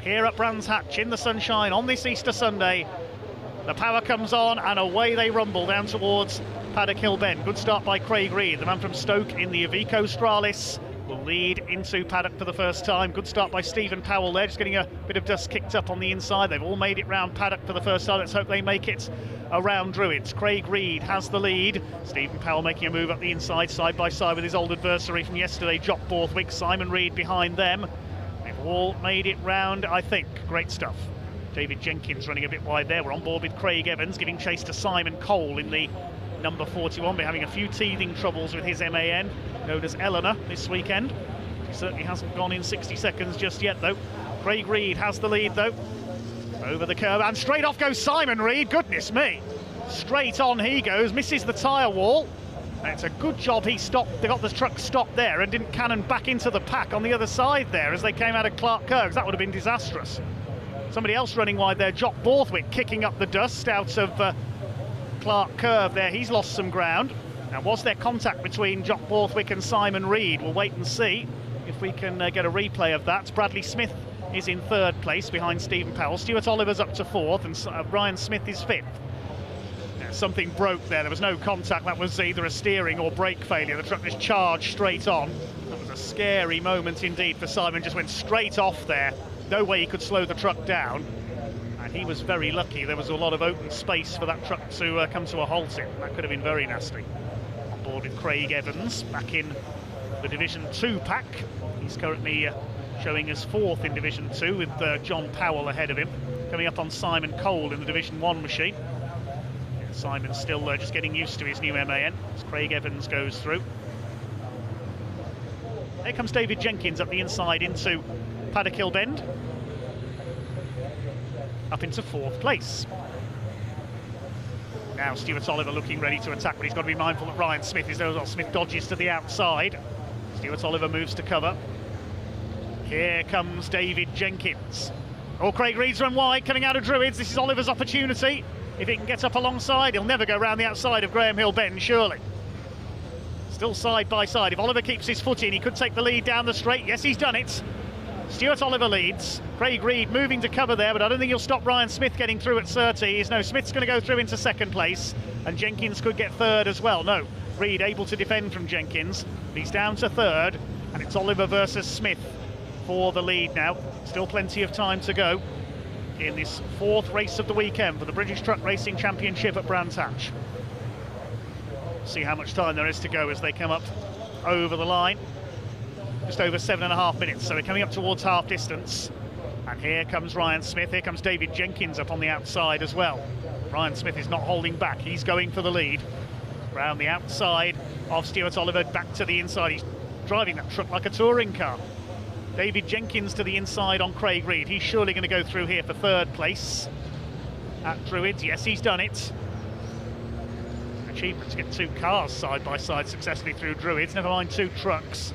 here at Brands Hatch in the sunshine on this Easter Sunday. The power comes on and away they rumble down towards Paddock Hill Bend. Good start by Craig Reed, the man from Stoke in the Iveco Stralis. Will lead into paddock for the first time. Good start by Stephen Powell there, just getting a bit of dust kicked up on the inside. They've all made it round paddock for the first time. Let's hope they make it around Druids. Craig Reed has the lead. Stephen Powell making a move up the inside, side by side with his old adversary from yesterday, Jock Borthwick. Simon Reed behind them. They've all made it round, I think. Great stuff. David Jenkins running a bit wide there. We're on board with Craig Evans, giving chase to Simon Cole in the number 41. We're having a few teething troubles with his MAN, known as Eleanor, this weekend. He certainly hasn't gone in 60 seconds just yet, though. Craig Reed has the lead, though. Over the curve, and straight off goes Simon Reed. Goodness me. Straight on he goes, misses the tyre wall. And it's a good job he stopped. They got the truck stopped there and didn't cannon back into the pack on the other side there as they came out of Clark Curves. That would have been disastrous. Somebody else running wide there, Jock Borthwick, kicking up the dust out of Clark Curve there. He's lost some ground. Now, was there contact between Jock Borthwick and Simon Reed? We'll wait and see if we can get a replay of that. Bradley Smith is in 3rd place behind Stephen Powell. Stuart Oliver's up to 4th, and Ryan Smith is 5th. Now, something broke there. There was no contact. That was either a steering or brake failure. The truck just charged straight on. That was a scary moment indeed for Simon. Just went straight off there. No way he could slow the truck down. And he was very lucky. There was a lot of open space for that truck to come to a halt in. That could have been very nasty. On board with Craig Evans, back in the Division 2 pack. He's currently showing us 4th in Division 2 with John Powell ahead of him. Coming up on Simon Cole in the Division 1 machine. Yeah, Simon's still just getting used to his new MAN as Craig Evans goes through. Here comes David Jenkins up the inside into Paddock Hill Bend. Up into 4th place. Now Stuart Oliver looking ready to attack, but he's got to be mindful that Ryan Smith is there as well. Smith dodges to the outside. Stuart Oliver moves to cover. Here comes David Jenkins. Oh, Craig Reed's run wide, coming out of Druids. This is Oliver's opportunity. If he can get up alongside, he'll never go round the outside of Graham Hill Bend, surely. Still side by side. If Oliver keeps his foot in, he could take the lead down the straight. Yes, he's done it. Stuart Oliver leads. Craig Reed moving to cover there, but I don't think he'll stop Ryan Smith getting through at Surtees. No, Smith's going to go through into 2nd place, and Jenkins could get 3rd as well. No, Reed able to defend from Jenkins. He's down to 3rd, and it's Oliver versus Smith for the lead now. Still plenty of time to go in this 4th race of the weekend for the British Truck Racing Championship at Brands Hatch. See how much time there is to go as they come up over the line. Just over 7.5 minutes, so we're coming up towards half distance. And here comes Ryan Smith. Here comes David Jenkins up on the outside as well. Ryan Smith is not holding back. He's going for the lead. Round the outside of Stuart Oliver, back to the inside. He's driving that truck like a touring car. David Jenkins to the inside on Craig Reed. He's surely going to go through here for third place at Druids. Yes, he's done it. Achievement to get 2 cars side by side successfully through Druids, never mind 2 trucks.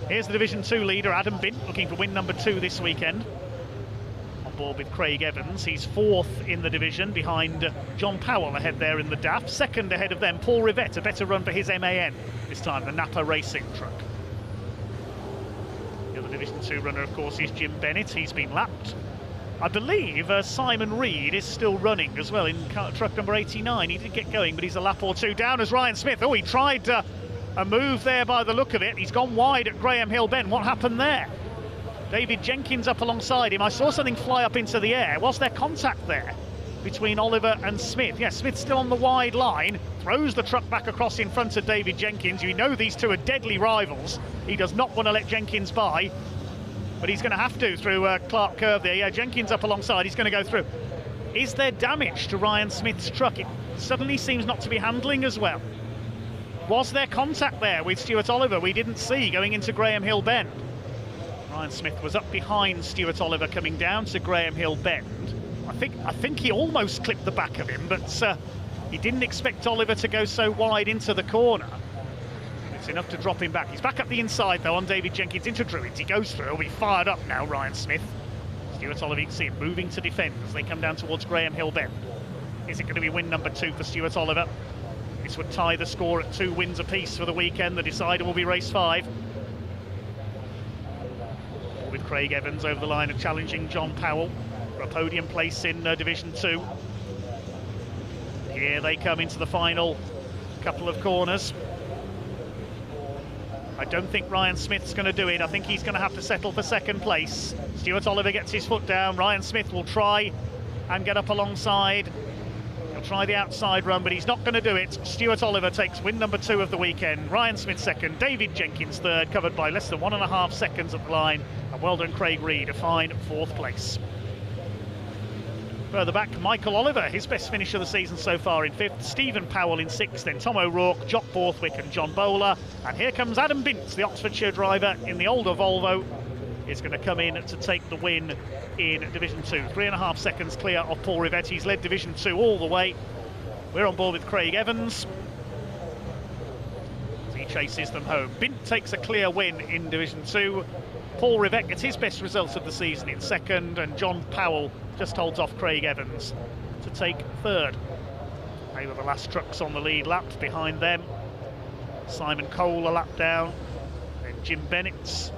Here's the Division 2 leader, Adam Bint, looking for win number 2 this weekend. On board with Craig Evans. He's 4th in the division, behind John Powell ahead there in the DAF. 2nd ahead of them, Paul Rivette, a better run for his MAN this time, the Napa Racing truck. The other Division 2 runner, of course, is Jim Bennett. He's been lapped. I believe Simon Reed is still running as well in truck number 89. He did get going, but he's a lap or 2 down as Ryan Smith. Oh, he tried a move there by the look of it. He's gone wide at Graham Hill Bend. What happened there? David Jenkins up alongside him. I saw something fly up into the air. Was there contact there between Oliver and Smith? Yeah, Smith's still on the wide line. Throws the truck back across in front of David Jenkins. You know these two are deadly rivals. He does not want to let Jenkins by, but he's going to have to through Clark Curve there. Yeah, Jenkins up alongside. He's going to go through. Is there damage to Ryan Smith's truck? It suddenly seems not to be handling as well. Was there contact there with Stuart Oliver? We didn't see going into Graham Hill Bend. Ryan Smith was up behind Stuart Oliver coming down to Graham Hill Bend. I think he almost clipped the back of him, but he didn't expect Oliver to go so wide into the corner. It's enough to drop him back. He's back up the inside though on David Jenkins into Druids. He goes through. He'll be fired up now, Ryan Smith. Stuart Oliver, you can see him moving to defend as they come down towards Graham Hill Bend. Is it going to be win number 2 for Stuart Oliver? This would tie the score at 2 wins apiece for the weekend. The decider will be race 5. With Craig Evans over the line of challenging John Powell for a podium place in Division 2. Here they come into the final couple of corners. I don't think Ryan Smith's going to do it. I think he's going to have to settle for second place. Stuart Oliver gets his foot down. Ryan Smith will try and get up alongside. He'll try the outside run, but he's not going to do it. Stuart Oliver takes win number 2 of the weekend. Ryan Smith second. David Jenkins third, covered by less than 1.5 seconds at the line. And well done, Craig Reed, a fine 4th place. Further back, Michael Oliver, his best finish of the season so far in 5th. Stephen Powell in 6th, then Tom O'Rourke, Jock Borthwick and John Bowler. And here comes Adam Bint, the Oxfordshire driver in the older Volvo. Is going to come in to take the win in Division 2. 3.5 seconds clear of Paul Rivette. He's led Division 2 all the way. We're on board with Craig Evans. He chases them home. Bint takes a clear win in Division 2. Paul Rivette gets his best results of the season in 2nd, and John Powell just holds off Craig Evans to take 3rd. They were the last trucks on the lead lap. Behind them, Simon Cole a lap down, then Jim Bennett.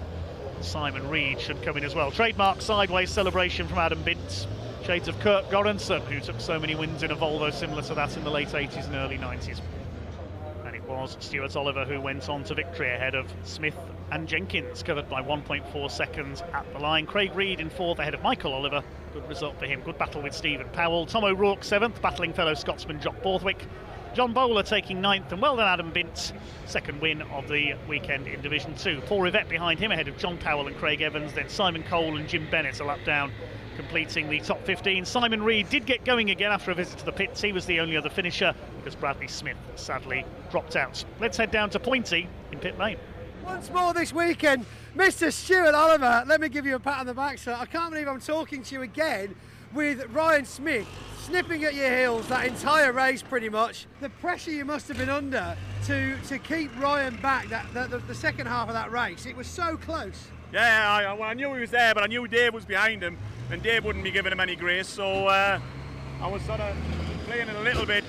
Simon Reed should come in as well. Trademark sideways celebration from Adam Bint. Shades of Kurt Goranson, who took so many wins in a Volvo similar to that in the late 80s and early 90s. And it was Stuart Oliver who went on to victory ahead of Smith and Jenkins, covered by 1.4 seconds at the line. Craig Reed in 4th ahead of Michael Oliver. Good result for him. Good battle with Stephen Powell. Tom O'Rourke 7th, battling fellow Scotsman Jock Borthwick. John Bowler taking 9th, and well done Adam Bint, 2nd win of the weekend in Division 2. Paul Rivette behind him ahead of John Powell and Craig Evans, then Simon Cole and Jim Bennett a lap down, completing the top 15. Simon Reed did get going again after a visit to the pits. He was the only other finisher because Bradley Smith sadly dropped out. Let's head down to Pointy in pit lane. Once more this weekend, Mr. Stuart Oliver, let me give you a pat on the back, sir. I can't believe I'm talking to you again with Ryan Smith snipping at your heels that entire race pretty much. The pressure you must have been under to keep Ryan back the second half of that race. It was so close. Yeah, I knew he was there, but I knew Dave was behind him, and Dave wouldn't be giving him any grace, so I was sort of playing it a little bit.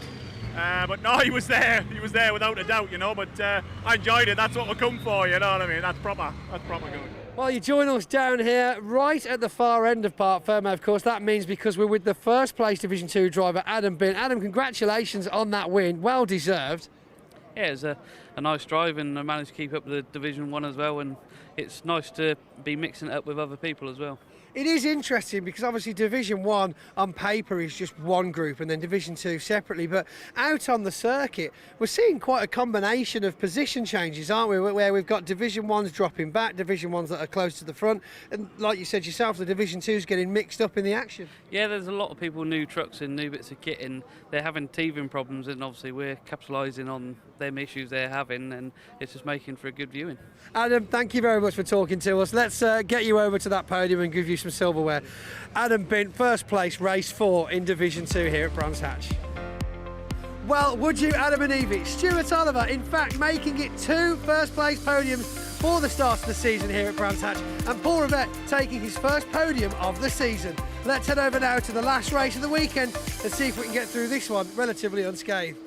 But no, he was there without a doubt, you know, but I enjoyed it. That's what we come for, you know what I mean? That's proper good. Well, you join us down here right at the far end of Parc Fermé, of course. That means because we're with the first place Division 2 driver, Adam Bint. Adam, congratulations on that win. Well deserved. Yeah, it was a nice drive, and I managed to keep up the Division 1 as well. And it's nice to be mixing it up with other people as well. It is interesting because obviously Division 1 on paper is just one group and then Division 2 separately, but out on the circuit we're seeing quite a combination of position changes, aren't we, where we've got Division 1s dropping back, Division 1s that are close to the front, and like you said yourself, the Division 2s getting mixed up in the action. Yeah, there's a lot of people, new trucks and new bits of kit, and they're having teething problems, and obviously we're capitalising on them issues they're having, and it's just making for a good viewing. Adam, thank you very much for talking to us. Let's get you over to that podium and give you some silverware. Adam Bint, first place, race 4 in Division 2 here at Brands Hatch. Well, would you, Adam and Evie? Stuart Oliver, in fact, making it 2 first place podiums for the start of the season here at Brands Hatch, and Paul Rivett taking his first podium of the season. Let's head over now to the last race of the weekend and see if we can get through this one relatively unscathed.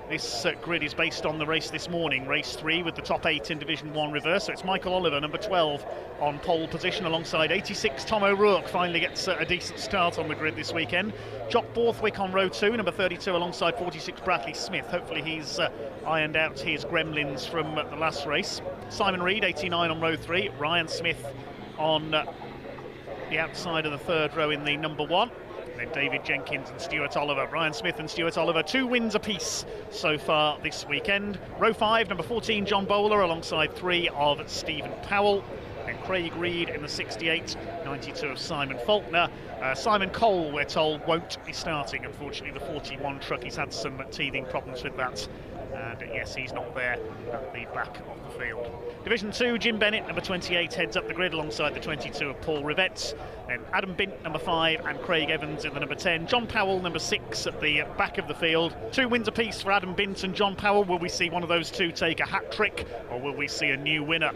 This grid is based on the race this morning, race 3 with the top 8 in Division 1 reverse. So it's Michael Oliver, number 12, on pole position alongside 86 Tom O'Rourke. Finally gets a decent start on the grid this weekend. Jock Borthwick on row 2, number 32, alongside 46 Bradley Smith. Hopefully he's ironed out his gremlins from the last race. Simon Reed, 89, on row 3. Ryan Smith on the outside of the third row in the number 1. Then David Jenkins and Stuart Oliver. Ryan Smith and Stuart Oliver, 2 wins apiece so far this weekend. Row 5, number 14, John Bowler, alongside 3 of Stephen Powell. And Craig Reed in the 68, 92 of Simon Faulkner. Simon Cole, we're told, won't be starting. Unfortunately, the 41 truck, he's had some teething problems with that. And yes, he's not there at the back of the field. Division 2, Jim Bennett, number 28, heads up the grid alongside the 22 of Paul Rivett. Then Adam Bint, number 5, and Craig Evans in the number 10. John Powell, number 6, at the back of the field. 2 wins apiece for Adam Bint and John Powell. Will we see one of those two take a hat-trick, or will we see a new winner?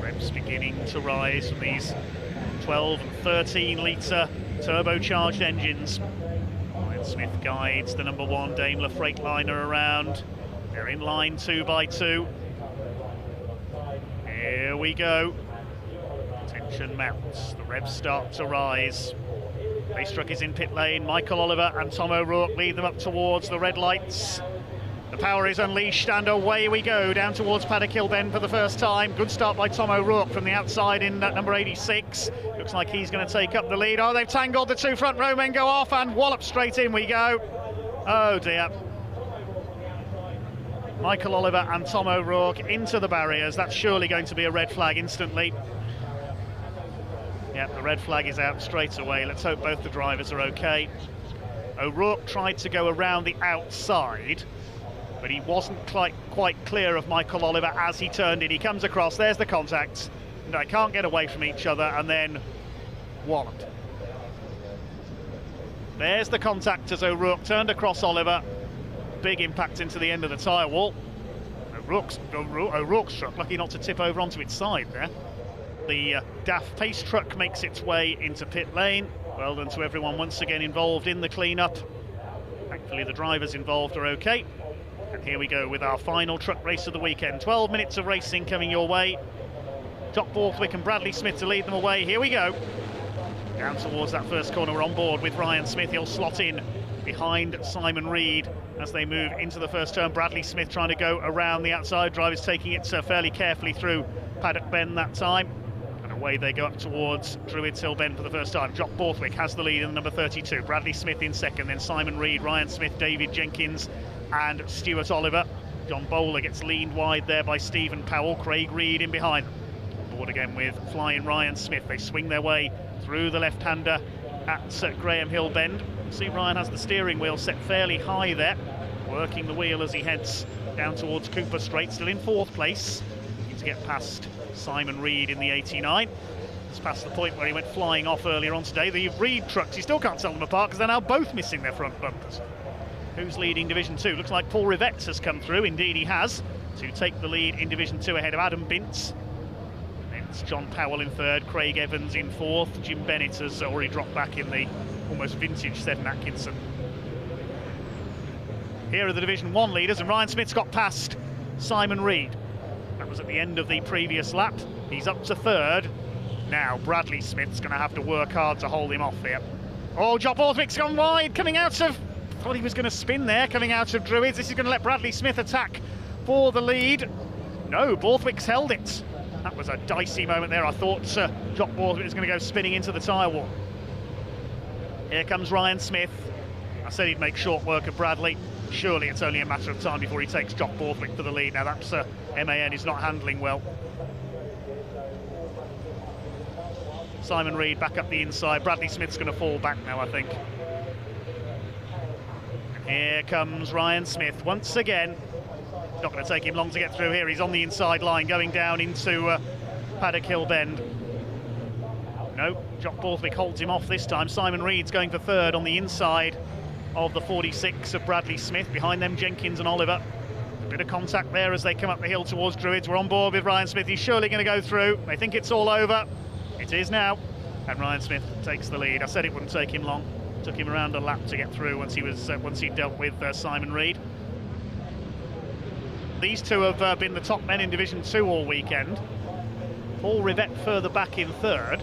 Revs beginning to rise from these 12 and 13 litre turbocharged engines. Ryan Smith guides the number 1 Daimler Freightliner around. They're in line 2 by 2. Here we go. Tension mounts. The revs start to rise. Race truck is in pit lane. Michael Oliver and Tom O'Rourke lead them up towards the red lights. The power is unleashed and away we go down towards Paddock Hill Bend for the first time. Good start by Tom O'Rourke from the outside in number 86. Looks like he's going to take up the lead. Oh, they've tangled. The 2 front row men go off and wallop straight in we go. Oh dear. Michael Oliver and Tom O'Rourke into the barriers. That's surely going to be a red flag instantly. Yep, the red flag is out straight away. Let's hope both the drivers are okay. O'Rourke tried to go around the outside, but he wasn't quite clear of Michael Oliver as he turned in. He comes across, there's the contact, and they can't get away from each other, and then walloped. There's the contact as O'Rourke turned across Oliver. Big impact into the end of the tyre wall. O'Rourke's truck lucky not to tip over onto its side there. The DAF Pace truck makes its way into pit lane. Well done to everyone once again involved in the clean-up. Thankfully the drivers involved are okay. And here we go with our final truck race of the weekend. 12 minutes of racing coming your way. Jock Borthwick and Bradley Smith to lead them away. Here we go. Down towards that first corner, we're on board with Ryan Smith. He'll slot in behind Simon Reed as they move into the first turn. Bradley Smith trying to go around the outside. Drivers taking it fairly carefully through Paddock Bend that time. And away they go up towards Druids Hill Bend for the first time. Jock Borthwick has the lead in the number 32. Bradley Smith in second, then Simon Reed, Ryan Smith, David Jenkins and Stuart Oliver. John Bowler gets leaned wide there by Stephen Powell. Craig Reed in behind. Board again with flying Ryan Smith. They swing their way through the left-hander at Graham Hill Bend. See Ryan has the steering wheel set fairly high there, working the wheel as he heads down towards Cooper Straight, still in 4th place. Needs to get past Simon Reed in the 89. It's past the point where he went flying off earlier on today. The Reed trucks, you still can't tell them apart because they're now both missing their front bumpers. Who's leading Division 2? Looks like Paul Rivett has come through. Indeed he has, to take the lead in Division 2 ahead of Adam Bint. Then it's John Powell in 3rd, Craig Evans in 4th. Jim Bennett has already dropped back in the almost vintage Seven Atkinson. Here are the Division 1 leaders, and Ryan Smith's got past Simon Reed. That was at the end of the previous lap. He's up to 3rd. Now Bradley Smith's going to have to work hard to hold him off here. Oh, Jock Borthwick's gone wide, coming out of... thought he was going to spin there, coming out of Druids. This is going to let Bradley Smith attack for the lead. No, Borthwick's held it. That was a dicey moment there. I thought Jock Borthwick was going to go spinning into the tyre wall. Here comes Ryan Smith. I said he'd make short work of Bradley. Surely it's only a matter of time before he takes Jock Borthwick for the lead. Now that's MAN is not handling well. Simon Reed back up the inside. Bradley Smith's going to fall back now, I think. Here comes Ryan Smith once again. Not going to take him long to get through here. He's on the inside line going down into Paddock Hill Bend. No, Jock Borthwick holds him off this time. Simon Reed's going for third on the inside of the 46 of Bradley Smith. Behind them, Jenkins and Oliver. A bit of contact there as they come up the hill towards Druids. We're on board with Ryan Smith. He's surely going to go through. They think it's all over. It is now. And Ryan Smith takes the lead. I said it wouldn't take him long. Took him around a lap to get through once he dealt with Simon Reed. These two have been the top men in Division 2 all weekend. Paul Rivett further back in third.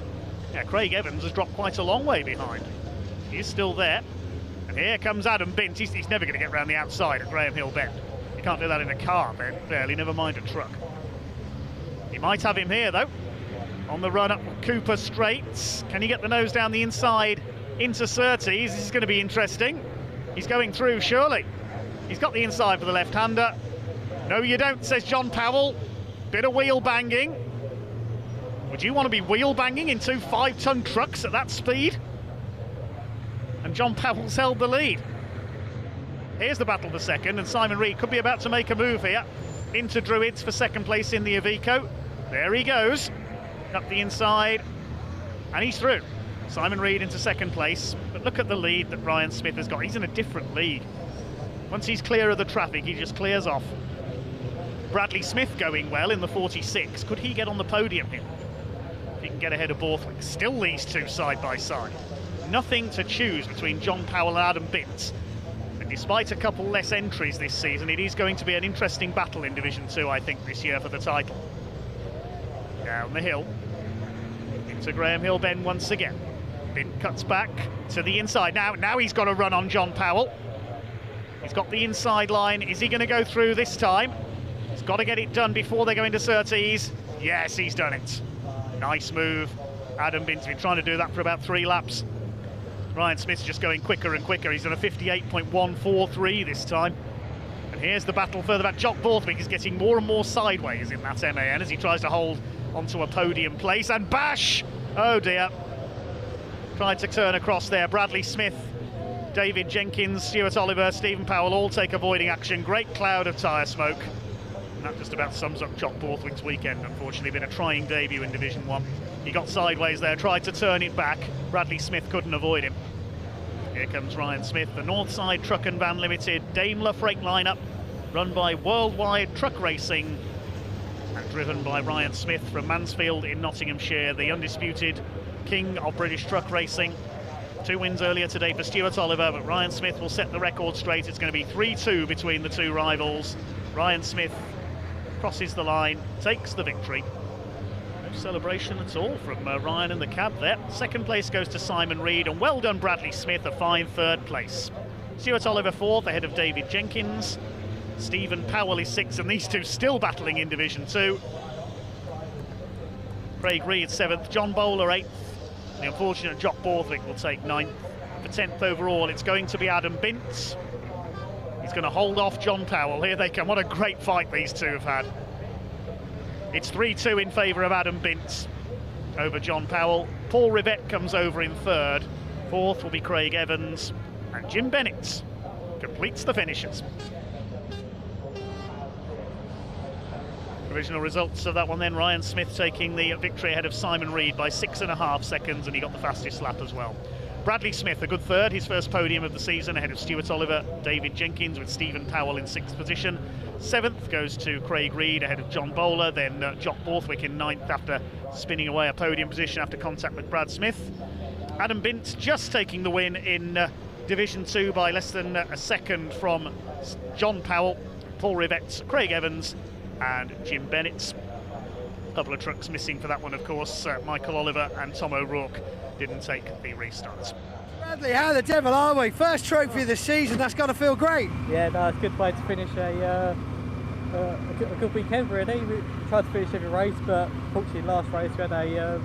Yeah, Craig Evans has dropped quite a long way behind. He's still there. And here comes Adam Bint. He's never going to get round the outside at Graham Hill Bend. You can't do that in a car, barely, never mind a truck. He might have him here, though. On the run up Cooper Straits. Can he get the nose down the inside into Surtees? This is going to be interesting. He's going through, surely. He's got the inside for the left-hander. No, you don't, says John Powell. Bit of wheel banging. Would you want to be wheel banging in 2 5-ton trucks at that speed? And John Powell's held the lead. Here's the battle for second, and Simon Reed could be about to make a move here into Druids for second place in the Iveco. There he goes, up the inside, and he's through. Simon Reed into second place, but look at the lead that Ryan Smith has got. He's in a different league. Once he's clear of the traffic, he just clears off. Bradley Smith going well in the 46. Could he get on the podium here? If he can get ahead of Borthwick. Still these two side by side. Nothing to choose between John Powell and Adam Bint. And despite a couple less entries this season, it is going to be an interesting battle in Division 2, I think, this year for the title. Down the hill. Into Graham Hill Bend once again. Bint cuts back to the inside. Now he's got a run on John Powell. He's got the inside line. Is he going to go through this time? He's got to get it done before they go into Surtees. Yes, he's done it. Nice move. Adam Bint's been trying to do that for about 3 laps. Ryan Smith's just going quicker and quicker. He's done a 58.143 this time. And here's the battle further back. Jock Borthwick is getting more and more sideways in that MAN as he tries to hold onto a podium place. And bash! Oh dear. Tried to turn across there. Bradley Smith, David Jenkins, Stuart Oliver, Stephen Powell all take avoiding action. Great cloud of tyre smoke. And that just about sums up Jock Borthwick's weekend, unfortunately. Been a trying debut in Division 1. He got sideways there, tried to turn it back. Bradley Smith couldn't avoid him. Here comes Ryan Smith, the Northside Truck and Van Limited Daimler freight lineup, run by Worldwide Truck Racing and driven by Ryan Smith from Mansfield in Nottinghamshire, the undisputed king of British truck racing. 2 wins earlier today for Stuart Oliver, but Ryan Smith will set the record straight. It's going to be 3-2 between the two rivals. Ryan Smith crosses the line, takes the victory. No celebration at all from Ryan and the cab there. Second place goes to Simon Reed, and well done Bradley Smith, a fine third place. Stuart Oliver fourth, ahead of David Jenkins. Stephen Powell is sixth, and these two still battling in Division 2. Craig Reed seventh, John Bowler eighth. The unfortunate Jock Borthwick will take ninth. For 10th overall, it's going to be Adam Bint. He's going to hold off John Powell. Here they come. What a great fight these two have had. It's 3-2 in favour of Adam Bint over John Powell. Paul Rivett comes over in third. Fourth will be Craig Evans. And Jim Bennett completes the finishes. Provisional results of that one then. Ryan Smith taking the victory ahead of Simon Reed by 6.5 seconds, and he got the fastest lap as well. Bradley Smith, a good third, his first podium of the season, ahead of Stuart Oliver, David Jenkins, with Stephen Powell in 6th position. 7th goes to Craig Reed ahead of John Bowler, then Jock Borthwick in 9th after spinning away a podium position after contact with Brad Smith. Adam Bint just taking the win in Division 2 by less than a second from John Powell, Paul Rivett, Craig Evans and Jim Bennett. A couple of trucks missing for that one, of course. Michael Oliver and Tom O'Rourke didn't take the restarts. Bradley, how the devil are we? First trophy of the season, that's got to feel great. Yeah, no, it's a good way to finish a a good weekend really. We tried to finish every race, but fortunately last race we had a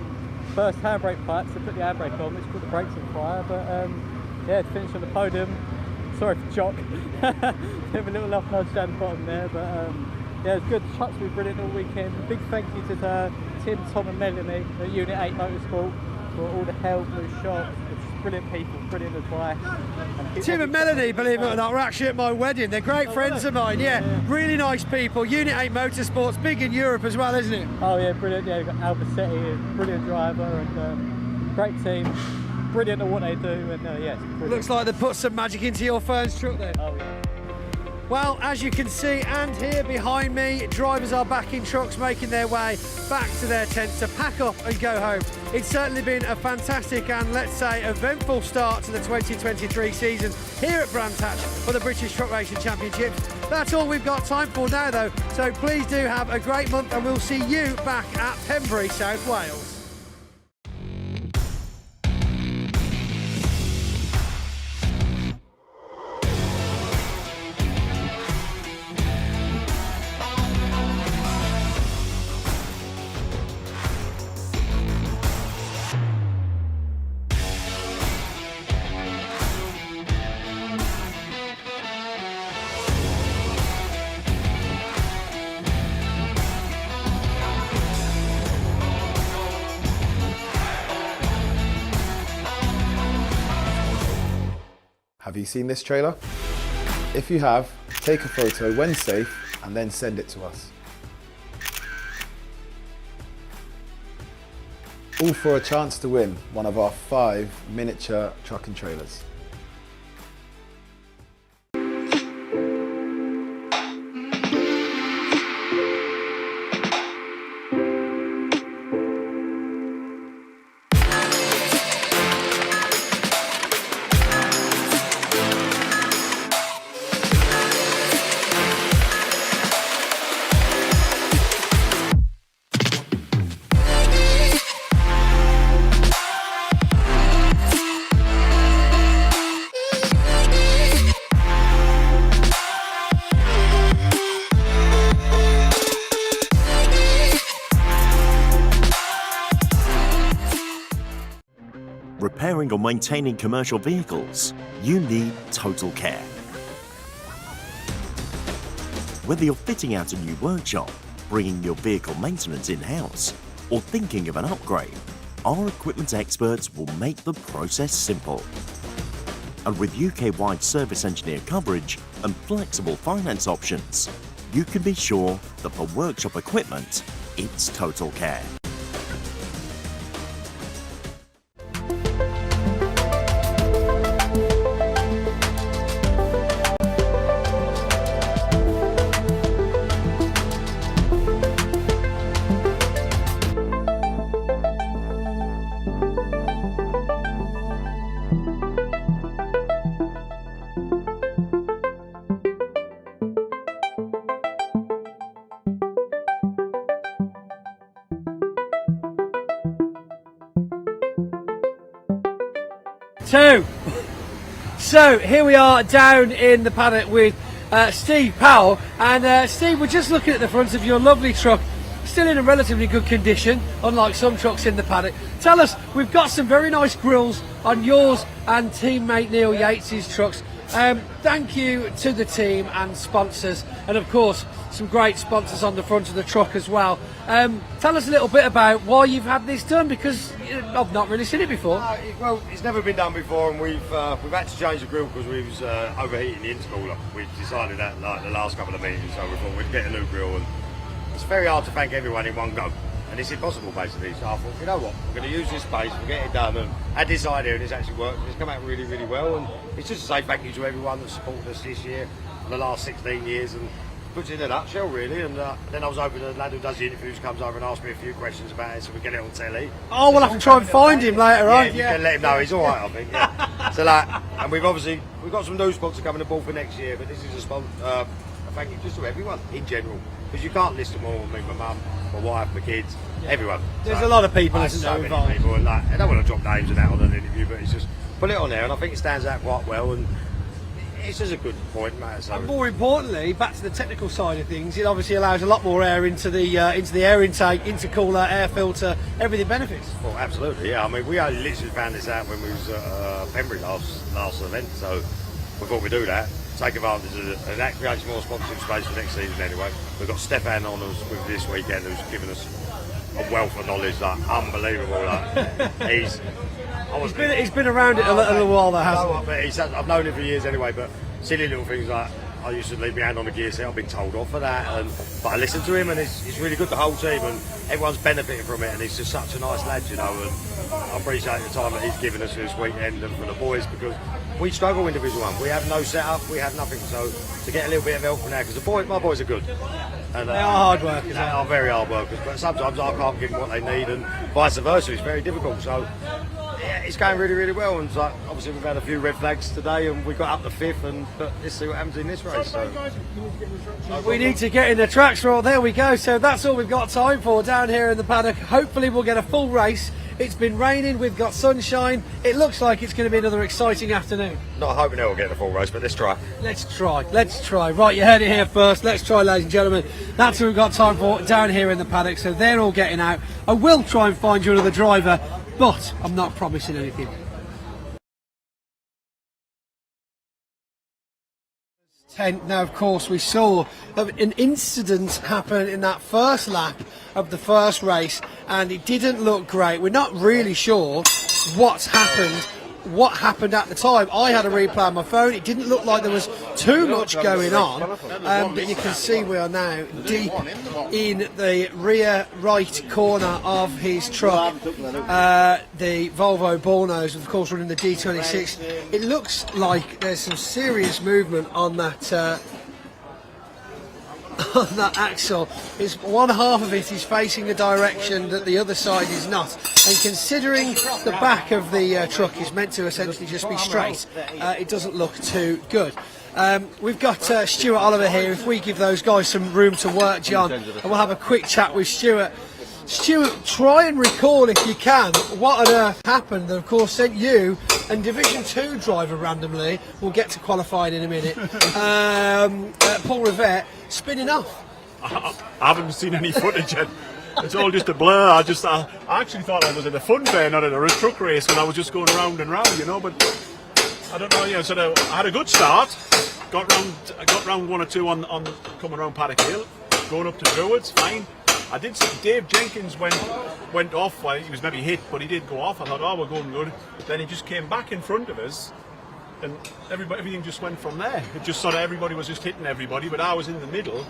first handbrake pipe, so put the handbrake on, which put the brakes on fire. But yeah, to finish on the podium, sorry for Jock, have a little love nudge down the bottom there, but yeah, it was good. The trucks were brilliant all weekend. Big thank you to Tim, Tom and Melanie at Unit 8 Motorsport for all the help, the shots. It's brilliant people, brilliant advice. Tim and Melanie, believe it or not, were actually at my wedding. They're great friends of mine, yeah. Really nice people. Unit 8 Motorsports, big in Europe as well, isn't it? Oh yeah, brilliant. Yeah, we've got Albacetti, brilliant driver, and great team. Brilliant at what they do, and yeah, it's brilliant. Looks like they put some magic into your Ferns truck then. Oh yeah. Well, as you can see and hear behind me, drivers are back in trucks making their way back to their tents to pack up and go home. It's certainly been a fantastic and, let's say, eventful start to the 2023 season here at Brands Hatch for the British Truck Racing Championships. That's all we've got time for now though, so please do have a great month and we'll see you back at Pembrey, South Wales. Have you seen this trailer? If you have, take a photo when safe and then send it to us. All for a chance to win one of our 5 miniature truck and trailers. Repairing or maintaining commercial vehicles, you need Total Care. Whether you're fitting out a new workshop, bringing your vehicle maintenance in-house, or thinking of an upgrade, our equipment experts will make the process simple. And with UK-wide service engineer coverage and flexible finance options, you can be sure that for workshop equipment, it's Total Care. So here we are down in the paddock with Steve Powell, and Steve, we're just looking at the front of your lovely truck, still in a relatively good condition, unlike some trucks in the paddock. Tell us, we've got some very nice grills on yours and teammate Neil Yates' trucks. Thank you to the team and sponsors, and of course some great sponsors on the front of the truck as well. Tell us a little bit about why you've had this done, because I've not really seen it before. Well, it's never been done before, and we've had to change the grill because we was overheating the intercooler. We decided that like the last couple of meetings, so we thought we'd get a new grill, and it's very hard to thank everyone in one go, and it's impossible basically. So I thought, you know what, we're going to use this space, we'll get it done, and had this idea, and it's actually worked. It's come out really, really well, and it's just to say thank you to everyone that supported us this year, for the last 16 years, and puts it in a nutshell really. And then I was hoping the lad who does the interviews comes over and asks me a few questions about it so we get it on telly. Oh, we'll have to try and find him later on. You can let him know, he's alright I think. Yeah. So and we've got some new sponsors coming aboard for next year, but this is a thank you just to everyone in general, because you can't list them all. I mean, my mum, my wife, my kids, everyone. There's a lot of people, isn't there, so many involved? people, and I don't want to drop names and that on an interview, but it's just put it on there, and I think it stands out quite well. And it's just a good point, mate. So And more importantly, back to the technical side of things, it obviously allows a lot more air into the air intake, intercooler, air filter, everything benefits. well, absolutely, yeah. I mean, we only literally found this out when we was at Pembury last event, so we thought we'd do that. Take advantage of it, and that creates more sponsorship space for next season anyway. We've got Stefan on us with this weekend, who's given us a wealth of knowledge, like unbelievable. Like, He's been around it a little while, though, hasn't he? But I've known him for years anyway, but silly little things like I used to leave my hand on the gear set, I've been told off for that, but I listen to him, and it's really good, the whole team, and everyone's benefiting from it, and he's just such a nice lad, you know, and I appreciate the time that he's given us this weekend and for the boys, because we struggle in Division 1. We have no setup, we have nothing, so to get a little bit of help from there, because my boys are good. And, They are hard workers. They are very hard workers, but sometimes I can't give them what they need, and vice versa. It's very difficult. So yeah, it's going really, really well. And like, obviously we've had a few red flags today, and we got up to 5th. But let's see what happens in this race. So. We need to get in the tracks. Well, there we go. So that's all we've got time for down here in the paddock. Hopefully we'll get a full race. It's been raining, we've got sunshine. It looks like it's going to be another exciting afternoon. Not hoping they'll get the full race, but let's try. Let's try. Right, you heard it here first. Let's try, ladies and gentlemen. That's what we've got time for down here in the paddock. So they're all getting out. I will try and find you another driver, but I'm not promising anything. Now, of course, we saw an incident happen in that first lap of the first race, and it didn't look great. We're not really sure what happened at the time. I had a replay on my phone. It didn't look like there was too much going on, but you can see we are now deep in the rear right corner of his truck. The Volvo Bullnose, of course, running the D26. It looks like there's some serious movement on that on that axle. It's one half of it is facing a direction that the other side is not, and considering the back of the truck is meant to essentially just be straight, it doesn't look too good. We've got Stuart Oliver here. If we give those guys some room to work, John, and we'll have a quick chat with Stuart. Stuart, try and recall, if you can, what on earth happened that, of course, sent you and Division 2 driver randomly, we'll get to qualifying in a minute, Paul Rivett, spinning off. I haven't seen any footage yet. It's all just a blur. I actually thought I was at a fun fair, not at a truck race, when I was just going round and round, you know. But I don't know. Yeah, so I had a good start. Got round 1 or 2 on coming around Paddock Hill, going up to Druids, fine. I did see Dave Jenkins went off. Well, he was maybe hit, but he did go off. I thought, oh, we're going good. Then he just came back in front of us, and everything just went from there. It just sort of everybody was just hitting everybody, but I was in the middle.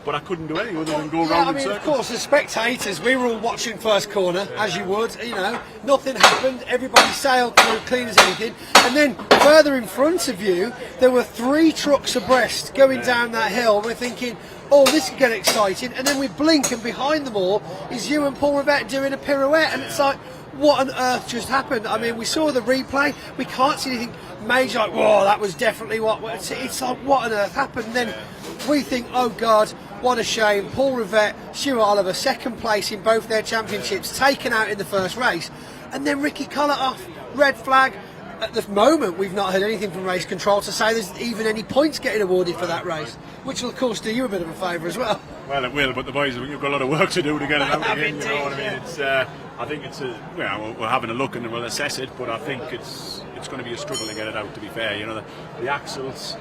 But I couldn't do anything other than go round in circles. Of course, the spectators, we were all watching first corner, as you would, you know, nothing happened, everybody sailed through clean as anything, and then further in front of you, there were 3 trucks abreast going down that hill. We're thinking, oh, this could get exciting, and then we blink, and behind them all is you and Paul Rivett doing a pirouette, and it's like, what on earth just happened? I mean, we saw the replay, we can't see anything major, like, whoa, that was definitely what, it's like, what on earth happened? And then we think, oh God, what a shame. Paul Rivett, Stuart Oliver, second place in both their championships, taken out in the first race. And then Ricky Collett off, red flag. At the moment, we've not heard anything from race control to say there's even any points getting awarded for that race, which will, of course, do you a bit of a favour as well. Well, it will, but the boys, you've got a lot of work to do to get it out again, you know what I mean? It's, I think it's we're having a look and we'll assess it, but I think it's going to be a struggle to get it out, to be fair. You know, the axles,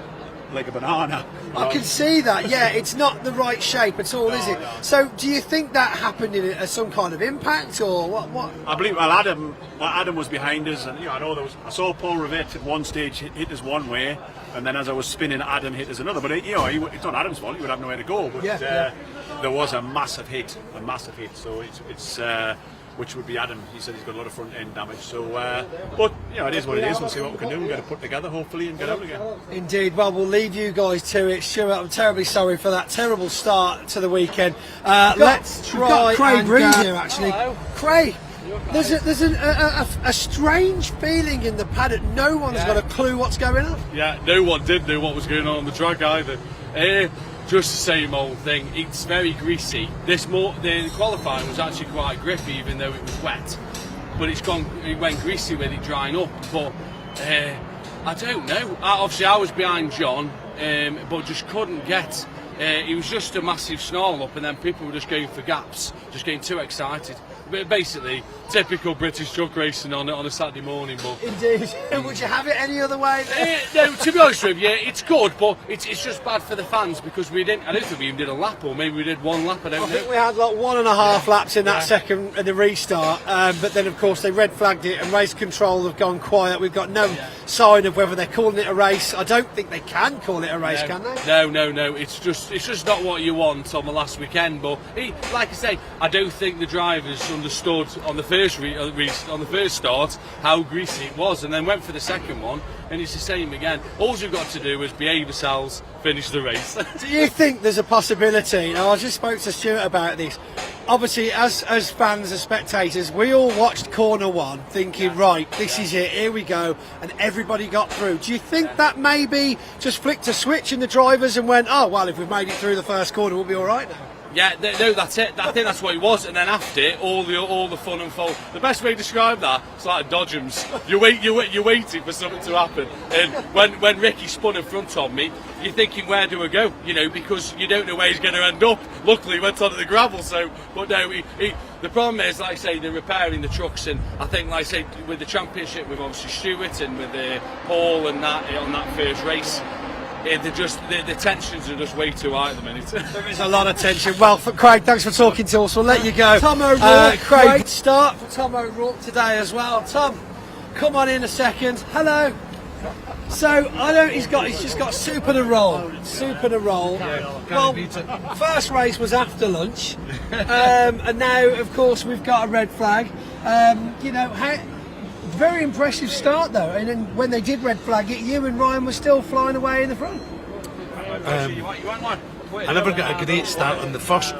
like a banana. I can see that, yeah, it's not the right shape at all, is it? So do you think that happened in some kind of impact, or what? I believe, well, Adam was behind us, and you know, I saw Paul Rivett at one stage hit us one way, and then as I was spinning, Adam hit us another. But you know, it's not Adam's fault; he would have nowhere to go. But there was a massive hit. So it's which would be Adam. He said he's got a lot of front end damage. So, but you know, it is what it is. We'll see what we can do. We'll get it put together, hopefully, and get out again. Indeed. Well, we'll leave you guys to it. Stuart, I'm terribly sorry for that terrible start to the weekend. Let's try. We've got Craig Reed here, actually. Hello. Craig, there's a strange feeling in the paddock. No one's got a clue what's going on. Yeah, no one did know what was going on the track either. Just the same old thing. It's very greasy. The qualifying was actually quite grippy, even though it was wet. But it went greasy with it drying up. But I don't know. Obviously, I was behind John, but just couldn't get. He was just a massive snarl up, and then people were just going for gaps, just getting too excited. But basically, typical British truck racing on a Saturday morning. But indeed, would you have it any other way? No, to be honest with you, it's good, but it's just bad for the fans because we didn't. I don't think we even did a lap, or maybe we did one lap. I don't know. I think we had like 1.5 laps in that second in the restart, but then of course they red flagged it and race control have gone quiet. We've got no sign of whether they're calling it a race. I don't think they can call it a race, can they? No. It's just not what you want on the last weekend. But like I say, I don't think the drivers understood on the first on the first start how greasy it was, and then went for the second one, and it's the same again. All we've got to do is behave ourselves, finish the race. Do you think there's a possibility? Now, I just spoke to Stuart about this. Obviously, as fans, as spectators, we all watched corner one thinking, right, this is it, here we go, and everybody got through. Do you think that maybe just flicked a switch in the drivers and went, oh, well, if we've made it through the first corner, we'll be all right now? Yeah, no, that's it. I think that's what it was. And then after all the fun unfolded. The best way to describe that, it's like Dodgems. You're waiting for something to happen. And when Ricky spun in front of me, you're thinking, where do I go? You know, because you don't know where he's going to end up. Luckily, he went onto the gravel. So, but no, the problem is, like I say, they're repairing the trucks, and I think, like I say, with the championship, with obviously Stuart and with Paul and that on that first race. The tensions are just way too high at the minute. There is a lot of tension. Well, Craig, thanks for talking to us. We'll let you go. Tom O'Rourke, Craig, great start for Tom O'Rourke today as well. Tom, come on in a second. Hello. So he's just got soup and a roll. Well, first race was after lunch, and now, of course, we've got a red flag. Very impressive start though, and then when they did red flag it, you and Ryan were still flying away in the front. I never got a great start on the first.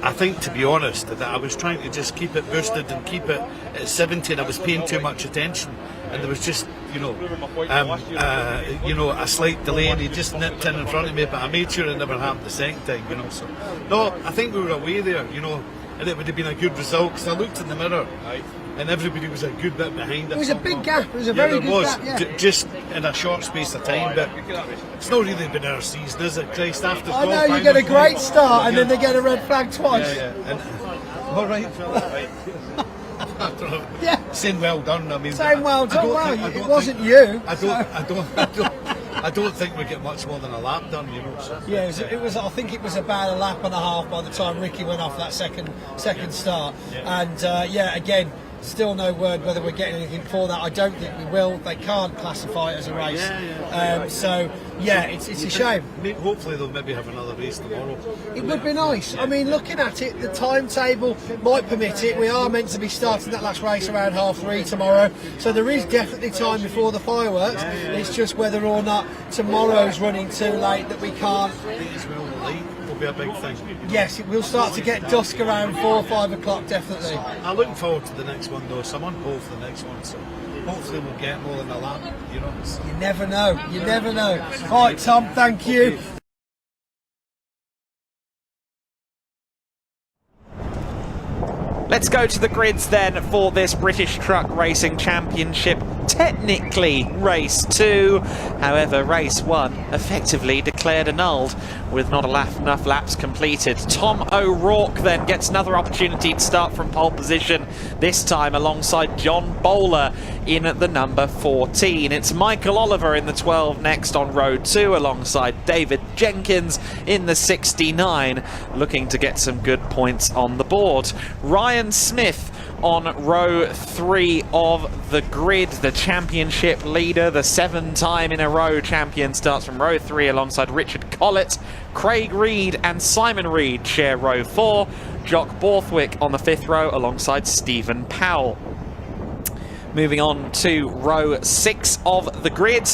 I think, to be honest, that I was trying to just keep it boosted and keep it at 70, and I was paying too much attention, and there was just a slight delay, and he just nipped in front of me, but I made sure it never happened the second time. So no, I think we were away there, and it would have been a good result because I looked in the mirror. And everybody was a good bit behind us. It was a big gap. It was a very good gap. Yeah. Just in a short space of time. But it's not really been our season, is it, Christ? After I know you get a great start and then they get a red flag twice. Yeah. All right. Yeah. Saying well done. I mean, saying well done. Well, it wasn't you. I don't think we get much more than a lap done, So. Yeah, it was. I think it was about a lap and a half by the time Ricky went off that second start. Yeah. And again. Still no word whether we're getting anything for that. I don't think we will. They can't classify it as a race. It's a shame. Hopefully they'll maybe have another race tomorrow. It would be nice. I mean, looking at it, the timetable might permit it. We are meant to be starting that last race around 3:30 tomorrow, so there is definitely time before the fireworks. It's just whether or not tomorrow's running too late that we can't. I think it's well late. Will be a big thing. Yes, it will start to get dusk around 4 or 5 o'clock, definitely. I'm looking forward to the next one though, so I'm on hold for the next one, so hopefully we'll get more than a lap, You never know, All right, Tom, thank you. Let's go to the grids then for this British Truck Racing Championship. Technically race 2, however race 1 effectively declared annulled with not enough laps completed. Tom O'Rourke then gets another opportunity to start from pole position, this time alongside John Bowler in the number 14. It's Michael Oliver in the 12 next on row 2 alongside David Jenkins in the 69, looking to get some good points on the board. Ryan Smith on row 3 of the grid, the championship leader, the 7-time in a row champion, starts from row 3 alongside Richard Collett. Craig Reed and Simon Reed share row 4. Jock Borthwick on the 5th row alongside Stephen Powell. Moving on to row 6 of the grid,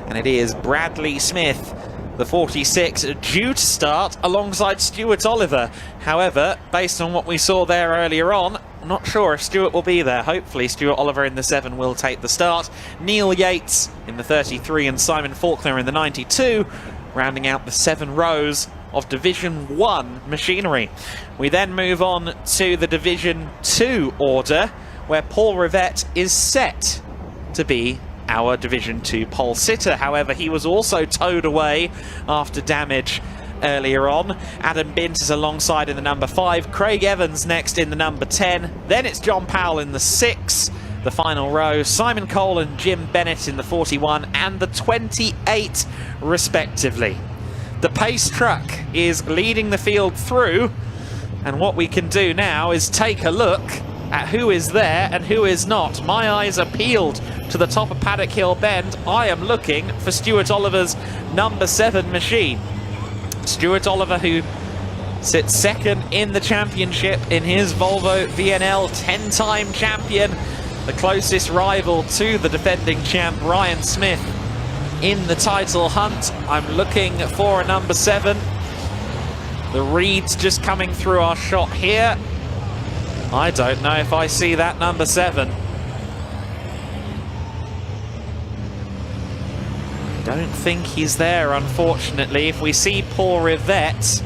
and it is Bradley Smith, the 46, due to start alongside Stuart Oliver. However, based on what we saw there earlier on, I'm not sure if Stuart will be there. Hopefully Stuart Oliver in the 7 will take the start. Neil Yates in the 33 and Simon Faulkner in the 92, rounding out the 7 rows of Division 1 machinery. We then move on to the Division 2 order, where Paul Rivett is set to be our Division 2 pole sitter. However, he was also towed away after damage earlier on. Adam Bint is alongside in the number 5, Craig Evans next in the number 10, then it's John Powell in the 6, the final row, Simon Cole and Jim Bennett in the 41 and the 28 respectively. The pace truck is leading the field through, and what we can do now is take a look at who is there and who is not. My eyes are peeled to the top of Paddock Hill Bend. I am looking for Stuart Oliver's number 7 machine. Stuart Oliver, who sits second in the championship in his Volvo VNL, 10-time champion, the closest rival to the defending champ Ryan Smith in the title hunt. I'm looking for a number 7. The Reed's just coming through our shot here. I don't know if I see that number 7. Don't think he's there, unfortunately. If we see Paul Rivette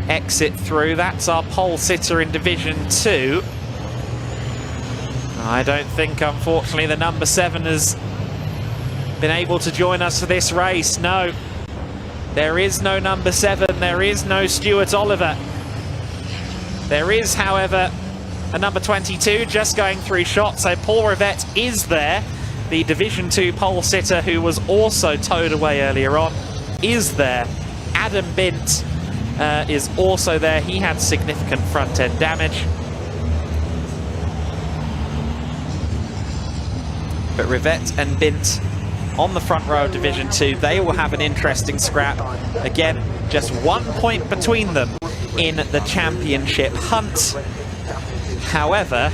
exit through, that's our pole sitter in Division 2. I don't think, unfortunately, the number 7 has been able to join us for this race. No, there is no number 7. There is no Stuart Oliver. There is, however, a number 22 just going through shot, so Paul Rivette is there. The Division 2 pole sitter, who was also towed away earlier on, is there. Adam Bint is also there. He had significant front end damage. But Rivette and Bint on the front row of Division 2, they will have an interesting scrap. Again, just 1 point between them in the championship hunt. However,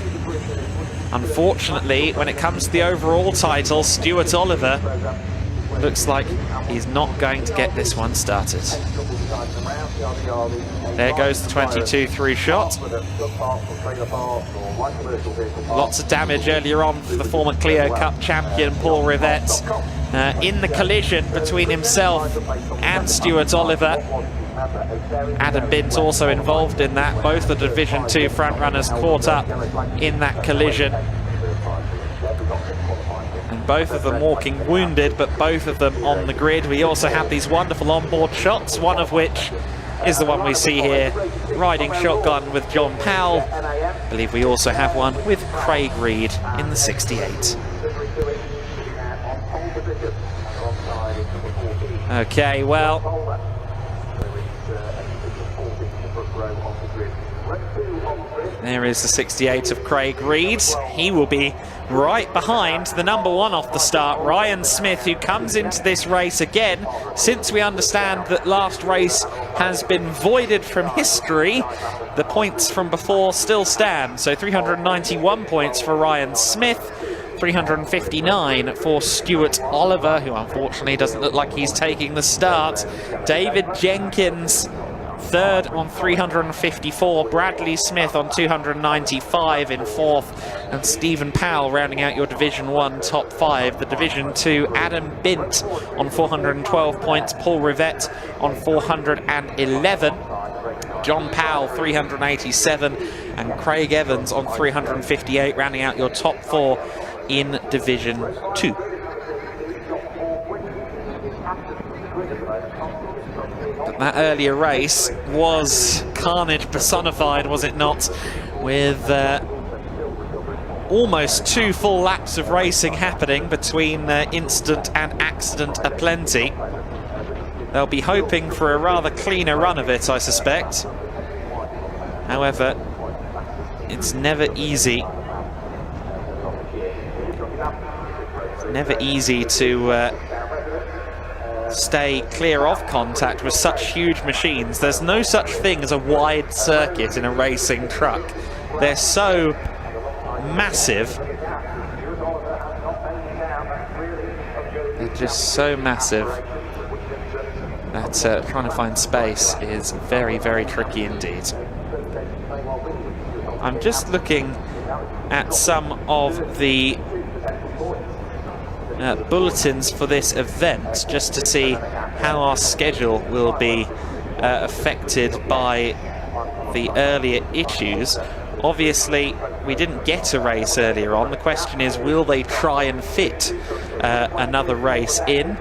unfortunately, when it comes to the overall title, Stuart Oliver looks like he's not going to get this one started. There goes the 22 through shot. Lots of damage earlier on for the former Clio Cup champion Paul Rivette in the collision between himself and Stuart Oliver. Adam Bint also involved in that. Both the Division 2 frontrunners caught up in that collision. And both of them walking wounded, but both of them on the grid. We also have these wonderful onboard shots, one of which is the one we see here, riding shotgun with John Powell. I believe we also have one with Craig Reed in the 68. Okay, well, there is the 68 of Craig Reed. He will be right behind the number 1 off the start, Ryan Smith, who comes into this race again, since we understand that last race has been voided from history. The points from before still stand, so 391 points for Ryan Smith, 359 for Stuart Oliver, who unfortunately doesn't look like he's taking the start. David Jenkins third on 354, Bradley Smith on 295 in 4th, and Stephen Powell rounding out your Division 1 top 5. The Division 2, Adam Bint on 412 points, Paul Rivette on 411, John Powell 387, and Craig Evans on 358, rounding out your top 4 in Division 2. That earlier race was carnage personified, was it not? With almost 2 full laps of racing happening between incident and accident aplenty. They'll be hoping for a rather cleaner run of it, I suspect. However, it's never easy. It's never easy to stay clear of contact with such huge machines. There's no such thing as a wide circuit in a racing truck. They're so massive. They're just so massive that trying to find space is very, very tricky indeed. I'm just looking at some of the bulletins for this event just to see how our schedule will be affected by the earlier issues. Obviously, we didn't get a race earlier on. The question is, will they try and fit another race in?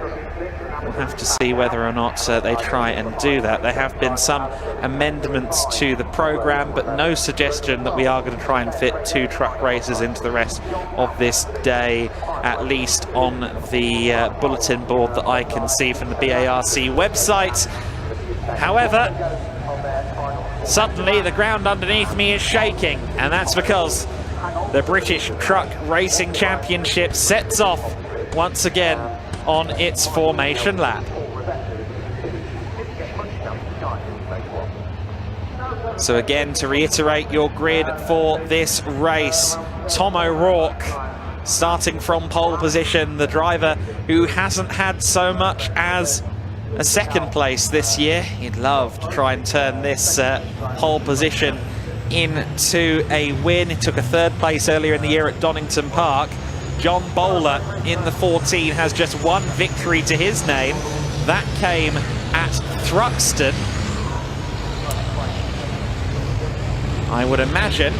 We'll have to see whether or not they try and do that. There have been some amendments to the programme, but no suggestion that we are going to try and fit 2 truck races into the rest of this day, at least on the bulletin board that I can see from the BARC website. However, suddenly the ground underneath me is shaking, and that's because the British Truck Racing Championship sets off once again on its formation lap. So again, to reiterate your grid for this race, Tom O'Rourke starting from pole position, the driver who hasn't had so much as a second place this year. He'd love to try and turn this pole position into a win. He took a 3rd place earlier in the year at Donington Park. John Bowler in the 14 has just 1 victory to his name. That came at Thruxton. I would imagine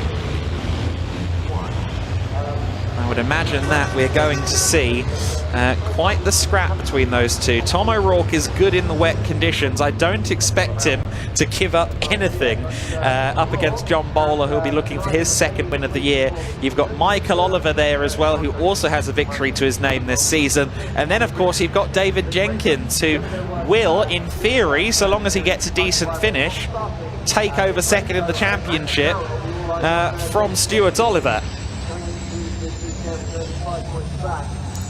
that we're going to see quite the scrap between those two. Tom O'Rourke is good in the wet conditions. I don't expect him to give up anything up against John Bowler, who'll be looking for his 2nd win of the year. You've got Michael Oliver there as well, who also has a victory to his name this season. And then, of course, you've got David Jenkins, who will, in theory, so long as he gets a decent finish, take over 2nd in the championship from Stuart Oliver.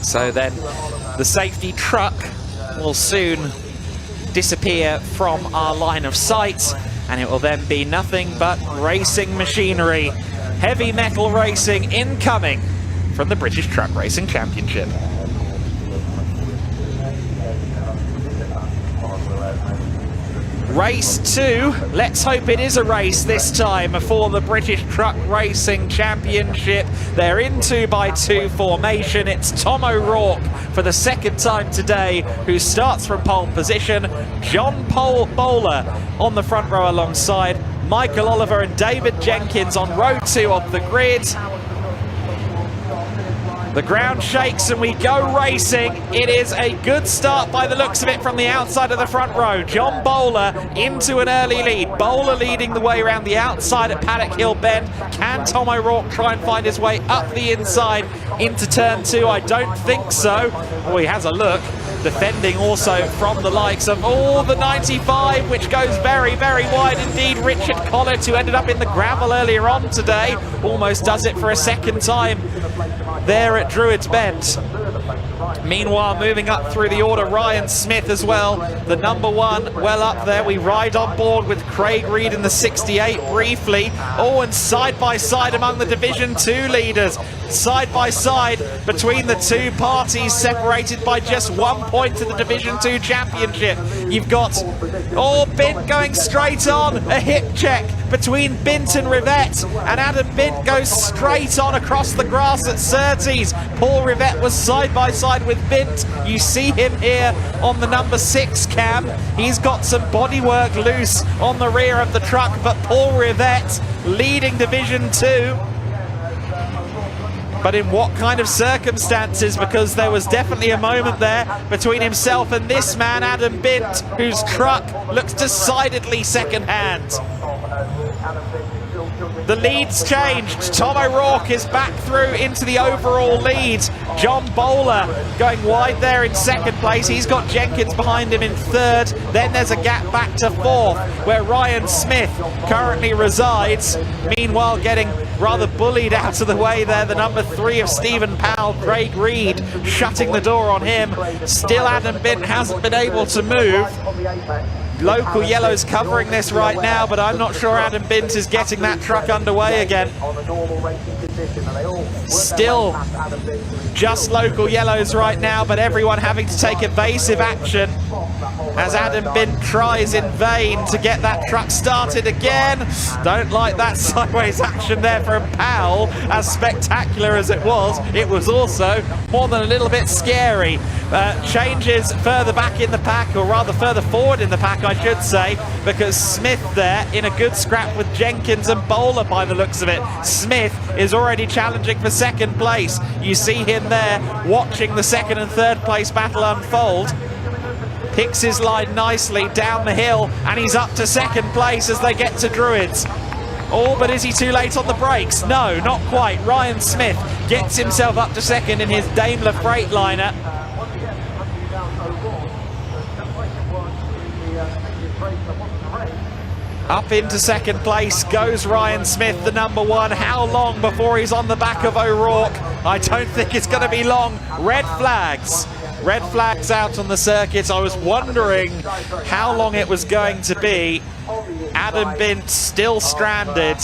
So then the safety truck will soon disappear from our line of sight, and it will then be nothing but racing machinery. Heavy metal racing incoming from the British Truck Racing Championship. Race 2, let's hope it is a race this time for the British Truck Racing Championship. They're in 2x2 formation. It's Tom O'Rourke for the 2nd time today, who starts from pole position. John Bowler on the front row alongside Michael Oliver and David Jenkins on row 2 of the grid. The ground shakes and we go racing. It is a good start by the looks of it from the outside of the front row. John Bowler into an early lead. Bowler leading the way around the outside at Paddock Hill Bend. Can Tom O'Rourke try and find his way up the inside into turn 2? I don't think so. Oh, he has a look. Defending also from the likes of the 95, which goes very, very wide indeed. Richard Collett, who ended up in the gravel earlier on today, almost does it for a 2nd time there at Druids Bend. Meanwhile, moving up through the order, Ryan Smith as well, the number 1, well up there. We ride on board with Craig Reed in the 68 briefly. And side by side among the Division 2 leaders. Side by side between the two parties, separated by just 1 point to the Division 2 Championship. You've got Bint going straight on, a hip check between Bint and Rivette, and Adam Bint goes straight on across the grass at Surtees. Paul Rivette was side by side with Bint. You see him here on the number 6 cam. He's got some bodywork loose on the rear of the truck, but Paul Rivette leading Division 2. But in what kind of circumstances? Because there was definitely a moment there between himself and this man, Adam Bint, whose truck looks decidedly second-hand. The lead's changed. Tom O'Rourke is back through into the overall lead. John Bowler going wide there in 2nd place. He's got Jenkins behind him in 3rd. Then there's a gap back to 4th, where Ryan Smith currently resides. Meanwhile, getting rather bullied out of the way there, the number 3 of Stephen Powell, Craig Reed, shutting the door on him. Still, Adam Bint hasn't been able to move. Local Yellow's covering this right now, but I'm not sure Adam Bint is getting that truck underway again. Still just Local Yellows right now, but everyone having to take evasive action as Adam Bint tries in vain to get that truck started again. Don't like that sideways action there from Powell. As spectacular as it was also more than a little bit scary. Changes further back in the pack, or rather further forward in the pack I should say, because Smith there in a good scrap with Jenkins and Bowler by the looks of it. Smith is already challenging for second place. You see him there watching the second and third place battle unfold. Picks his line nicely down the hill, and he's up to second place as they get to Druids. Oh, but is he too late on the brakes? No, not quite. Ryan Smith gets himself up to second in his Daimler Freightliner. Up into second place goes Ryan Smith, the number one. How long before he's on the back of O'Rourke? I don't think it's going to be long. Red flags. Red flags out on the circuit. I was wondering how long it was going to be. Adam Bint still stranded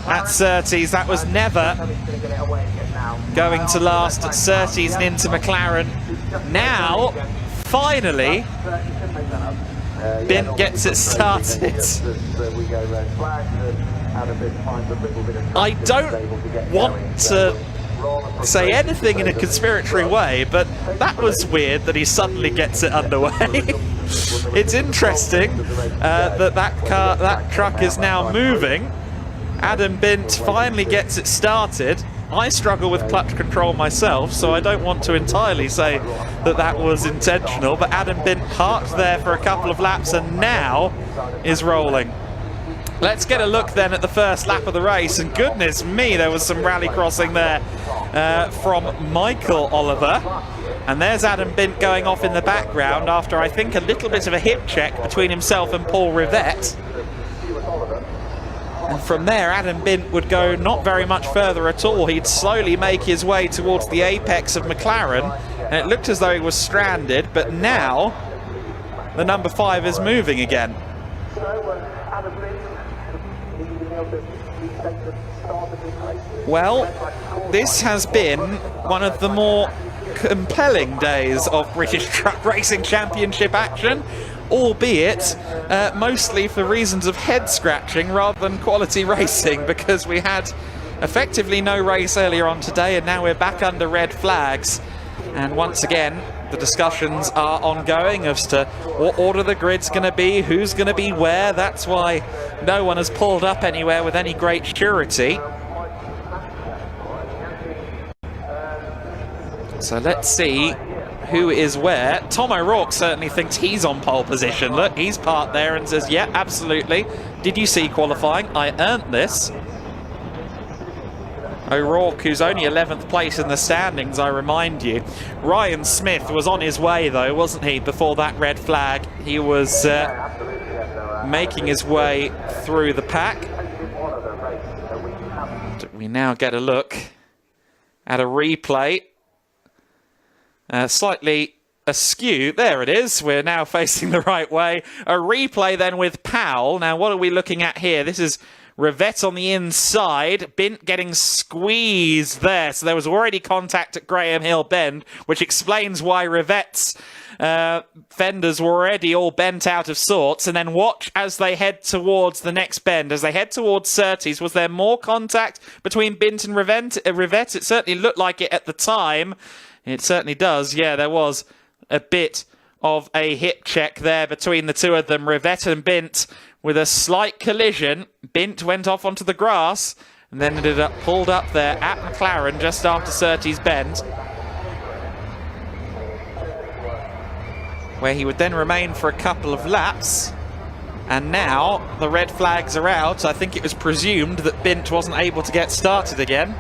at Surtees. That was never going to last at Surtees and into McLaren. Now, finally, Bint gets it started. I don't want to say anything in a conspiratory way, but that was weird that he suddenly gets it underway. It's interesting that truck is now moving. Adam Bint finally gets it started. I struggle with clutch control myself, so I don't want to entirely say that that was intentional, but Adam Bint parked there for a couple of laps and now is rolling. Let's get a look then at the first lap of the race, and goodness me, there was some rally crossing there from Michael Oliver. And there's Adam Bint going off in the background after, I think, a little bit of a hip check between himself and Paul Rivett. And from there, Adam Bint would go not very much further at all. He'd slowly make his way towards the apex of McLaren, and it looked as though he was stranded, but now the number 5 is moving again. Well, this has been one of the more compelling days of British Truck Racing Championship action, albeit mostly for reasons of head scratching rather than quality racing, because we had effectively no race earlier on today and now we're back under red flags, and once again the discussions are ongoing as to what order the grid's going to be, who's going to be where. That's why no one has pulled up anywhere with any great surety. So let's see who is where. Tom O'Rourke certainly thinks he's on pole position. Look, he's parked there and says, yeah, absolutely. Did you see qualifying? I earned this. O'Rourke, who's only 11th place in the standings, I remind you. Ryan Smith was on his way, though, wasn't he, before that red flag? He was making his way through the pack. We now get a look at a replay. Slightly askew. There it is. We're now facing the right way. A replay then with Powell. Now, what are we looking at here? This is Rivett on the inside. Bint getting squeezed there. So there was already contact at Graham Hill Bend, which explains why Rivett's fenders were already all bent out of sorts. And then watch as they head towards the next bend. As they head towards Surtees, was there more contact between Bint and Rivett? It certainly looked like it at the time. It certainly does. Yeah, there was a bit of a hip check there between the two of them. Rivett and Bint with a slight collision. Bint went off onto the grass and then ended up pulled up there at McLaren just after Surtees Bend, where he would then remain for a couple of laps. And now the red flags are out. I think it was presumed that Bint wasn't able to get started again.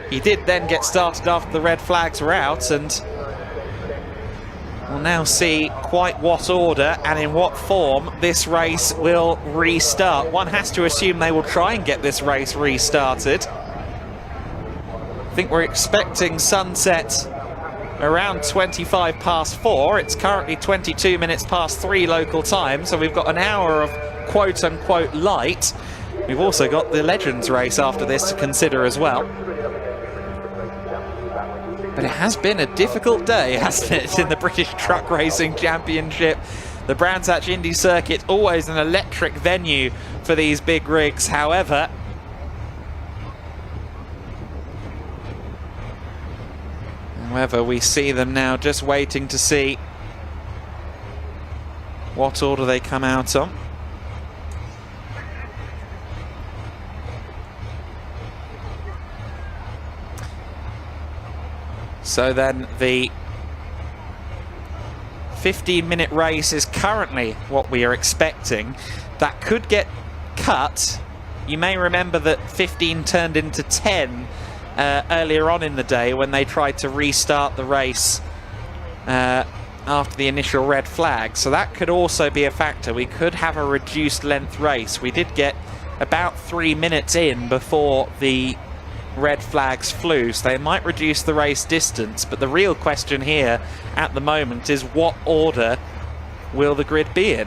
He did then get started after the red flags were out, and we'll now see quite what order and in what form this race will restart. One has to assume they will try and get this race restarted. I think we're expecting sunset around 25 past 4. It's currently 22 minutes past 3 local time, so we've got an hour of quote-unquote light. We've also got the Legends race after this to consider as well. But it has been a difficult day, hasn't it, in the British Truck Racing Championship. The Brands Hatch Indy Circuit, always an electric venue for these big rigs. However, we see them now just waiting to see what order they come out on. So then the 15-minute race is currently what we are expecting. That could get cut. You may remember that 15 turned into 10 earlier on in the day when they tried to restart the race after the initial red flag. So that could also be a factor. We could have a reduced length race. We did get about 3 minutes in before the red flags flew, so they might reduce the race distance, but the real question here at the moment is what order will the grid be in?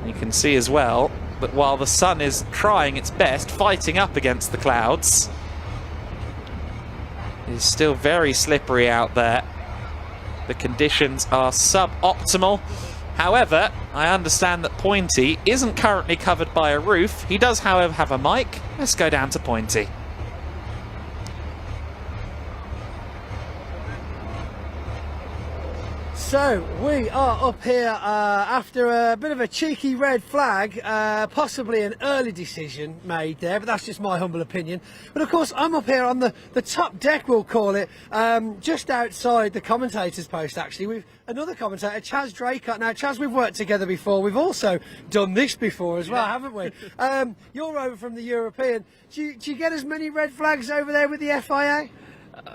You can see as well that while the sun is trying its best, fighting up against the clouds, it is still very slippery out there. The conditions are suboptimal. However, I understand that Pointy isn't currently covered by a roof. He does, however, have a mic. Let's go down to Pointy. So we are up here after a bit of a cheeky red flag, possibly an early decision made there, but that's just my humble opinion. But of course I'm up here on the top deck, we'll call it, just outside the commentator's post actually, with another commentator, Chaz Draycott. Now Chaz, we've worked together before, we've also done this before as well, haven't we? You're over from the European. Do you get as many red flags over there with the FIA?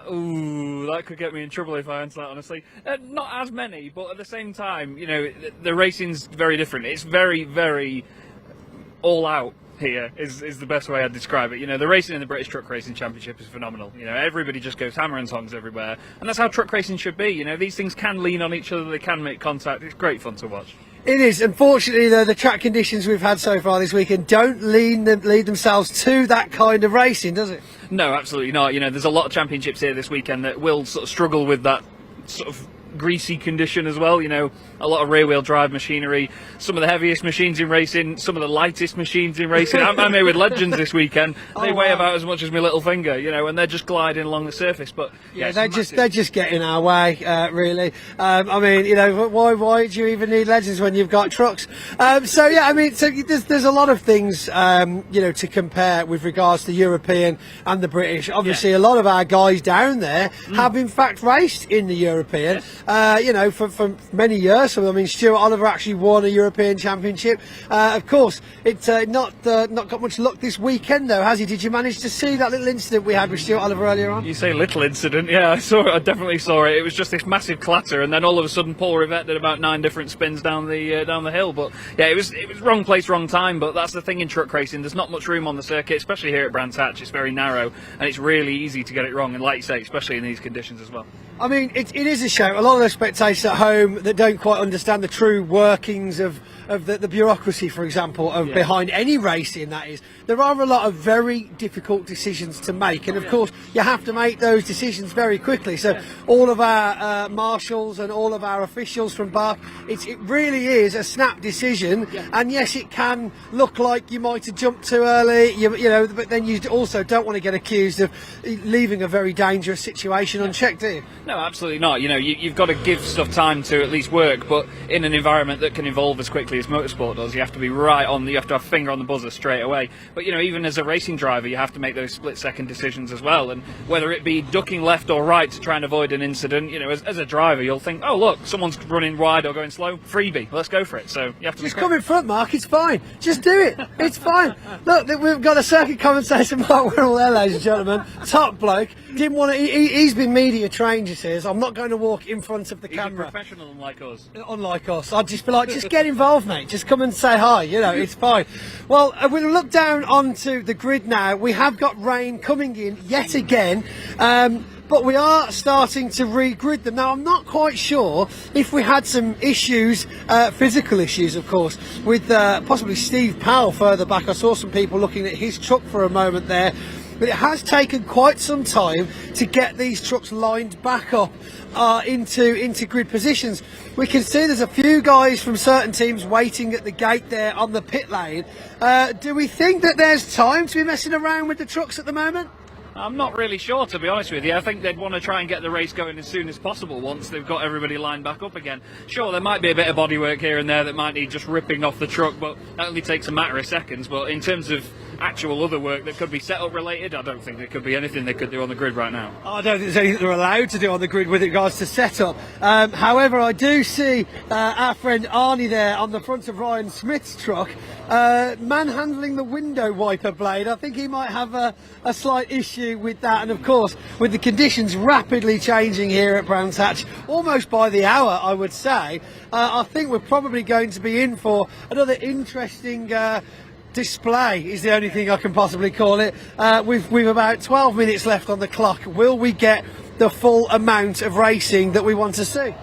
Ooh, that could get me in trouble if I answer that honestly. Not as many, but at the same time, you know, the racing's very different. It's very, very all out here is the best way I'd describe it. You know, the racing in the British Truck Racing Championship is phenomenal. You know, everybody just goes hammer and tongs everywhere, and that's how truck racing should be. You know, these things can lean on each other, they can make contact. It's great fun to watch. It is. Unfortunately, though, the track conditions we've had so far this weekend don't lead themselves to that kind of racing, does it? No, absolutely not. You know, there's a lot of championships here this weekend that will sort of struggle with that sort of greasy condition as well. You know, a lot of rear-wheel drive machinery, some of the heaviest machines in racing, some of the lightest machines in racing. I'm here with Legends this weekend. They weigh about as much as my little finger, you know, and they're just gliding along the surface. But yeah, they're just getting our way, really. I mean, you know, why do you even need Legends when you've got trucks? So yeah, I mean, so there's a lot of things, you know, to compare with regards to the European and the British. Obviously, a lot of our guys down there have in fact raced in the European. You know, for many years. So I mean, Stuart Oliver actually won a European Championship. Of course, it's not got much luck this weekend, though, has he? Did you manage to see that little incident we had with Stuart Oliver earlier on? You say little incident, yeah, I saw it. I definitely saw it. It was just this massive clatter, and then all of a sudden, Paul Rivette did about 9 different spins down the hill. But yeah, it was wrong place, wrong time. But that's the thing in truck racing. There's not much room on the circuit, especially here at Brands Hatch. It's very narrow, and it's really easy to get it wrong. And like you say, especially in these conditions as well. I mean, it is a shame. A lot of the spectators at home that don't quite understand the true workings of the bureaucracy, for example, behind any racing, that is. There are a lot of very difficult decisions to make, and of course you have to make those decisions very quickly. So all of our marshals and all of our officials from Bath, it really is a snap decision. And yes, it can look like you might have jumped too early, you know, but then you also don't want to get accused of leaving a very dangerous situation unchecked, do you? No, absolutely not. You know, you've got to give stuff time to at least work, but in an environment that can evolve as quickly as motorsport does, you have to be right on. You have to have a finger on the buzzer straight away. But you know, even as a racing driver, you have to make those split-second decisions as well. And whether it be ducking left or right to try and avoid an incident, you know, as a driver, you'll think, oh look, someone's running wide or going slow, freebie, let's go for it. So you have to just come in front, Mark. It's fine. Just do it. It's fine. Look, we've got a circuit commentator, Mark Wirral there, ladies and gentlemen. Top bloke. Didn't want to. He's been media trained, you see. So I'm not going to walk in front of the camera. He's a professional, unlike us. Unlike us. I'd just be like, just get involved, mate. Just come and say hi. You know, it's fine. Well, we'll look down onto the grid now. We have got rain coming in yet again. But we are starting to re-grid them. Now, I'm not quite sure if we had some issues, physical issues, of course, with possibly Steve Powell further back. I saw some people looking at his truck for a moment there. but it has taken quite some time to get these trucks lined back up into grid positions. We can see there's a few guys from certain teams waiting at the gate there on the pit lane. Do we think that there's time to be messing around with the trucks at the moment? I'm not really sure, to be honest with you. I think they'd want to try and get the race going as soon as possible once they've got everybody lined back up again. Sure, there might be a bit of bodywork here and there that might need just ripping off the truck, but that only takes a matter of seconds. But in terms of actual other work that could be setup related, I don't think there could be anything they could do on the grid right now. I don't think there's anything they're allowed to do on the grid with regards to setup. However, I do see our friend Arnie there on the front of Ryan Smith's truck, manhandling the window wiper blade. I think he might have a slight issue with that, and of course with the conditions rapidly changing here at Brands Hatch, almost by the hour I would say, I think we're probably going to be in for another interesting display, is the only thing I can possibly call it. We've about 12 minutes left on the clock. Will we get the full amount of racing that we want to see?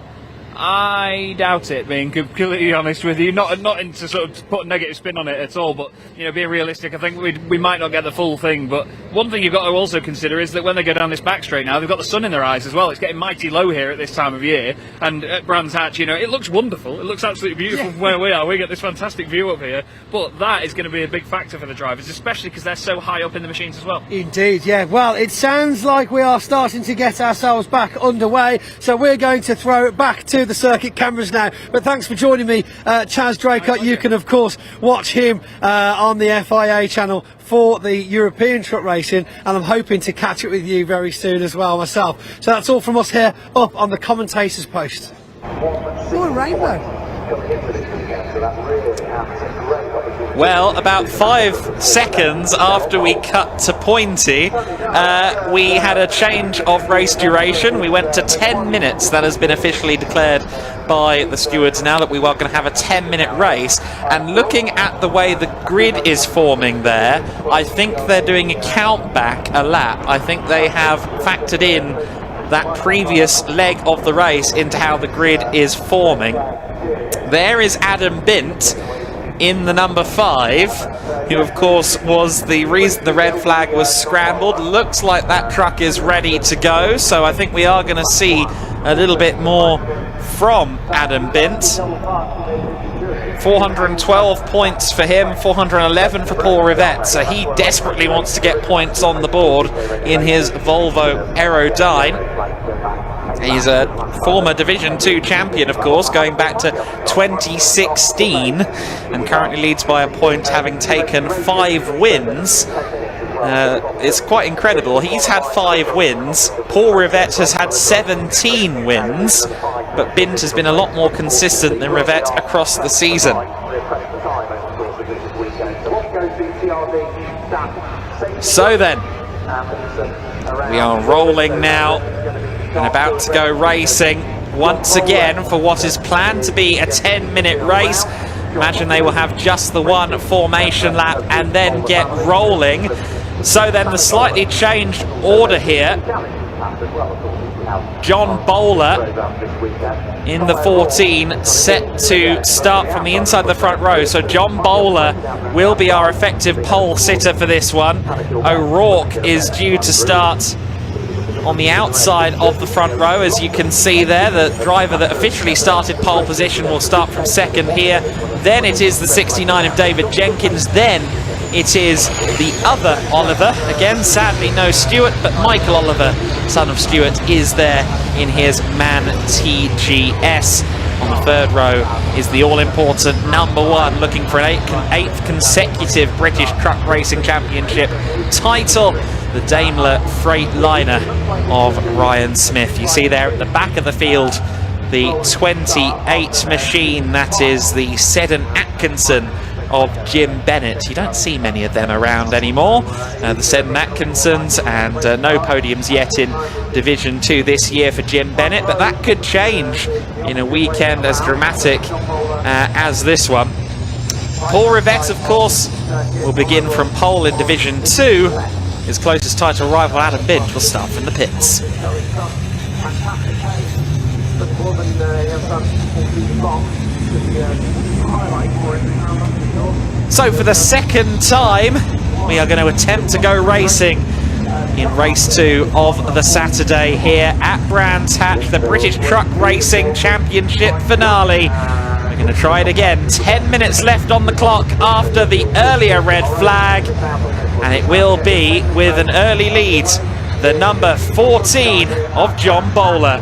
I doubt it, being completely honest with you. Not into sort of put a negative spin on it at all, but you know, being realistic, I think we might not get the full thing. But one thing you've got to also consider is that when they go down this back straight now, they've got the sun in their eyes as well. It's getting mighty low here at this time of year, and at Brands Hatch, you know, it looks wonderful. It looks absolutely beautiful from where we are. We get this fantastic view up here, but that is going to be a big factor for the drivers, especially because they're so high up in the machines as well. Indeed, yeah. Well, it sounds like we are starting to get ourselves back underway, so we're going to throw it back to the circuit cameras now. But thanks for joining me, Chaz Draycott. You can of course watch him on the FIA channel for the European truck racing, and I'm hoping to catch up with you very soon as well myself. So that's all from us here up on the commentators post. Oh, a rainbow. Well, about 5 seconds after we cut to Pointy, we had a change of race duration. We went to 10 minutes. That has been officially declared by the stewards now that we were going to have a 10-minute race. And looking at the way the grid is forming there, I think they're doing a count back a lap. I think they have factored in that previous leg of the race into how the grid is forming. There is Adam Bint in the number 5, who of course was the reason the red flag was scrambled. Looks like that truck is ready to go, so I think we are going to see a little bit more from Adam Bint. 412 points for him, 411 for Paul Rivette, so he desperately wants to get points on the board in his Volvo Aerodyne. He's a former Division 2 champion, of course, going back to 2016, and currently leads by a point, having taken 5 wins. It's quite incredible. He's had 5 wins. Paul Rivette has had 17 wins, but Bint has been a lot more consistent than Rivette across the season. So then, we are rolling now and about to go racing once again for what is planned to be a 10-minute race. Imagine they will have just the one formation lap and then get rolling. So then the slightly changed order here. John Bowler in the 14, set to start from the inside the front row. So John Bowler will be our effective pole sitter for this one. O'Rourke is due to start on the outside of the front row, as you can see there. The driver that officially started pole position will start from second here. Then it is the 69 of David Jenkins. Then it is the other Oliver. Again, sadly no Stewart, but Michael Oliver, son of Stewart, is there in his MAN TGS. On the third row is the all-important number 1, looking for an 8th consecutive British Truck Racing Championship title, the Daimler Freightliner of Ryan Smith. You see there at the back of the field the 28 machine, that is the Seddon Atkinson of Jim Bennett. You don't see many of them around anymore, the Seddon Atkinsons, and no podiums yet in Division 2 this year for Jim Bennett, but that could change in a weekend as dramatic as this one. Paul Rivette, of course, will begin from pole in Division 2. His closest title rival, Adam Bint, will start from the pits. So for the second time, we are going to attempt to go racing in race 2 of the Saturday here at Brands Hatch, the British Truck Racing Championship finale. We're going to try it again. 10 minutes left on the clock after the earlier red flag, and it will be with an early lead, the number 14 of John Bowler.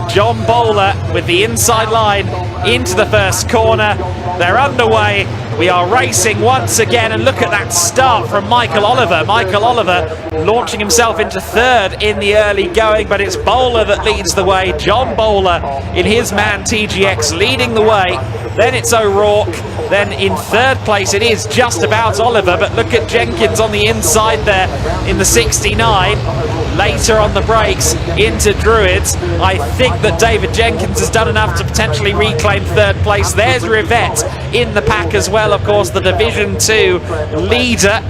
John Bowler with the inside line into the first corner. They're underway. We are racing once again, and look at that start from Michael Oliver. Michael Oliver launching himself into third in the early going, but it's Bowler that leads the way. John Bowler in his MAN TGX leading the way. Then it's O'Rourke. Then in third place it is just about Oliver, but look at Jenkins on the inside there in the 69. Later on the brakes into Druids. I think that David Jenkins has done enough to potentially reclaim third place. There's Rivette in the pack as well, of course, the Division 2 leader.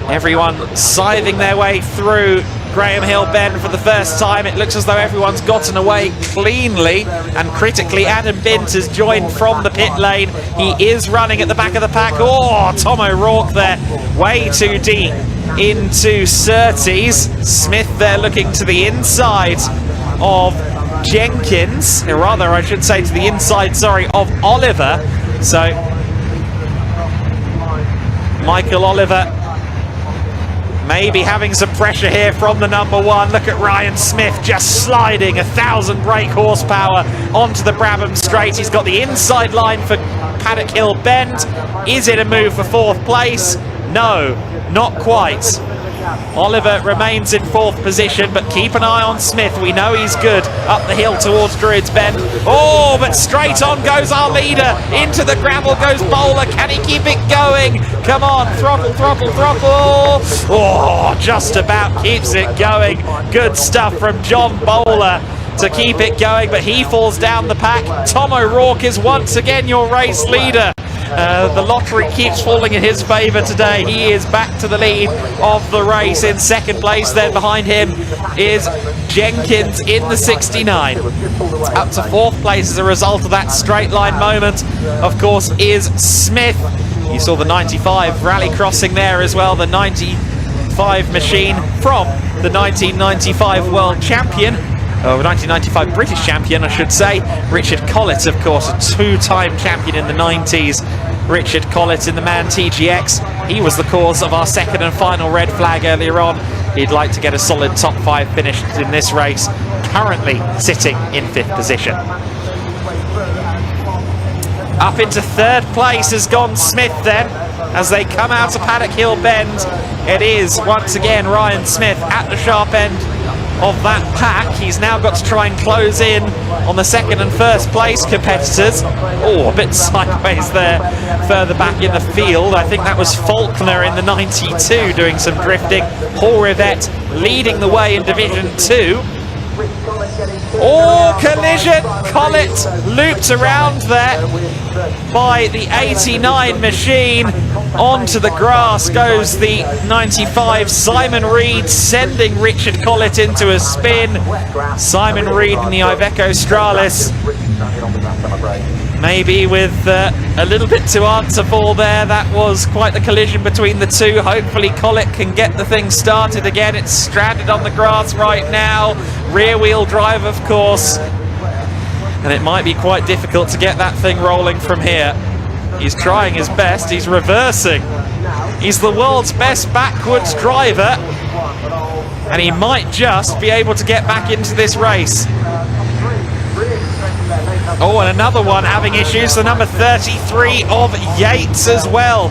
Everyone scything their way through Graham Hill Bend for the first time. It looks as though everyone's gotten away cleanly and critically. Adam Bint has joined from the pit lane. He is running at the back of the pack. Oh, Tom O'Rourke there, way too deep into Surtees. Smith there looking to the inside of Jenkins, or rather I should say to the inside, sorry, of Oliver. So Michael Oliver maybe having some pressure here from the number 1. Look at Ryan Smith just sliding 1,000 brake horsepower onto the Brabham straight. He's got the inside line for Paddock Hill Bend. Is it a move for 4th place? No, not quite. Oliver remains in 4th position, but keep an eye on Smith. We know he's good up the hill towards Druids Bend. Oh, but straight on goes our leader. Into the gravel goes Bowler. Can he keep it going? Come on, throttle, throttle, throttle. Oh, just about keeps it going. Good stuff from John Bowler to keep it going, but he falls down the pack. Tom O'Rourke is once again your race leader. The lottery keeps falling in his favour today. He is back to the lead of the race in 2nd place. Then behind him is Jenkins in the 69. Up to 4th place as a result of that straight line moment, of course, is Smith. You saw the 95 rally crossing there as well, the 95 machine from the 1995 world champion. 1995 British champion, I should say. Richard Collett, of course, a 2-time champion in the 90s. Richard Collett in the MAN TGX. He was the cause of our 2nd and final red flag earlier on. He'd like to get a solid top 5 finish in this race. Currently sitting in 5th position. Up into 3rd place has gone Smith then, as they come out of Paddock Hill Bend. It is once again Ryan Smith at the sharp end of that pack. He's now got to try and close in on the 2nd and 1st place competitors. Oh, a bit sideways there further back in the field. I think that was Faulkner in the 92 doing some drifting. Paul Rivette leading the way in Division 2. Oh, collision! Collett looped around there by the 89 machine. Onto the grass goes the 95 Simon Reed, sending Richard Collett into a spin. Simon Reed in the Iveco Stralis, maybe with a little bit to answer for there. That was quite the collision between the two. Hopefully Collett can get the thing started again. It's stranded on the grass right now. Rear wheel drive, of course, and it might be quite difficult to get that thing rolling from here. He's trying his best. He's reversing. He's the world's best backwards driver, and he might just be able to get back into this race. Oh, and another one having issues, the number 33 of Yates as well.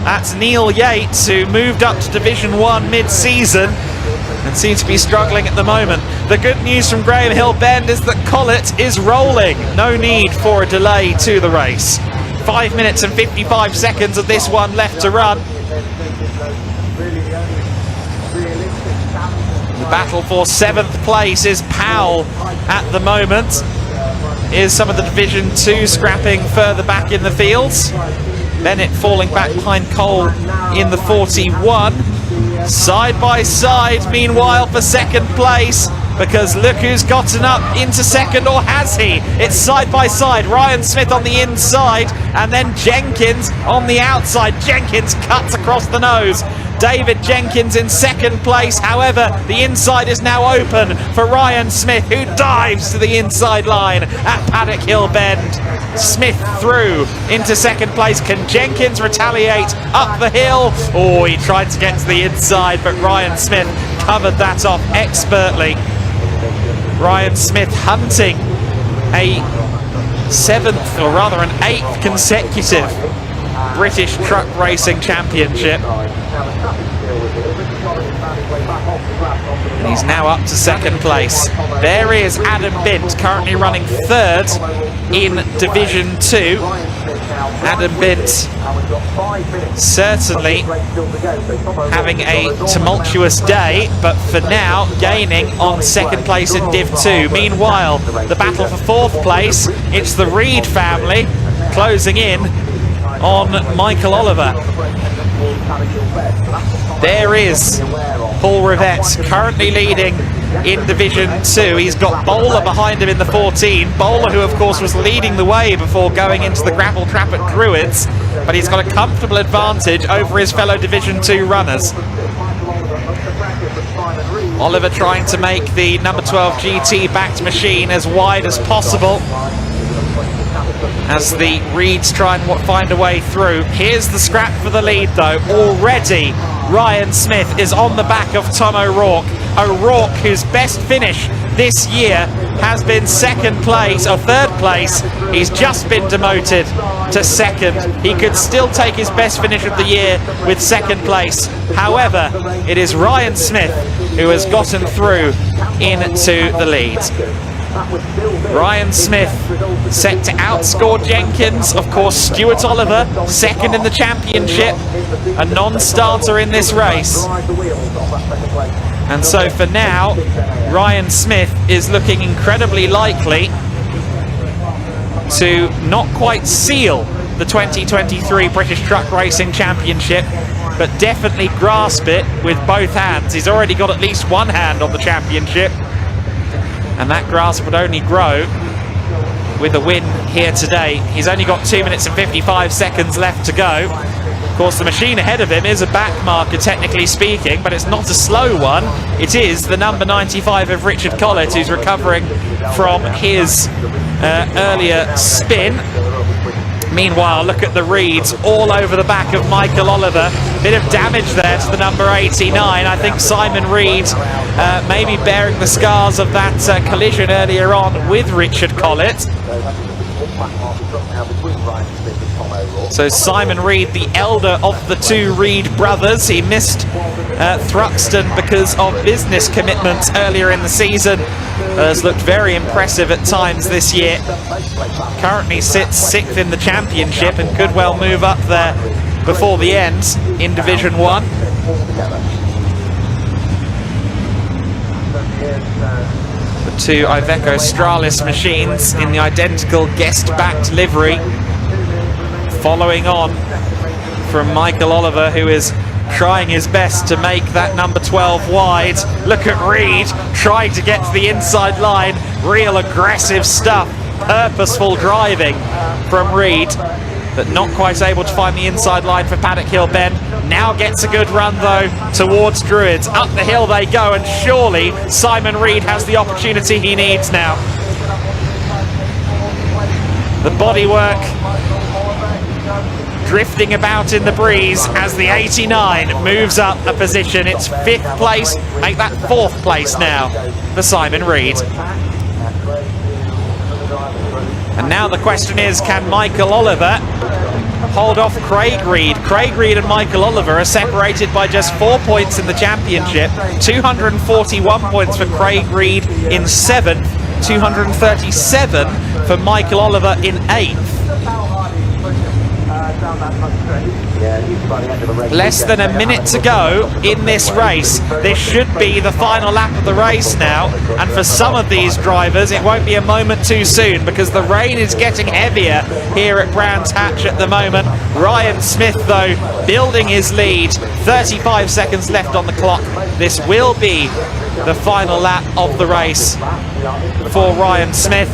That's Neil Yates, who moved up to Division 1 mid-season and seems to be struggling at the moment. The good news from Graham Hill Bend is that Collett is rolling. No need for a delay to the race. 5 minutes and 55 seconds of this one left to run. The battle for 7th place is Powell at the moment. Is some of the Division 2 scrapping further back in the fields. Bennett falling back behind Cole in the 41. Side by side, meanwhile, for 2nd place, because look who's gotten up into 2nd, or has he? It's side by side. Ryan Smith on the inside, and then Jenkins on the outside. Jenkins cuts across the nose. David Jenkins in second place. However, the inside is now open for Ryan Smith, who dives to the inside line at Paddock Hill Bend. Smith through into second place. Can Jenkins retaliate up the hill? Oh, he tried to get to the inside, but Ryan Smith covered that off expertly. Ryan Smith hunting a 7th, or rather an 8th consecutive British Truck Racing Championship. And he's now up to second place. There is Adam Bint, currently running 3rd in Division 2. Adam Bint certainly having a tumultuous day, but for now gaining on second place in Div 2. Meanwhile, the battle for 4th place, it's the Reed family closing in on Michael Oliver. There is Paul Rivette currently leading in Division 2. He's got Bowler behind him in the 14. Bowler, who of course was leading the way before going into the gravel trap at Druids, but he's got a comfortable advantage over his fellow Division 2 runners. Oliver trying to make the number 12 GT backed machine as wide as possible as the Reeds try and find a way through. Here's the scrap for the lead though. Already Ryan Smith is on the back of Tom O'Rourke. O'Rourke, whose best finish this year has been 2nd place or 3rd place. He's just been demoted to 2nd. He could still take his best finish of the year with 2nd place. However, it is Ryan Smith who has gotten through into the lead. Ryan Smith set to outscore Jenkins. Of course, Stuart Oliver, 2nd in the championship, a non-starter in this race. And so for now, Ryan Smith is looking incredibly likely to not quite seal the 2023 British Truck Racing Championship, but definitely grasp it with both hands. He's already got at least one hand on the championship, and that grasp would only grow with a win here today. He's only got 2 minutes and 55 seconds left to go. Of course, the machine ahead of him is a back marker, technically speaking, but it's not a slow one. It is the number 95 of Richard Collett, who's recovering from his earlier spin. Meanwhile, look at the Reeds all over the back of Michael Oliver. Bit of damage there to the number 89. I think Simon Reed maybe bearing the scars of that collision earlier on with Richard Collett. So Simon Reed, the elder of the 2 Reed brothers, he missed Thruxton because of business commitments earlier in the season. Has looked very impressive at times this year. Currently sits 6th in the championship and could well move up there before the end in Division 1. The 2 Iveco Stralis machines in the identical guest-backed livery, following on from Michael Oliver, who is trying his best to make that number 12 wide. Look at Reed trying to get to the inside line. Real aggressive stuff, purposeful driving from Reed, but not quite able to find the inside line for Paddock Hill Bend. Now gets a good run though towards Druids. Up the hill they go, and surely Simon Reed has the opportunity he needs now. The bodywork drifting about in the breeze as the 89 moves up a position. It's 5th place, make that 4th place now for Simon Reed. And now the question is, can Michael Oliver hold off Craig Reed? Craig Reed and Michael Oliver are separated by just 4 points in the championship. 241 points for Craig Reed in 7th, 237 for Michael Oliver in 8th. Less than a minute to go in this race. This should be the final lap of the race now, and for some of these drivers it won't be a moment too soon, because the rain is getting heavier here at Brands Hatch at the moment. Ryan Smith though building his lead, 35 seconds left on the clock. This will be the final lap of the race for Ryan Smith.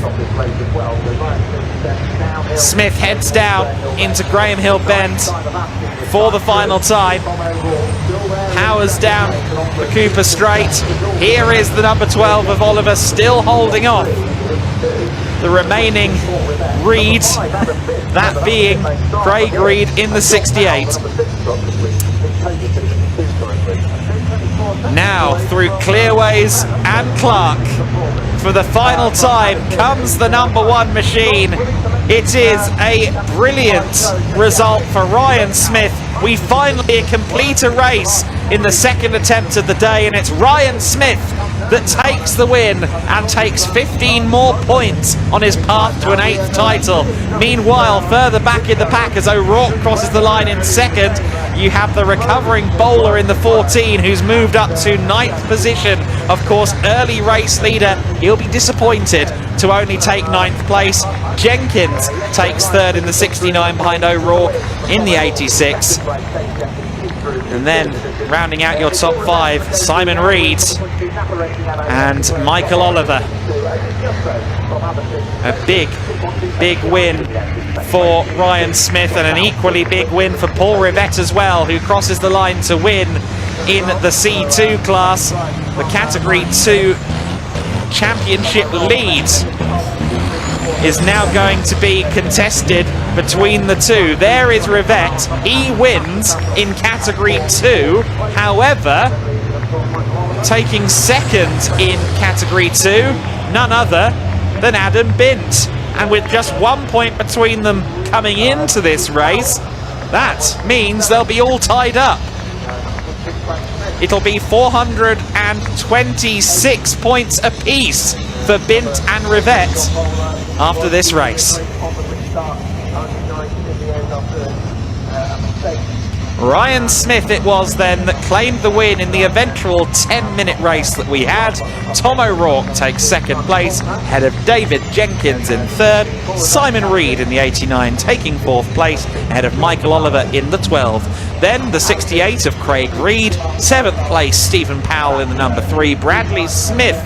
Smith heads down into Graham Hill Bend for the final time. powers down the Cooper Straight. Here is the number 12 of Oliver still holding off the remaining Reed, that being Craig Reed in the 68. Now through Clearways and Clark, for the final time comes the number 1 machine. It is a brilliant result for Ryan Smith. We finally complete a race in the second attempt of the day, and it's Ryan Smith that takes the win and takes 15 more points on his path to an 8th title. Meanwhile, further back in the pack as O'Rourke crosses the line in second, you have the recovering bowler in the 14 who's moved up to 9th position. Of course, early race leader, he'll be disappointed to only take 9th place. Jenkins takes 3rd in the 69 behind O'Rourke in the 86. And then rounding out your top 5, Simon Reed and Michael Oliver. A big win for Ryan Smith, and an equally big win for Paul Rivett as well, who crosses the line to win in the C2 class. The Category 2 championship lead is now going to be contested between the two. There is Rivett. He wins in Category 2. However, taking 2nd in Category 2, none other than Adam Bint. And with just 1 point between them coming into this race, that means they'll be all tied up. It'll be 426 points apiece for Bint and Rivett after this race. Ryan Smith it was then that claimed the win in the eventual 10-minute race that we had. Tom O'Rourke takes 2nd place, ahead of David Jenkins in 3rd. Simon Reed in the 89 taking 4th place, ahead of Michael Oliver in the 12. Then the 68 of Craig Reed, 7th place Stephen Powell in the number 3. Bradley Smith,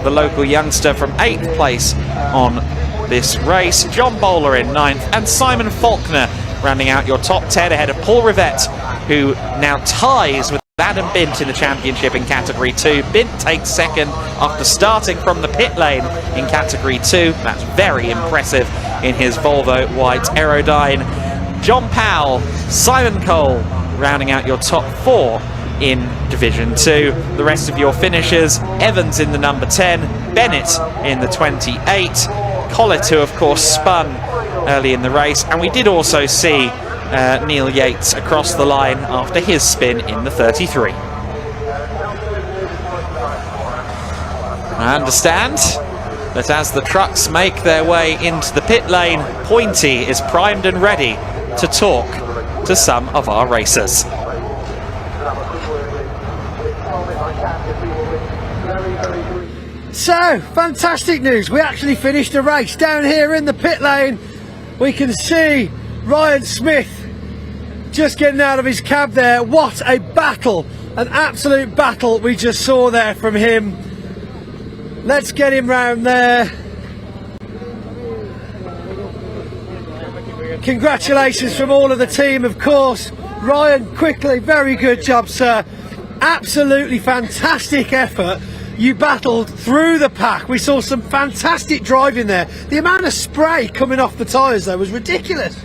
the local youngster, from 8th place on this race. John Bowler in 9th, and Simon Faulkner rounding out your top 10 ahead of Paul Rivett, who now ties with Adam Bint in the championship in Category 2. Bint takes 2nd after starting from the pit lane in Category 2. That's very impressive in his Volvo white Aerodyne. John Powell, Simon Cole rounding out your top 4 in Division 2. The rest of your finishers: Evans in the number 10, Bennett in the 28, Collett, who of course spun early in the race, and we did also see Neil Yates across the line after his spin in the 33. I understand that as the trucks make their way into the pit lane, Pointy is primed and ready to talk to some of our racers. So, fantastic news. We actually finished a race down here in the pit lane. We can see Ryan Smith just getting out of his cab there. What a battle, an absolute battle we just saw there from him. Let's get him round there. Congratulations from all of the team, of course. Ryan, quickly, very good job, sir. Absolutely fantastic effort. You battled through the pack. We saw some fantastic driving there. The amount of spray coming off the tyres though was ridiculous.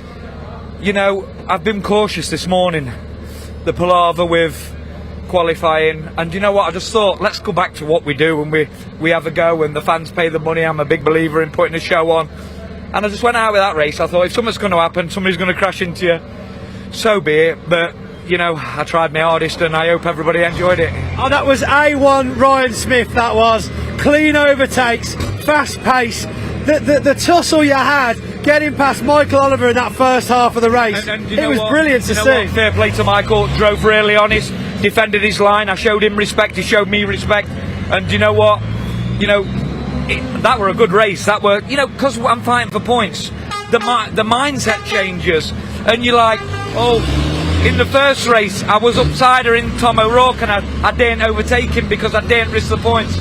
You know, I've been cautious this morning. The palaver with qualifying, and you know what, I just thought, let's go back to what we do, and we have a go, and the fans pay the money. I'm a big believer in putting a show on, and I just went out with that race. I thought, if something's going to happen, somebody's going to crash into you, so be it. But you know, I tried my hardest, and I hope everybody enjoyed it. Oh, that was A1 Ryan Smith, that was. Clean overtakes, fast pace. The tussle you had getting past Michael Oliver in that first half of the race, it was brilliant to see. Fair play to Michael, drove really honest, defended his line. I showed him respect, he showed me respect. And you know what, you know, that were a good race. That were, you know, because I'm fighting for points, the mindset changes, and you're like, oh, in the first race I was upsider in Tom O'Rourke, and I didn't overtake him because I didn't risk the points.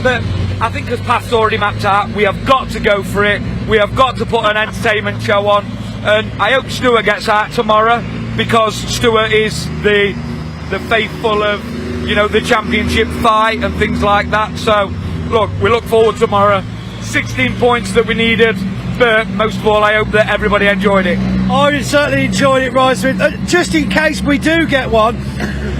But I think as path's already mapped out, we have got to go for it. We have got to put an entertainment show on, and I hope Stuart gets out tomorrow, because Stuart is the the faithful of, you know, the championship fight and things like that. So, look, we look forward to tomorrow. 16 points that we needed, but most of all, I hope that everybody enjoyed it. I certainly enjoyed it, Ryan Smith. Just in case we do get one,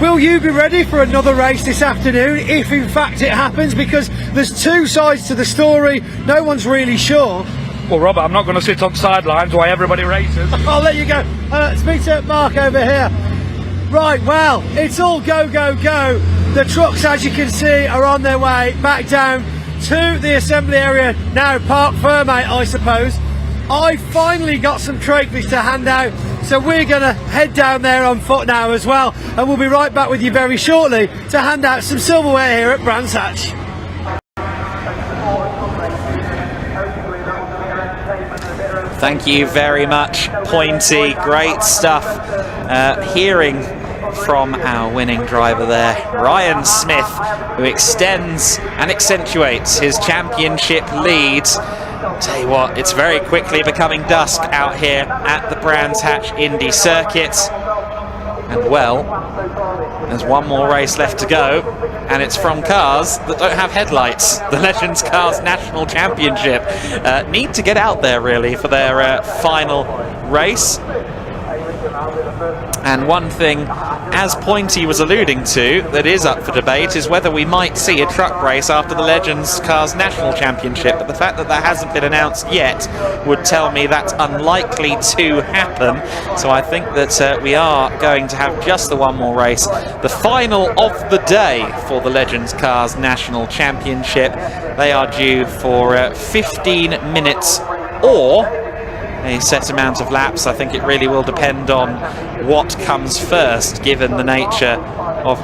will you be ready for another race this afternoon, if in fact it happens? Because there's two sides to the story, no one's really sure. Well, Robert, I'm not going to sit on sidelines while everybody races. I'll let you go. Speak to Mark over here. Right, well, it's all go, go, go. The trucks, as you can see, are on their way back down to the assembly area. Now, Parc Ferme, I suppose. I finally got some trophies to hand out, so we're going to head down there on foot now as well, and we'll be right back with you very shortly to hand out some silverware here at Brands Hatch. Thank you very much, Pointy. Great stuff. Hearing from our winning driver there, Ryan Smith, who extends and accentuates his championship lead. Tell you what, it's very quickly becoming dusk out here at the Brands Hatch Indy Circuit. And well, there's one more race left to go, and it's from cars that don't have headlights. The Legends Cars National Championship need to get out there really for their final race. And one thing, as Pointy was alluding to, that is up for debate is whether we might see a truck race after the Legends Cars National Championship. But the fact that that hasn't been announced yet would tell me that's unlikely to happen. So I think that we are going to have just the one more race, the final of the day for the Legends Cars National Championship. They are due for 15 minutes or a set amount of laps. I think it really will depend on what comes first, given the nature of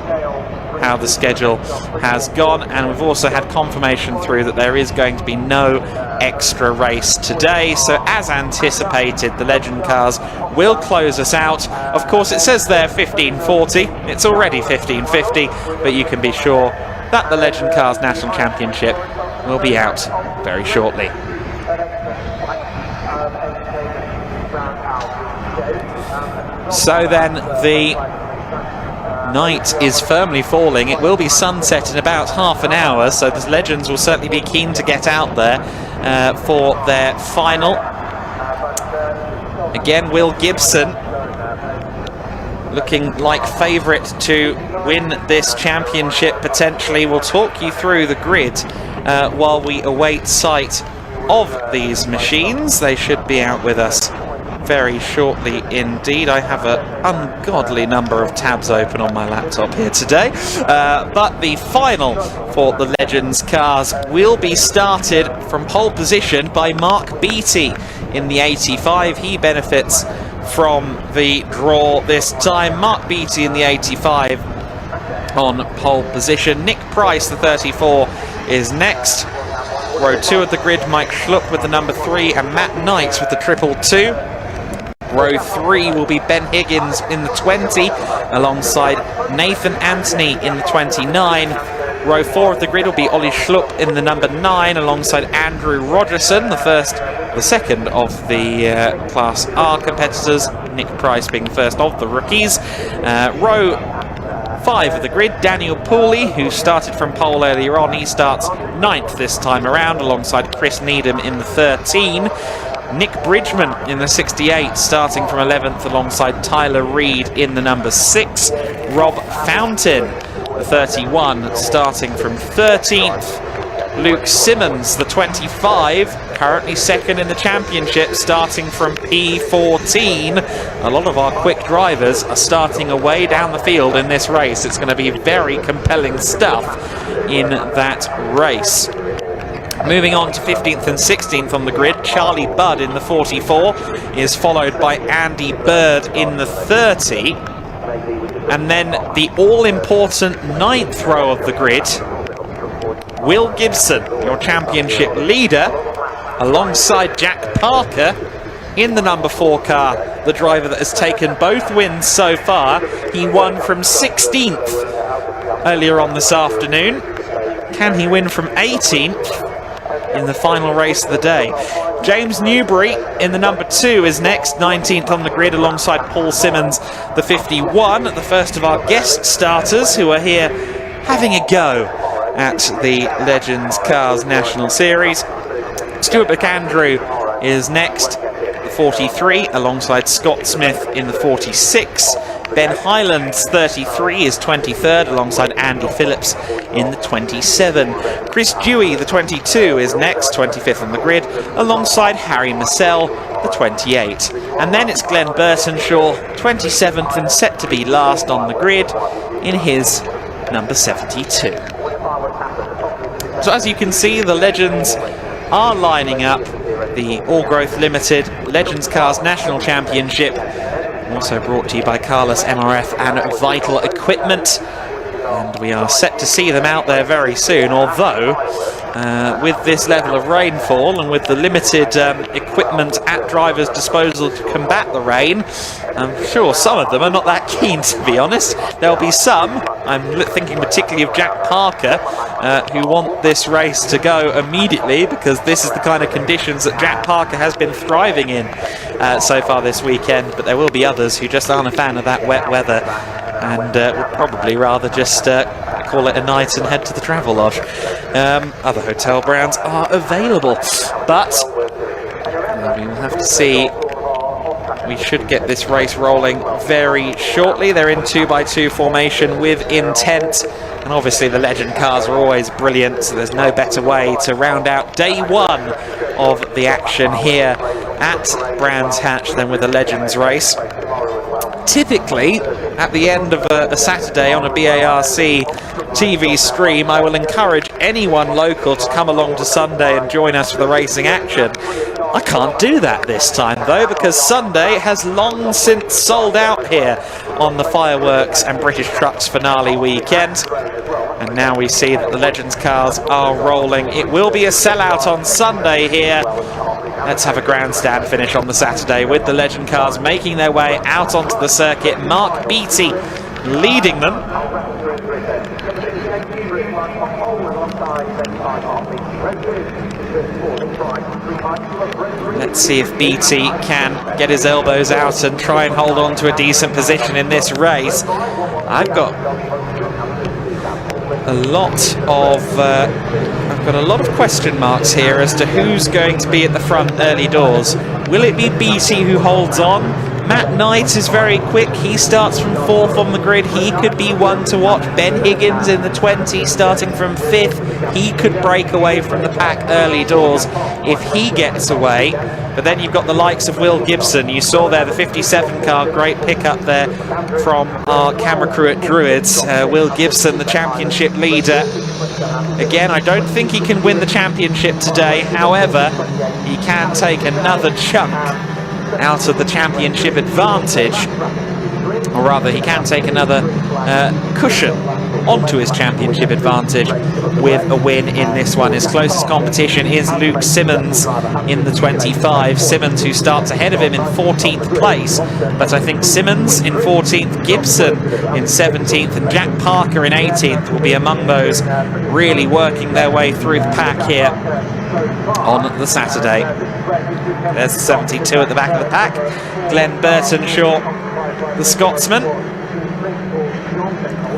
how the schedule has gone. And we've also had confirmation through that there is going to be no extra race today. So as anticipated, the Legend Cars will close us out. Of course, it says there 15:40. It's already 15:50, but you can be sure that the Legend Cars National Championship will be out very shortly. So then the night is firmly falling. It will be sunset in about half an hour, so the Legends will certainly be keen to get out there for their final. Again, Will Gibson looking like favourite to win this championship potentially. We'll talk you through the grid while we await sight of these machines. They should be out with us very shortly indeed. I have an ungodly number of tabs open on my laptop here today, but the final for the Legends Cars will be started from pole position by Mark Beattie in the 85. He benefits from the draw this time. Mark Beattie in the 85 on pole position. Nick Price, the 34, is next. Row 2 of the grid, Mike Schlupp with the number 3 and Matt Knight with the 222. Row 3 will be Ben Higgins in the 20 alongside Nathan Anthony in the 29. Row 4 of the grid will be Ollie Schlupp in the number 9 alongside Andrew Rogerson, the second of the Class R competitors, Nick Price being the first of the rookies. Row 5 of the grid, Daniel Pooley, who started from pole earlier on. He starts 9th this time around alongside Chris Needham in the 13. Nick Bridgman in the 68 starting from 11th alongside Tyler Reed in the number 6. Rob Fountain, the 31, starting from 13th. Luke Simmons, the 25, currently second in the championship, starting from P14. A lot of our quick drivers are starting away down the field in this race. It's going to be very compelling stuff in that race. Moving on to 15th and 16th on the grid, Charlie Budd in the 44 is followed by Andy Bird in the 30. And then the all-important 9th row of the grid, Will Gibson, your championship leader, alongside Jack Parker in the number 4 car, the driver that has taken both wins so far. He won from 16th earlier on this afternoon. Can he win from 18th in the final race of the day? James Newbury in the number 2 is next, 19th on the grid alongside Paul Simmons, the 51, the first of our guest starters who are here having a go at the Legends Cars National Series. Stuart McAndrew is next, the 43, alongside Scott Smith in the 46. Ben Hyland's 33 is 23rd, alongside Andy Phillips in the 27. Chris Dewey, the 22, is next, 25th on the grid, alongside Harry Marcel, the 28. And then it's Glenn Burtonshaw, 27th and set to be last on the grid in his number 72. So as you can see, the Legends are lining up. The All Growth Limited Legends Cars National Championship, also brought to you by Carlos MRF and Vital Equipment, and we are set to see them out there very soon, although with this level of rainfall and with the limited equipment at drivers' disposal to combat the rain, I'm sure some of them are not that keen, to be honest. There'll be some, I'm thinking particularly of Jack Parker, who want this race to go immediately, because this is the kind of conditions that Jack Parker has been thriving in so far this weekend. But there will be others who just aren't a fan of that wet weather and would probably rather just call it a night and head to the Travelodge. Other hotel brands are available, but we will have to see. We should get this race rolling very shortly. They're in 2x2 formation with intent, and obviously the Legend cars are always brilliant, so there's no better way to round out day one of the action here at Brands Hatch than with a Legends race. Typically, at the end of a Saturday on a BARC TV stream, I will encourage anyone local to come along to Sunday and join us for the racing action. I can't do that this time though, because Sunday has long since sold out here on the Fireworks and British Trucks finale weekend. And now we see that the Legends cars are rolling. It will be a sellout on Sunday here. Let's have a grandstand finish on the Saturday with the Legend cars making their way out onto the circuit. Mark Beattie leading them. Let's see if Beattie can get his elbows out and try and hold on to a decent position in this race. I've got a lot of question marks here as to who's going to be at the front early doors. Will it be Beattie who holds on? Matt Knight is very quick. He starts from 4th on the grid. He could be one to watch. Ben Higgins in the 20 starting from 5th. He could break away from the pack early doors if he gets away. But then you've got the likes of Will Gibson. You saw there the 57 car, great pickup there from our camera crew at Druids. Will Gibson, the championship leader. Again, I don't think he can win the championship today. However, he can take another chunk out of the championship advantage, or rather he can take another cushion onto his championship advantage with a win in this one. His closest competition is Luke Simmons in the 25. Simmons, who starts ahead of him in 14th place, but I think Simmons in 14th, Gibson in 17th and Jack Parker in 18th will be among those really working their way through the pack here on the Saturday. There's the 72 at the back of the pack. Glenn Burtonshaw, the Scotsman.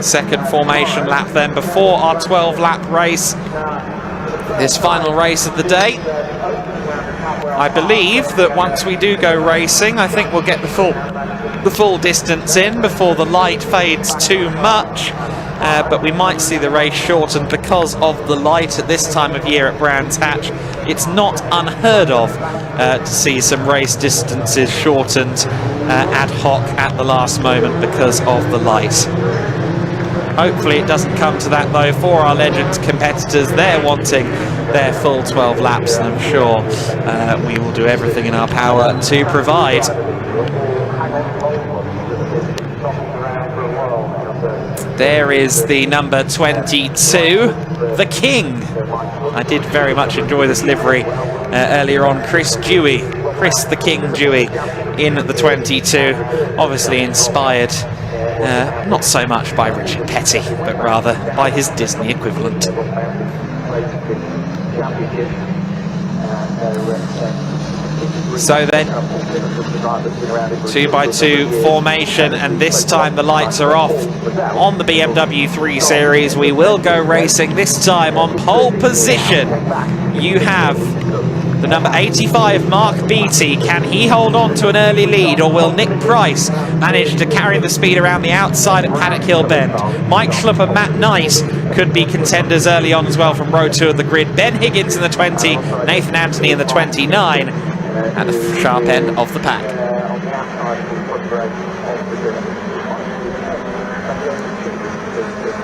Second formation lap then before our 12-lap race. This final race of the day. I believe that once we do go racing, I think we'll get the full distance in before the light fades too much. But we might see the race shortened because of the light at this time of year at Brands Hatch. It's not unheard of to see some race distances shortened ad hoc at the last moment because of the light. Hopefully it doesn't come to that though for our Legends competitors. They're wanting their full 12 laps, and I'm sure we will do everything in our power to provide. There is the number 22, the King. I did very much enjoy this livery earlier on. Chris the King Dewey in the 22, obviously inspired not so much by Richard Petty, but rather by his Disney equivalent. So then 2x2 formation, and this time the lights are off on the BMW 3 Series. We will go racing, this time on pole position. You have the number 85, Mark Beattie. Can he hold on to an early lead, or will Nick Price manage to carry the speed around the outside at Paddock Hill Bend? Mike Schlupp and Matt Knight could be contenders early on as well from row 2 of the grid. Ben Higgins in the 20, Nathan Anthony in the 29 at the sharp end of the pack.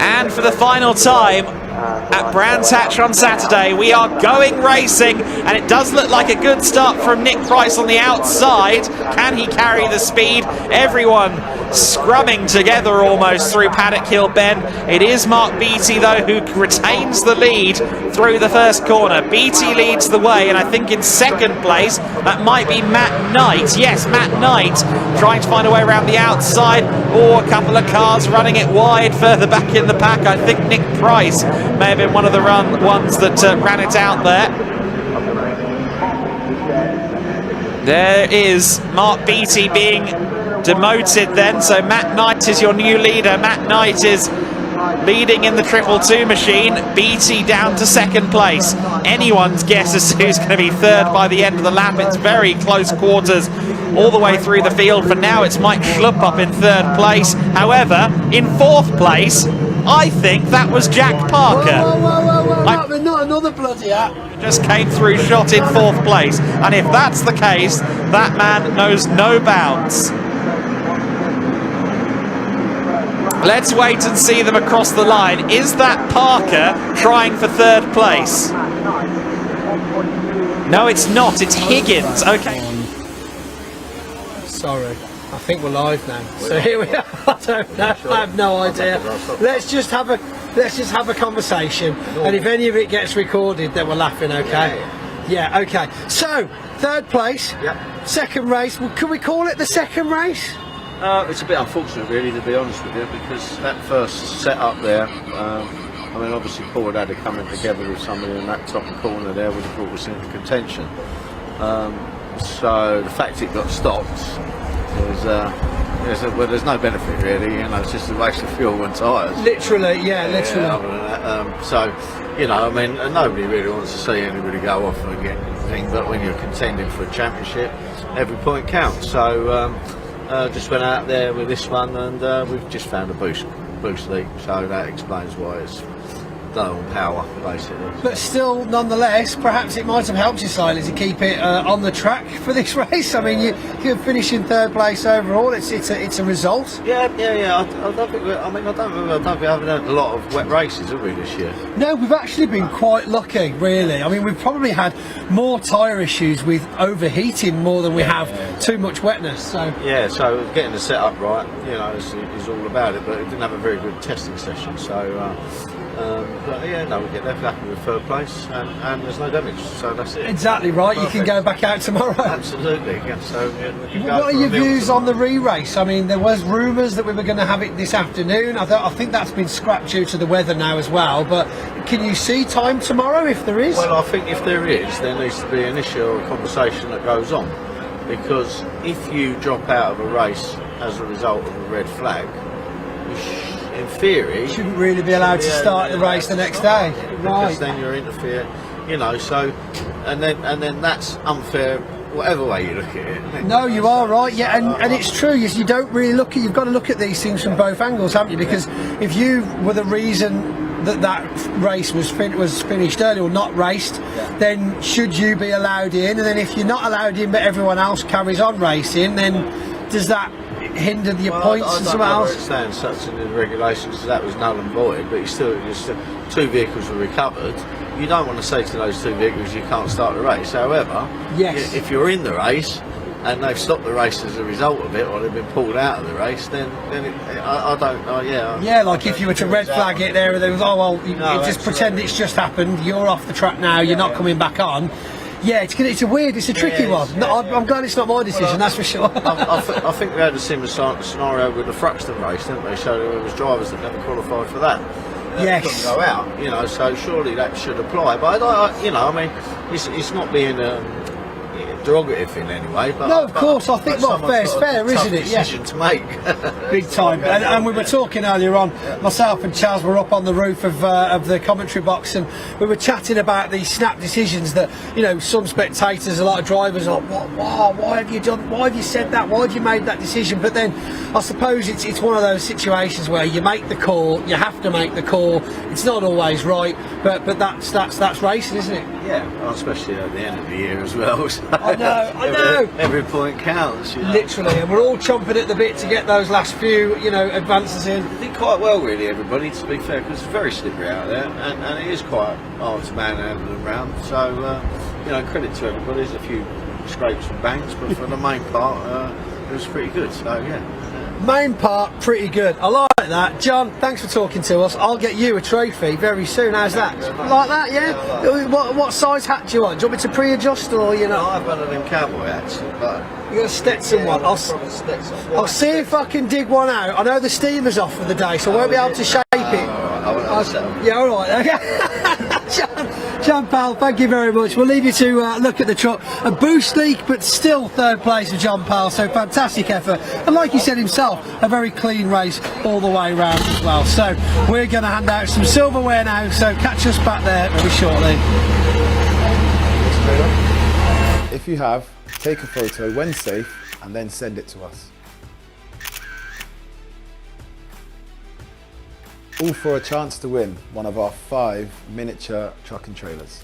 And for the final time at Brands Hatch on Saturday, we are going racing, and it does look like a good start from Nick Price on the outside. Can he carry the speed? Everyone scrumming together almost through Paddock Hill Bend. It is Mark Beattie though who retains the lead through the first corner. Beattie leads the way, and I think in second place that might be Matt Knight. Yes, Matt Knight trying to find a way around the outside, or a couple of cars running it wide further back in the pack. I think Nick Price may have been one of the ones that ran it out there. There is Mark Beattie being demoted then, so Matt Knight is your new leader. Matt Knight is leading in the 222 machine. Beattie down to second place. Anyone's guess as to who's going to be third by the end of the lap. It's very close quarters all the way through the field. For now, it's Mike Schlupp up in third place. However, in fourth place, I think that was Jack Parker. Not another bloody hat. Just came through shot in fourth place. And if that's the case, that man knows no bounds. Let's wait and see them across the line. Is that Parker trying for third place? No, it's not. It's Higgins. Okay. Sorry, I think we're live now. So here we are. I don't know. I have no idea. Let's just have a conversation, and if any of it gets recorded, then we're laughing. Okay. Yeah. Okay. So third place. Yep. Second race. Well, can we call it the second race? It's a bit unfortunate, really, to be honest with you, because that first set up there, I mean, obviously Paul had to come in together with somebody in that top corner there would have brought us into contention. So the fact it got stopped there's no benefit really, you know, it's just a waste of fuel and tyres. Literally, yeah, literally. Other than that, so, you know, I mean, nobody really wants to see anybody go off and get anything, but when you're contending for a championship, every point counts. So just went out there with this one, and we've just found a boost leak, so that explains why it's low on power, basically. But still, nonetheless, perhaps it might have helped you slightly to keep it on the track for this race. I mean, you're finishing third place overall. It's a result. Yeah. I don't think we haven't had a lot of wet races, have we, this year? No, we've actually been quite lucky, really. I mean, we've probably had more tyre issues with overheating more than we have too much wetness. So yeah, so getting the setup right, you know, is all about it. But it didn't have a very good testing session, so. But yeah, no, we get there happy with third place, and there's no damage, so that's it. Exactly right. Perfect. You can go back out tomorrow. Absolutely. Yeah, so we can go. What are your views on the re-race? I mean, there was rumours that we were going to have it this afternoon. I think that's been scrapped due to the weather now as well. But can you see time tomorrow if there is? Well, I think if there is, there needs to be an issue or a conversation that goes on, because if you drop out of a race as a result of a red flag, in theory, shouldn't really be allowed to start the race the next day, because then you're interfering, you know. So, and then that's unfair, whatever way you look at it. No, you are right. Yeah, and it's true. You don't really look at. You've got to look at these things from both angles, haven't you? Because if you were the reason that race was finished early or not raced, then should you be allowed in? And then if you're not allowed in, but everyone else carries on racing, then does that hinder your points and something else? I don't understand such in the regulations, because that was null and void, but you still just two vehicles were recovered. You don't want to say to those two vehicles you can't start the race. However, if you're in the race and they've stopped the race as a result of it, or they've been pulled out of the race, then I don't know. Yeah, like if you were to red flag it there, there was just pretend it's just happened. You're off the track now. You're not coming back on. Yeah, it's a tricky one. No, I'm glad it's not my decision, that's for sure. I think we had a similar scenario with the Thruxton race, didn't we? So there was drivers that never qualified for that. Yes. Couldn't go out, you know. So surely that should apply. But I mean, it's not being. derogative in any way. But No, of course, I think what fair's fair, isn't it? Yeah. Decision to make. Big time. And we were talking earlier on, myself and Chaz were up on the roof of the commentary box, and we were chatting about these snap decisions that, you know, some spectators, a lot of drivers are like, why have you done, why have you said that, why have you made that decision? But then I suppose it's one of those situations where you make the call, you have to make the call, it's not always right, but that's racing, isn't it? Yeah, well, especially at the end of the year as well. So I know. Every point counts. You know. Literally, and we're all chomping at the bit to get those last few, you know, advances in. They did quite well, really, everybody, to be fair, because it's very slippery out there, and it is quite hard to manhandle around. So, you know, credit to everybody. There's a few scrapes and bangs, but for the main part, it was pretty good. So, yeah. Main part, pretty good. I like that. John, thanks for talking to us. I'll get you a trophy very soon. How's that? Like that, yeah? What size hat do you want? Do you want me to pre-adjust, or, you know? No, I've got one of them cowboy hats, but... You got a Stetson one? I'll see if I can dig one out. I know the steamer's off for the day, so I won't be able to shape it. Yeah, all right. John Powell, thank you very much. We'll leave you to look at the truck. A boost leak, but still third place for John Powell, so fantastic effort. And like he said himself, a very clean race all the way round as well. So we're going to hand out some silverware now, so catch us back there very shortly. If you have, take a photo when safe and then send it to us. All for a chance to win one of our 5 miniature truck and trailers.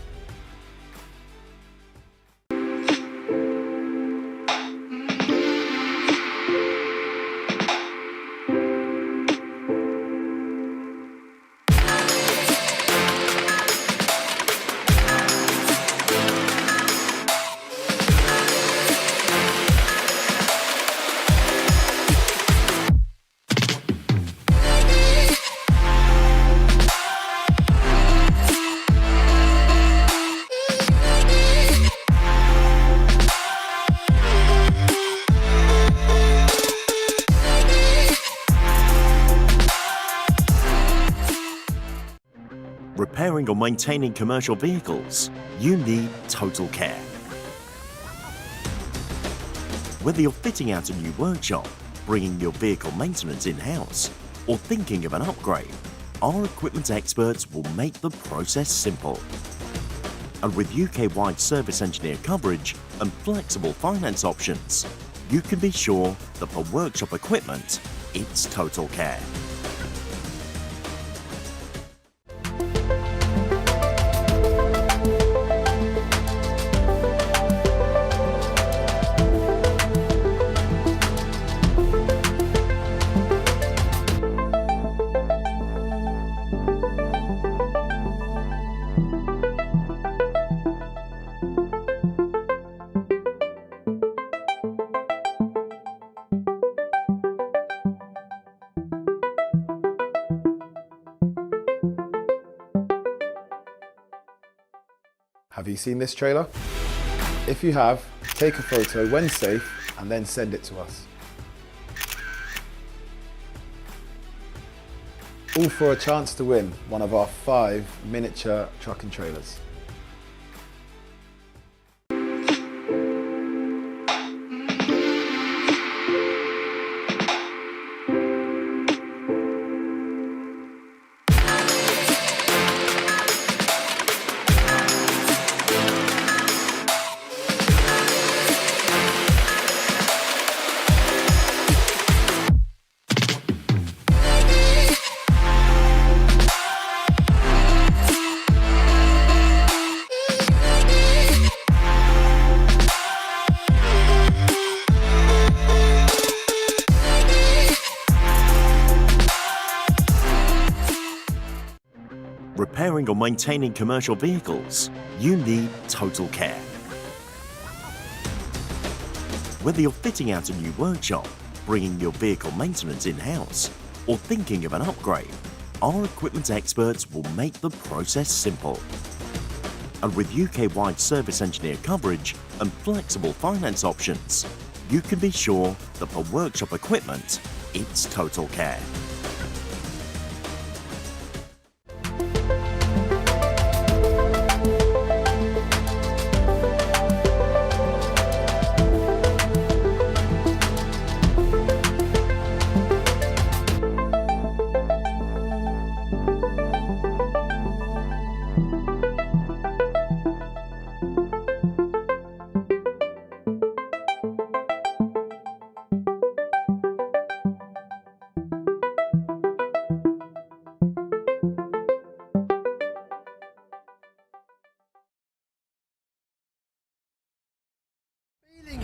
Repairing or maintaining commercial vehicles, you need Total Care. Whether you're fitting out a new workshop, bringing your vehicle maintenance in-house, or thinking of an upgrade, our equipment experts will make the process simple. And with UK-wide service engineer coverage and flexible finance options, you can be sure that for workshop equipment, it's Total Care. Have you seen this trailer? If you have, take a photo when safe and then send it to us. All for a chance to win one of our 5 miniature truck and trailers. Repairing or maintaining commercial vehicles, you need Total Care. Whether you're fitting out a new workshop, bringing your vehicle maintenance in-house, or thinking of an upgrade, our equipment experts will make the process simple. And with UK-wide service engineer coverage and flexible finance options, you can be sure that for workshop equipment, it's Total Care.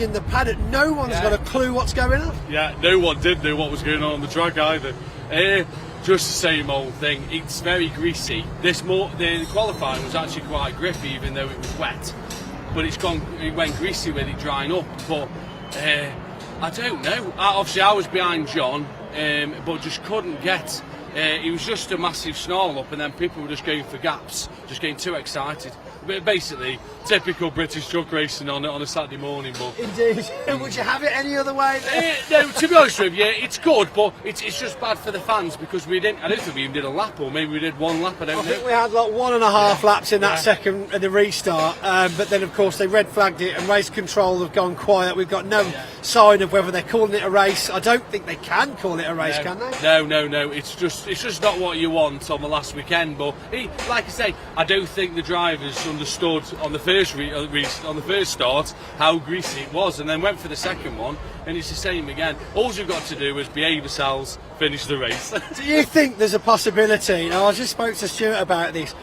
in the paddock. No one's got a clue what's going on. Yeah, no one did know what was going on the track either. Just the same old thing. It's very greasy. The qualifying was actually quite grippy, even though it was wet. But it went greasy with it drying up. But I don't know. Obviously, I was behind John, but just couldn't get. It was just a massive snarl up, and then people were just going for gaps, just getting too excited. But basically, typical British truck racing on a Saturday morning. But indeed, would you have it any other way? No, to be honest with you, it's good, but it's just bad for the fans because we didn't. I don't think we even did a lap, or maybe we did one lap. I think we had like 1.5 laps in that second the restart, but then of course they red flagged it, and race control have gone quiet. We've got no sign of whether they're calling it a race. I don't think they can call it a race, can they? No. It's just not what you want on the last weekend. But like I say, I don't think the drivers understood on the first start how greasy it was, and then went for the second one, and it's the same again. All we've got to do is behave ourselves, finish the race. Do you think there's a possibility? Now, I just spoke to Stuart about this.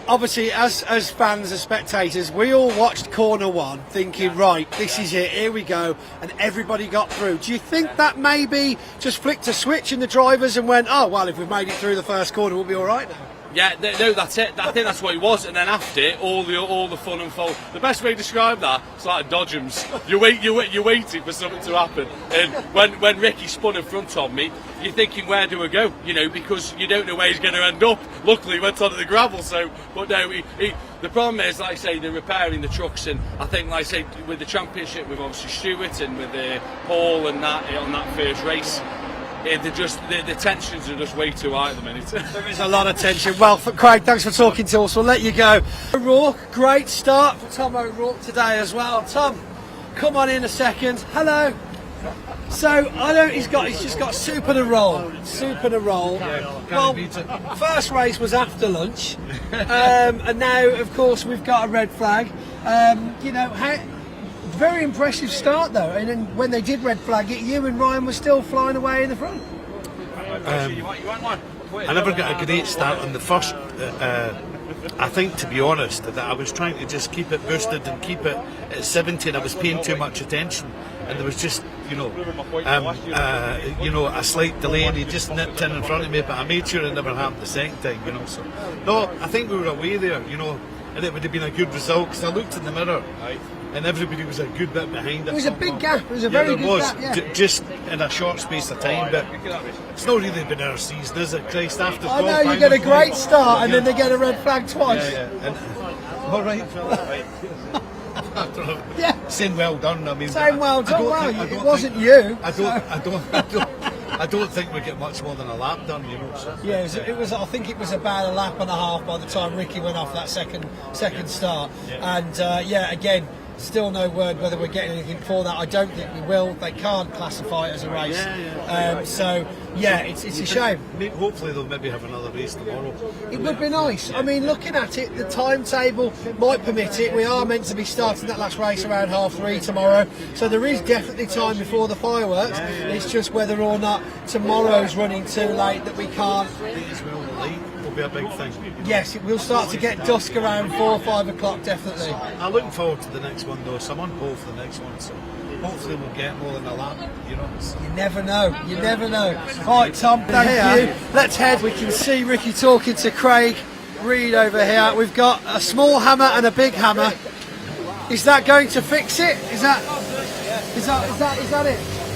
Obviously, as fans, as spectators, we all watched corner one thinking, right, this is it, here we go, and everybody got through. Do you think that maybe just flicked a switch in the drivers and went, oh, well, if we've made it through the first corner, we'll be all right now? Yeah, no, that's it. I think that's what it was. And then after it, all the fun unfolded. The best way to describe that, it's like Dodgems. You're waiting for something to happen. And when Ricky spun in front of me, you're thinking, where do I go? You know, because you don't know where he's going to end up. Luckily, he went onto the gravel. But no, the problem is, like I say, they're repairing the trucks, and I think, like I say, with the championship, with obviously Stuart and with Paul and that on that first race. The tensions are just way too high at the minute. There is a lot of tension. Well, Craig, thanks for talking to us. We'll let you go. O'Rourke, great start for Tom O'Rourke today as well. Tom, come on in a second. Hello. So I know he's just got super to roll. Well, first race was after lunch, and now of course we've got a red flag. Very impressive start though, and then when they did red flag it, you and Ryan were still flying away in the front. I never got a great start on the first. I think, to be honest, that I was trying to just keep it boosted and keep it at 70, and I was paying too much attention, and there was just a slight delay, and he just nipped in front of me, but I made sure it never happened the second time, So no, I think we were away there, and it would have been a good result because I looked in the mirror. And everybody was a good bit behind us. It was a big gap. It was a very good gap. Just in a short space of time. But it's not really been our season, is it, Christ? After I know you get a great start and then they get a red flag twice. All right. Saying well done. I mean, saying well done. Well, it wasn't you. I don't think we get much more than a lap done, So. Yeah, it was. I think it was about a lap and a half by the time Ricky went off that second start. And again. Still no word whether we're getting anything for that. I don't think we will. They can't classify it as a race. It's a shame. Hopefully they'll maybe have another race tomorrow. It would be nice. I mean, looking at it, the timetable might permit it. We are meant to be starting that last race around 3:30 tomorrow, so there is definitely time before the fireworks. It's just whether or not tomorrow's running too late that we can't. Will be a big thing. Yes, it will start to get dusk around 4 or 5 o'clock, definitely. I'm looking forward to the next one though, so I'm on hold for the next one, so hopefully we'll get more than a lap, You never know. Alright, Tom, thank you. Let's head. We can see Ricky talking to Craig Reed over here. We've got a small hammer and a big hammer. Is that going to fix it? Is that it?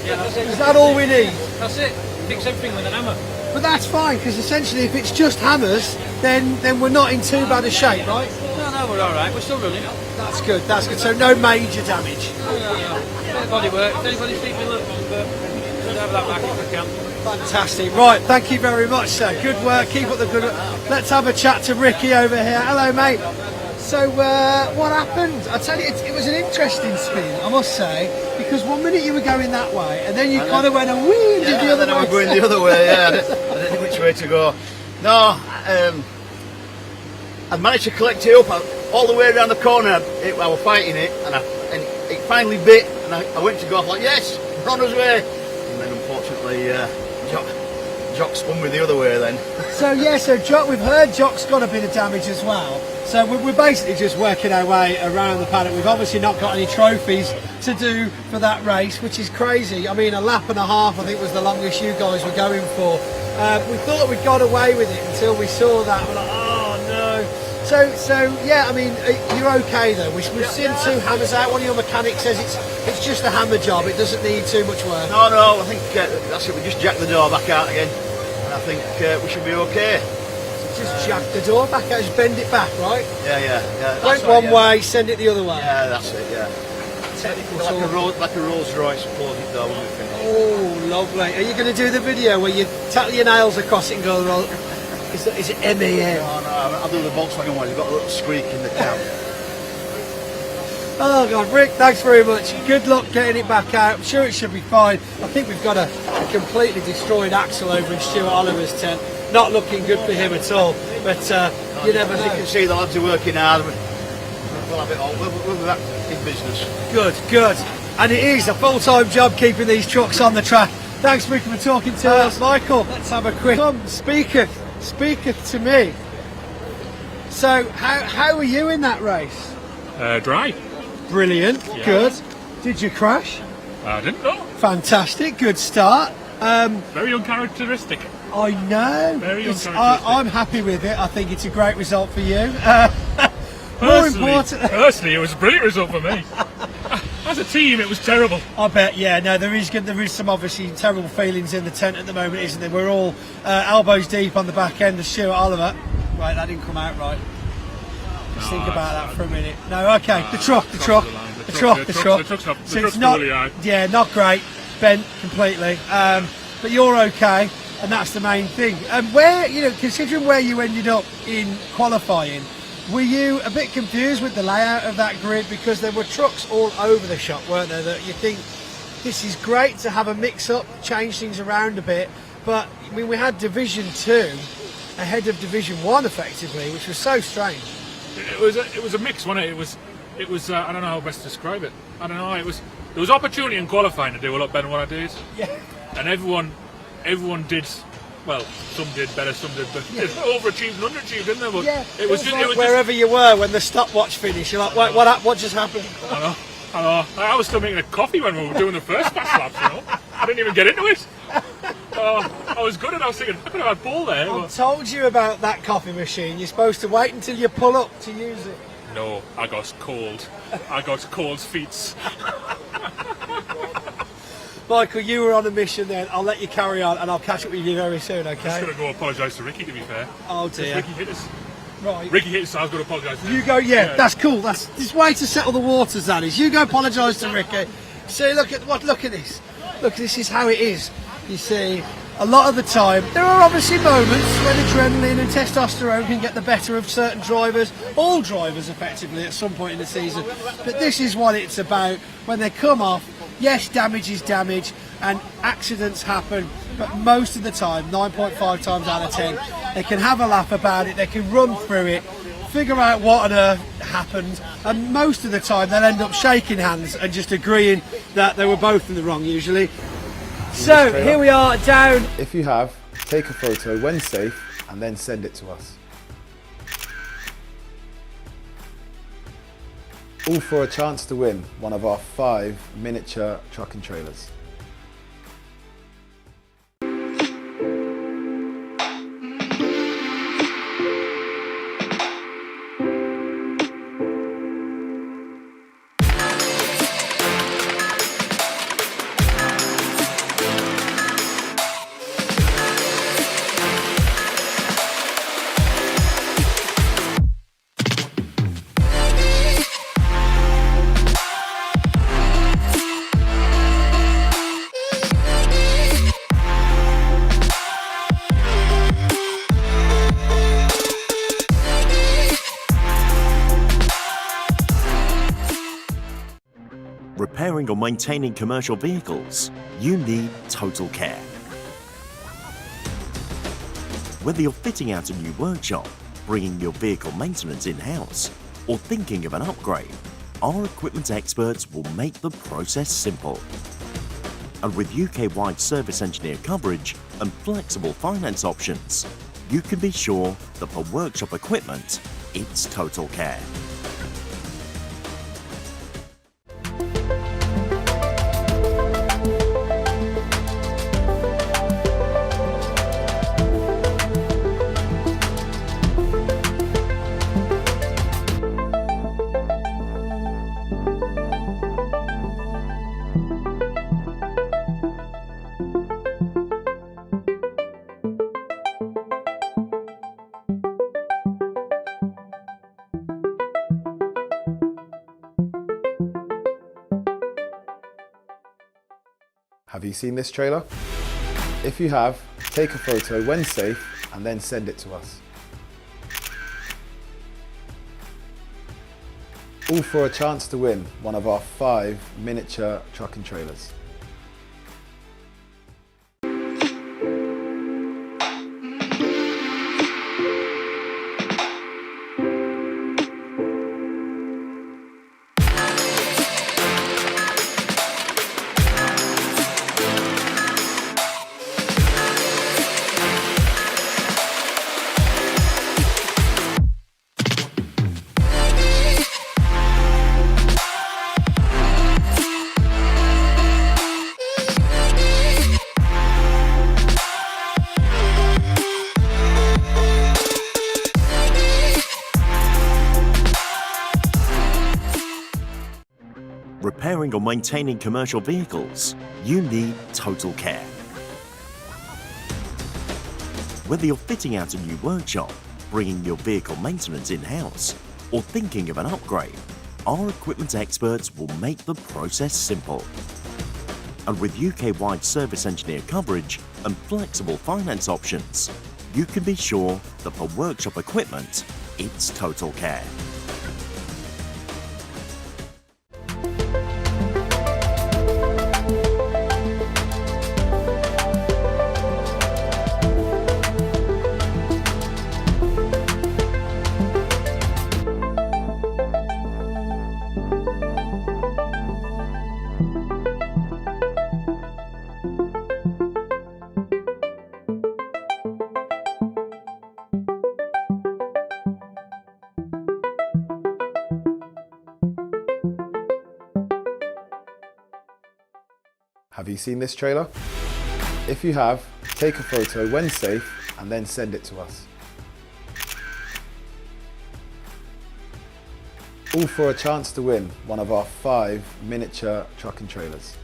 Yeah, that's it. Is that all we need? That's it. Fix everything with an hammer. But that's fine, because essentially if it's just hammers, then we're not in too bad a shape, right? No, we're alright. We're still running. That's good. So no major damage. No. Body work. If anybody's feet me look, we'll have that back if we can. Fantastic. Right, thank you very much, sir. Good work. Keep up the good work. Let's have a chat to Ricky over here. Hello, mate. So what happened? I tell you, it was an interesting spin, I must say, because 1 minute you were going that way, and then you kind of went and whee, did the other way. I was going the other way. I didn't know which way to go. No, I managed to collect it up all the way around the corner. I was fighting it, and it finally bit, and I went to go off like, yes, we're on his way. And then unfortunately, Jock spun me the other way then. So Jock, we've heard Jock's got a bit of damage as well. So we're basically just working our way around the paddock. We've obviously not got any trophies to do for that race, which is crazy. I mean, a lap and a half, I think, was the longest you guys were going for. We thought we got away with it until we saw that. We're like, oh no. So yeah, I mean, you're okay though. We've seen two hammers out. One of your mechanics says it's just a hammer job. It doesn't need too much work. No, I think that's it. We just jack the door back out again, and I think we should be okay. Just jack the door back out, just bend it back, right? Yeah. Went one way, send it the other way. Yeah, that's it. Yeah. Like a Rolls Royce, close it down when we finish. Oh, lovely. Are you going to do the video where you tattle your nails across it and go, roll? Is it MEM? No, I'll do the Volkswagen one. You've got a little squeak in the cab. Oh God, Rick, thanks very much. Good luck getting it back out. I'm sure it should be fine. I think we've got a completely destroyed axle over in Stuart Oliver's tent. Not looking good for him at all. But you never know. As you can see, the lads are working hard. We'll have it all. We'll be back in business. Good. And it is a full-time job keeping these trucks on the track. Thanks, Rick, for talking to us. Michael, let's have a quick speaketh to me. So, how were you in that race? Dry. Brilliant. Yeah. Good. Did you crash? I didn't know. Fantastic. Good start. Very uncharacteristic. I know. Very uncharacteristic. I'm happy with it. I think it's a great result for you. Personally, it was a brilliant result for me. As a team, it was terrible. I bet, yeah. No, there is some obviously terrible feelings in the tent at the moment, isn't there? We're all elbows deep on the back end of Stuart Oliver. Right, that didn't come out right. Just think about that for a minute. No, okay. The truck. The truck's not, really high. yeah, not great. Bent completely. But you're okay, and that's the main thing. And where, considering where you ended up in qualifying, were you a bit confused with the layout of that grid? Because there were trucks all over the shop, weren't there, that you think, this is great to have a mix-up, change things around a bit, but I mean, we had Division 2 ahead of Division 1 effectively, which was so strange. It was a mix, wasn't it? It was I don't know how best to describe it. I don't know. There was opportunity in qualifying to do a lot better than what I did. Yeah. And everyone did. Well, some did better, some did, but overachieved and underachieved, didn't they? But yeah, it was just wherever you were when the stopwatch finished, you're like, what just happened? I know. I was still making a coffee when we were doing the first fast laps. I didn't even get into it. I was good, and I was thinking, I could have had ball there. I told you about that coffee machine. You're supposed to wait until you pull up to use it. No, I got cold. I got cold feet. Michael, you were on a mission then. I'll let you carry on and I'll catch up with you very soon, okay? I'm just going to go apologise to Ricky, to be fair. Oh dear. Ricky hit us. Right. Ricky hit us, so I was going to apologise to him. You go, yeah, that's cool. That's this way to settle the waters, that is. You go apologise to Ricky. See, look at this. Look, this is how it is. You see, a lot of the time, there are obviously moments when adrenaline and testosterone can get the better of certain drivers, all drivers effectively at some point in the season. But this is what it's about. When they come off, yes, damage is damage and accidents happen, but most of the time, 9.5 times out of 10, they can have a laugh about it, they can run through it, figure out what on earth happened, and most of the time they'll end up shaking hands and just agreeing that they were both in the wrong usually. So here we are down. If you have, take a photo when safe and then send it to us. All for a chance to win one of our 5 miniature truck and trailers. Repairing or maintaining commercial vehicles, you need Total Care. Whether you're fitting out a new workshop, bringing your vehicle maintenance in-house, or thinking of an upgrade, our equipment experts will make the process simple. And with UK-wide service engineer coverage and flexible finance options, you can be sure that for workshop equipment, it's Total Care. Have you seen this trailer? If you have, take a photo when safe and then send it to us. All for a chance to win one of our 5 miniature truck and trailers. Repairing or maintaining commercial vehicles, you need Total Care. Whether you're fitting out a new workshop, bringing your vehicle maintenance in-house, or thinking of an upgrade, our equipment experts will make the process simple. And with UK-wide service engineer coverage and flexible finance options, you can be sure that for workshop equipment, it's Total Care. Have you seen this trailer? If you have, take a photo when safe and then send it to us. All for a chance to win one of our 5 miniature truck and trailers.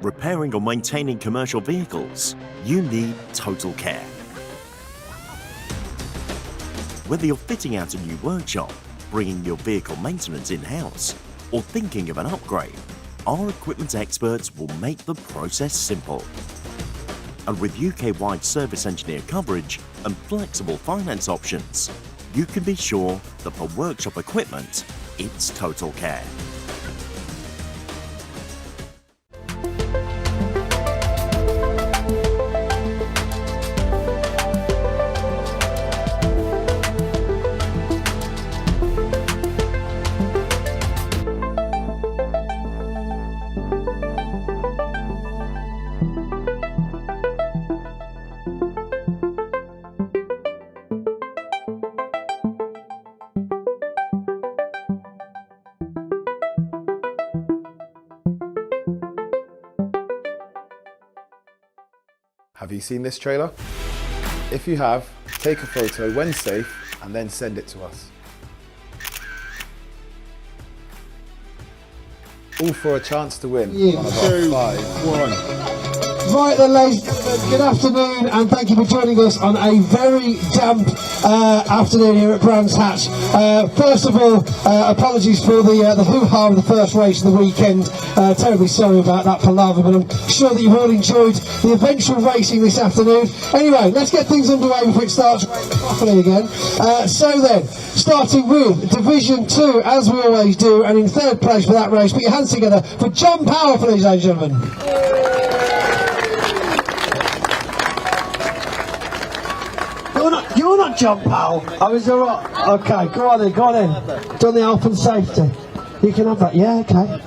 Repairing or maintaining commercial vehicles, you need Total Care. Whether you're fitting out a new workshop, bringing your vehicle maintenance in-house, or thinking of an upgrade, our equipment experts will make the process simple. And with UK-wide service engineer coverage and flexible finance options, you can be sure that for workshop equipment, it's Total Care. Have you seen this trailer? If you have, take a photo when safe and then send it to us. All for a chance to win one of our 5 Right then, ladies and gentlemen, good afternoon and thank you for joining us on a very damp afternoon here at Brands Hatch. First of all, apologies for the hoo-ha of the first race of the weekend. Terribly sorry about that palaver, but I'm sure that you've all enjoyed the eventual racing this afternoon. Anyway, let's get things underway before it starts properly again. So then, starting with Division 2, as we always do, and in third place for that race, put your hands together for John Powell, ladies and gentlemen. You're not John Powell. I was alright. Okay, go on then. Done the health and safety. You can have that. Yeah, okay.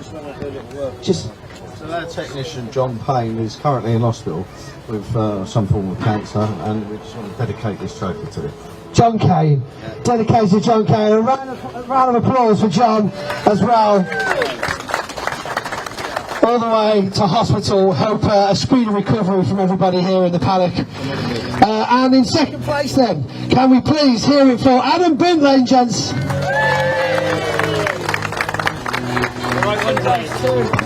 Just. So our technician John Payne is currently in hospital with some form of cancer, and we just want to dedicate this trophy to him. John Kane. Dedicated to John Kane. A round of applause for John as well. All the way to hospital. Hope a speedy recovery from everybody here in the paddock. And in second place then, can we please hear it for Adam Bint, ladies and gents?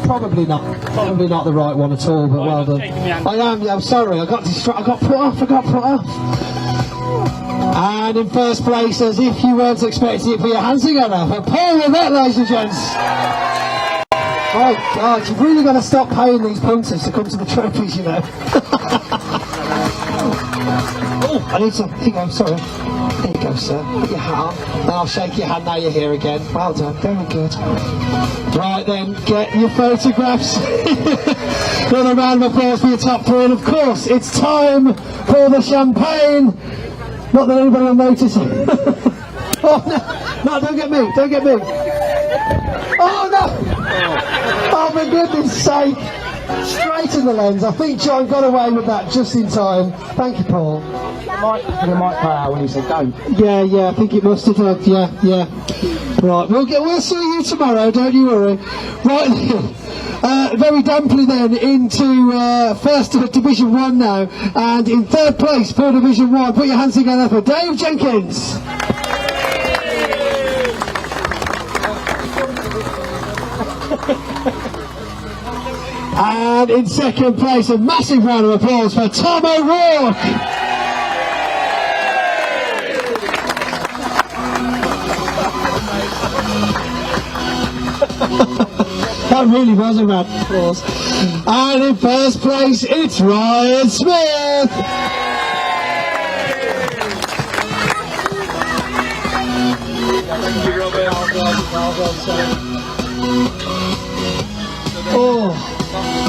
Probably not the right one at all, but well done. I'm sorry, I got put off. And in first place, as if you weren't expecting it, put your hands together for Paul Levett, ladies and gents. Oh God, you've really got to stop paying these punters to come to the trophies, you know. Oh, I need some. Here you go, sorry. There you go, sir. Put your hat on. And I'll shake your hand now you're here again. Well done, very good. Right then, get your photographs. Another round of applause for your top three. And of course, it's time for the champagne. Not that anybody will notice it. Oh, no, don't get me. Oh, no. Oh, for goodness sake. Straight in the lens. I think John got away with that just in time. Thank you, Paul. It might play out when he said don't. Yeah, I think it must have done. Yeah. Right, we'll see you tomorrow, don't you worry. Right then, very damply then into first Division 1 now, and in third place for Division 1, put your hands together for Dave Jenkins. And in second place, a massive round of applause for Tom O'Rourke. That really was a round of applause. And in first place, it's Ryan Smith. Thank you, Robert. Oh,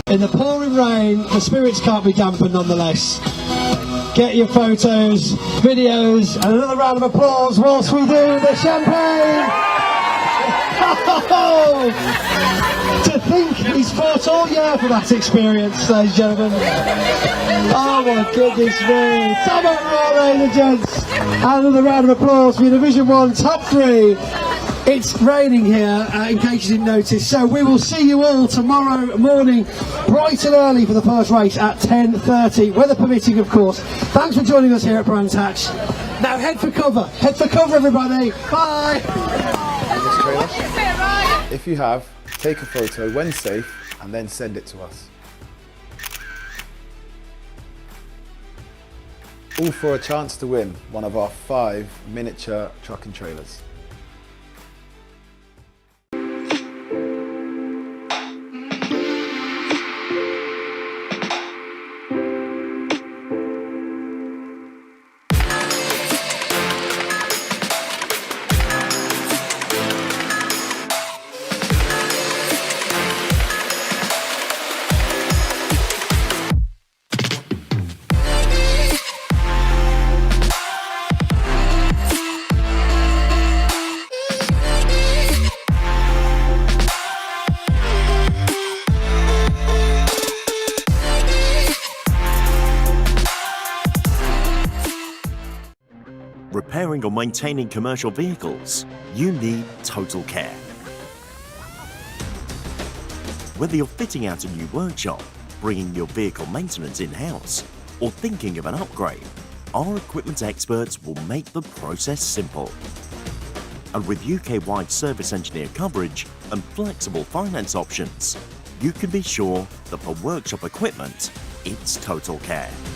in the pouring rain, the spirits can't be dampened nonetheless. Get your photos, videos, and another round of applause whilst we do the champagne. Oh, to think he's fought all year for that experience, ladies and gentlemen. Oh my goodness me. Tom O'Rourke, ladies and gents. And another round of applause for your Division 1 top three. It's raining here, in case you didn't notice, so we will see you all tomorrow morning, bright and early for the first race at 10:30, weather permitting of course. Thanks for joining us here at Brands Hatch. Now head for cover everybody, bye! If you have, take a photo when safe and then send it to us. All for a chance to win one of our 5 miniature truck and trailers. Repairing or maintaining commercial vehicles, you need Total Care. Whether you're fitting out a new workshop, bringing your vehicle maintenance in-house, or thinking of an upgrade, our equipment experts will make the process simple. And with UK-wide service engineer coverage and flexible finance options, you can be sure that for workshop equipment, it's Total Care.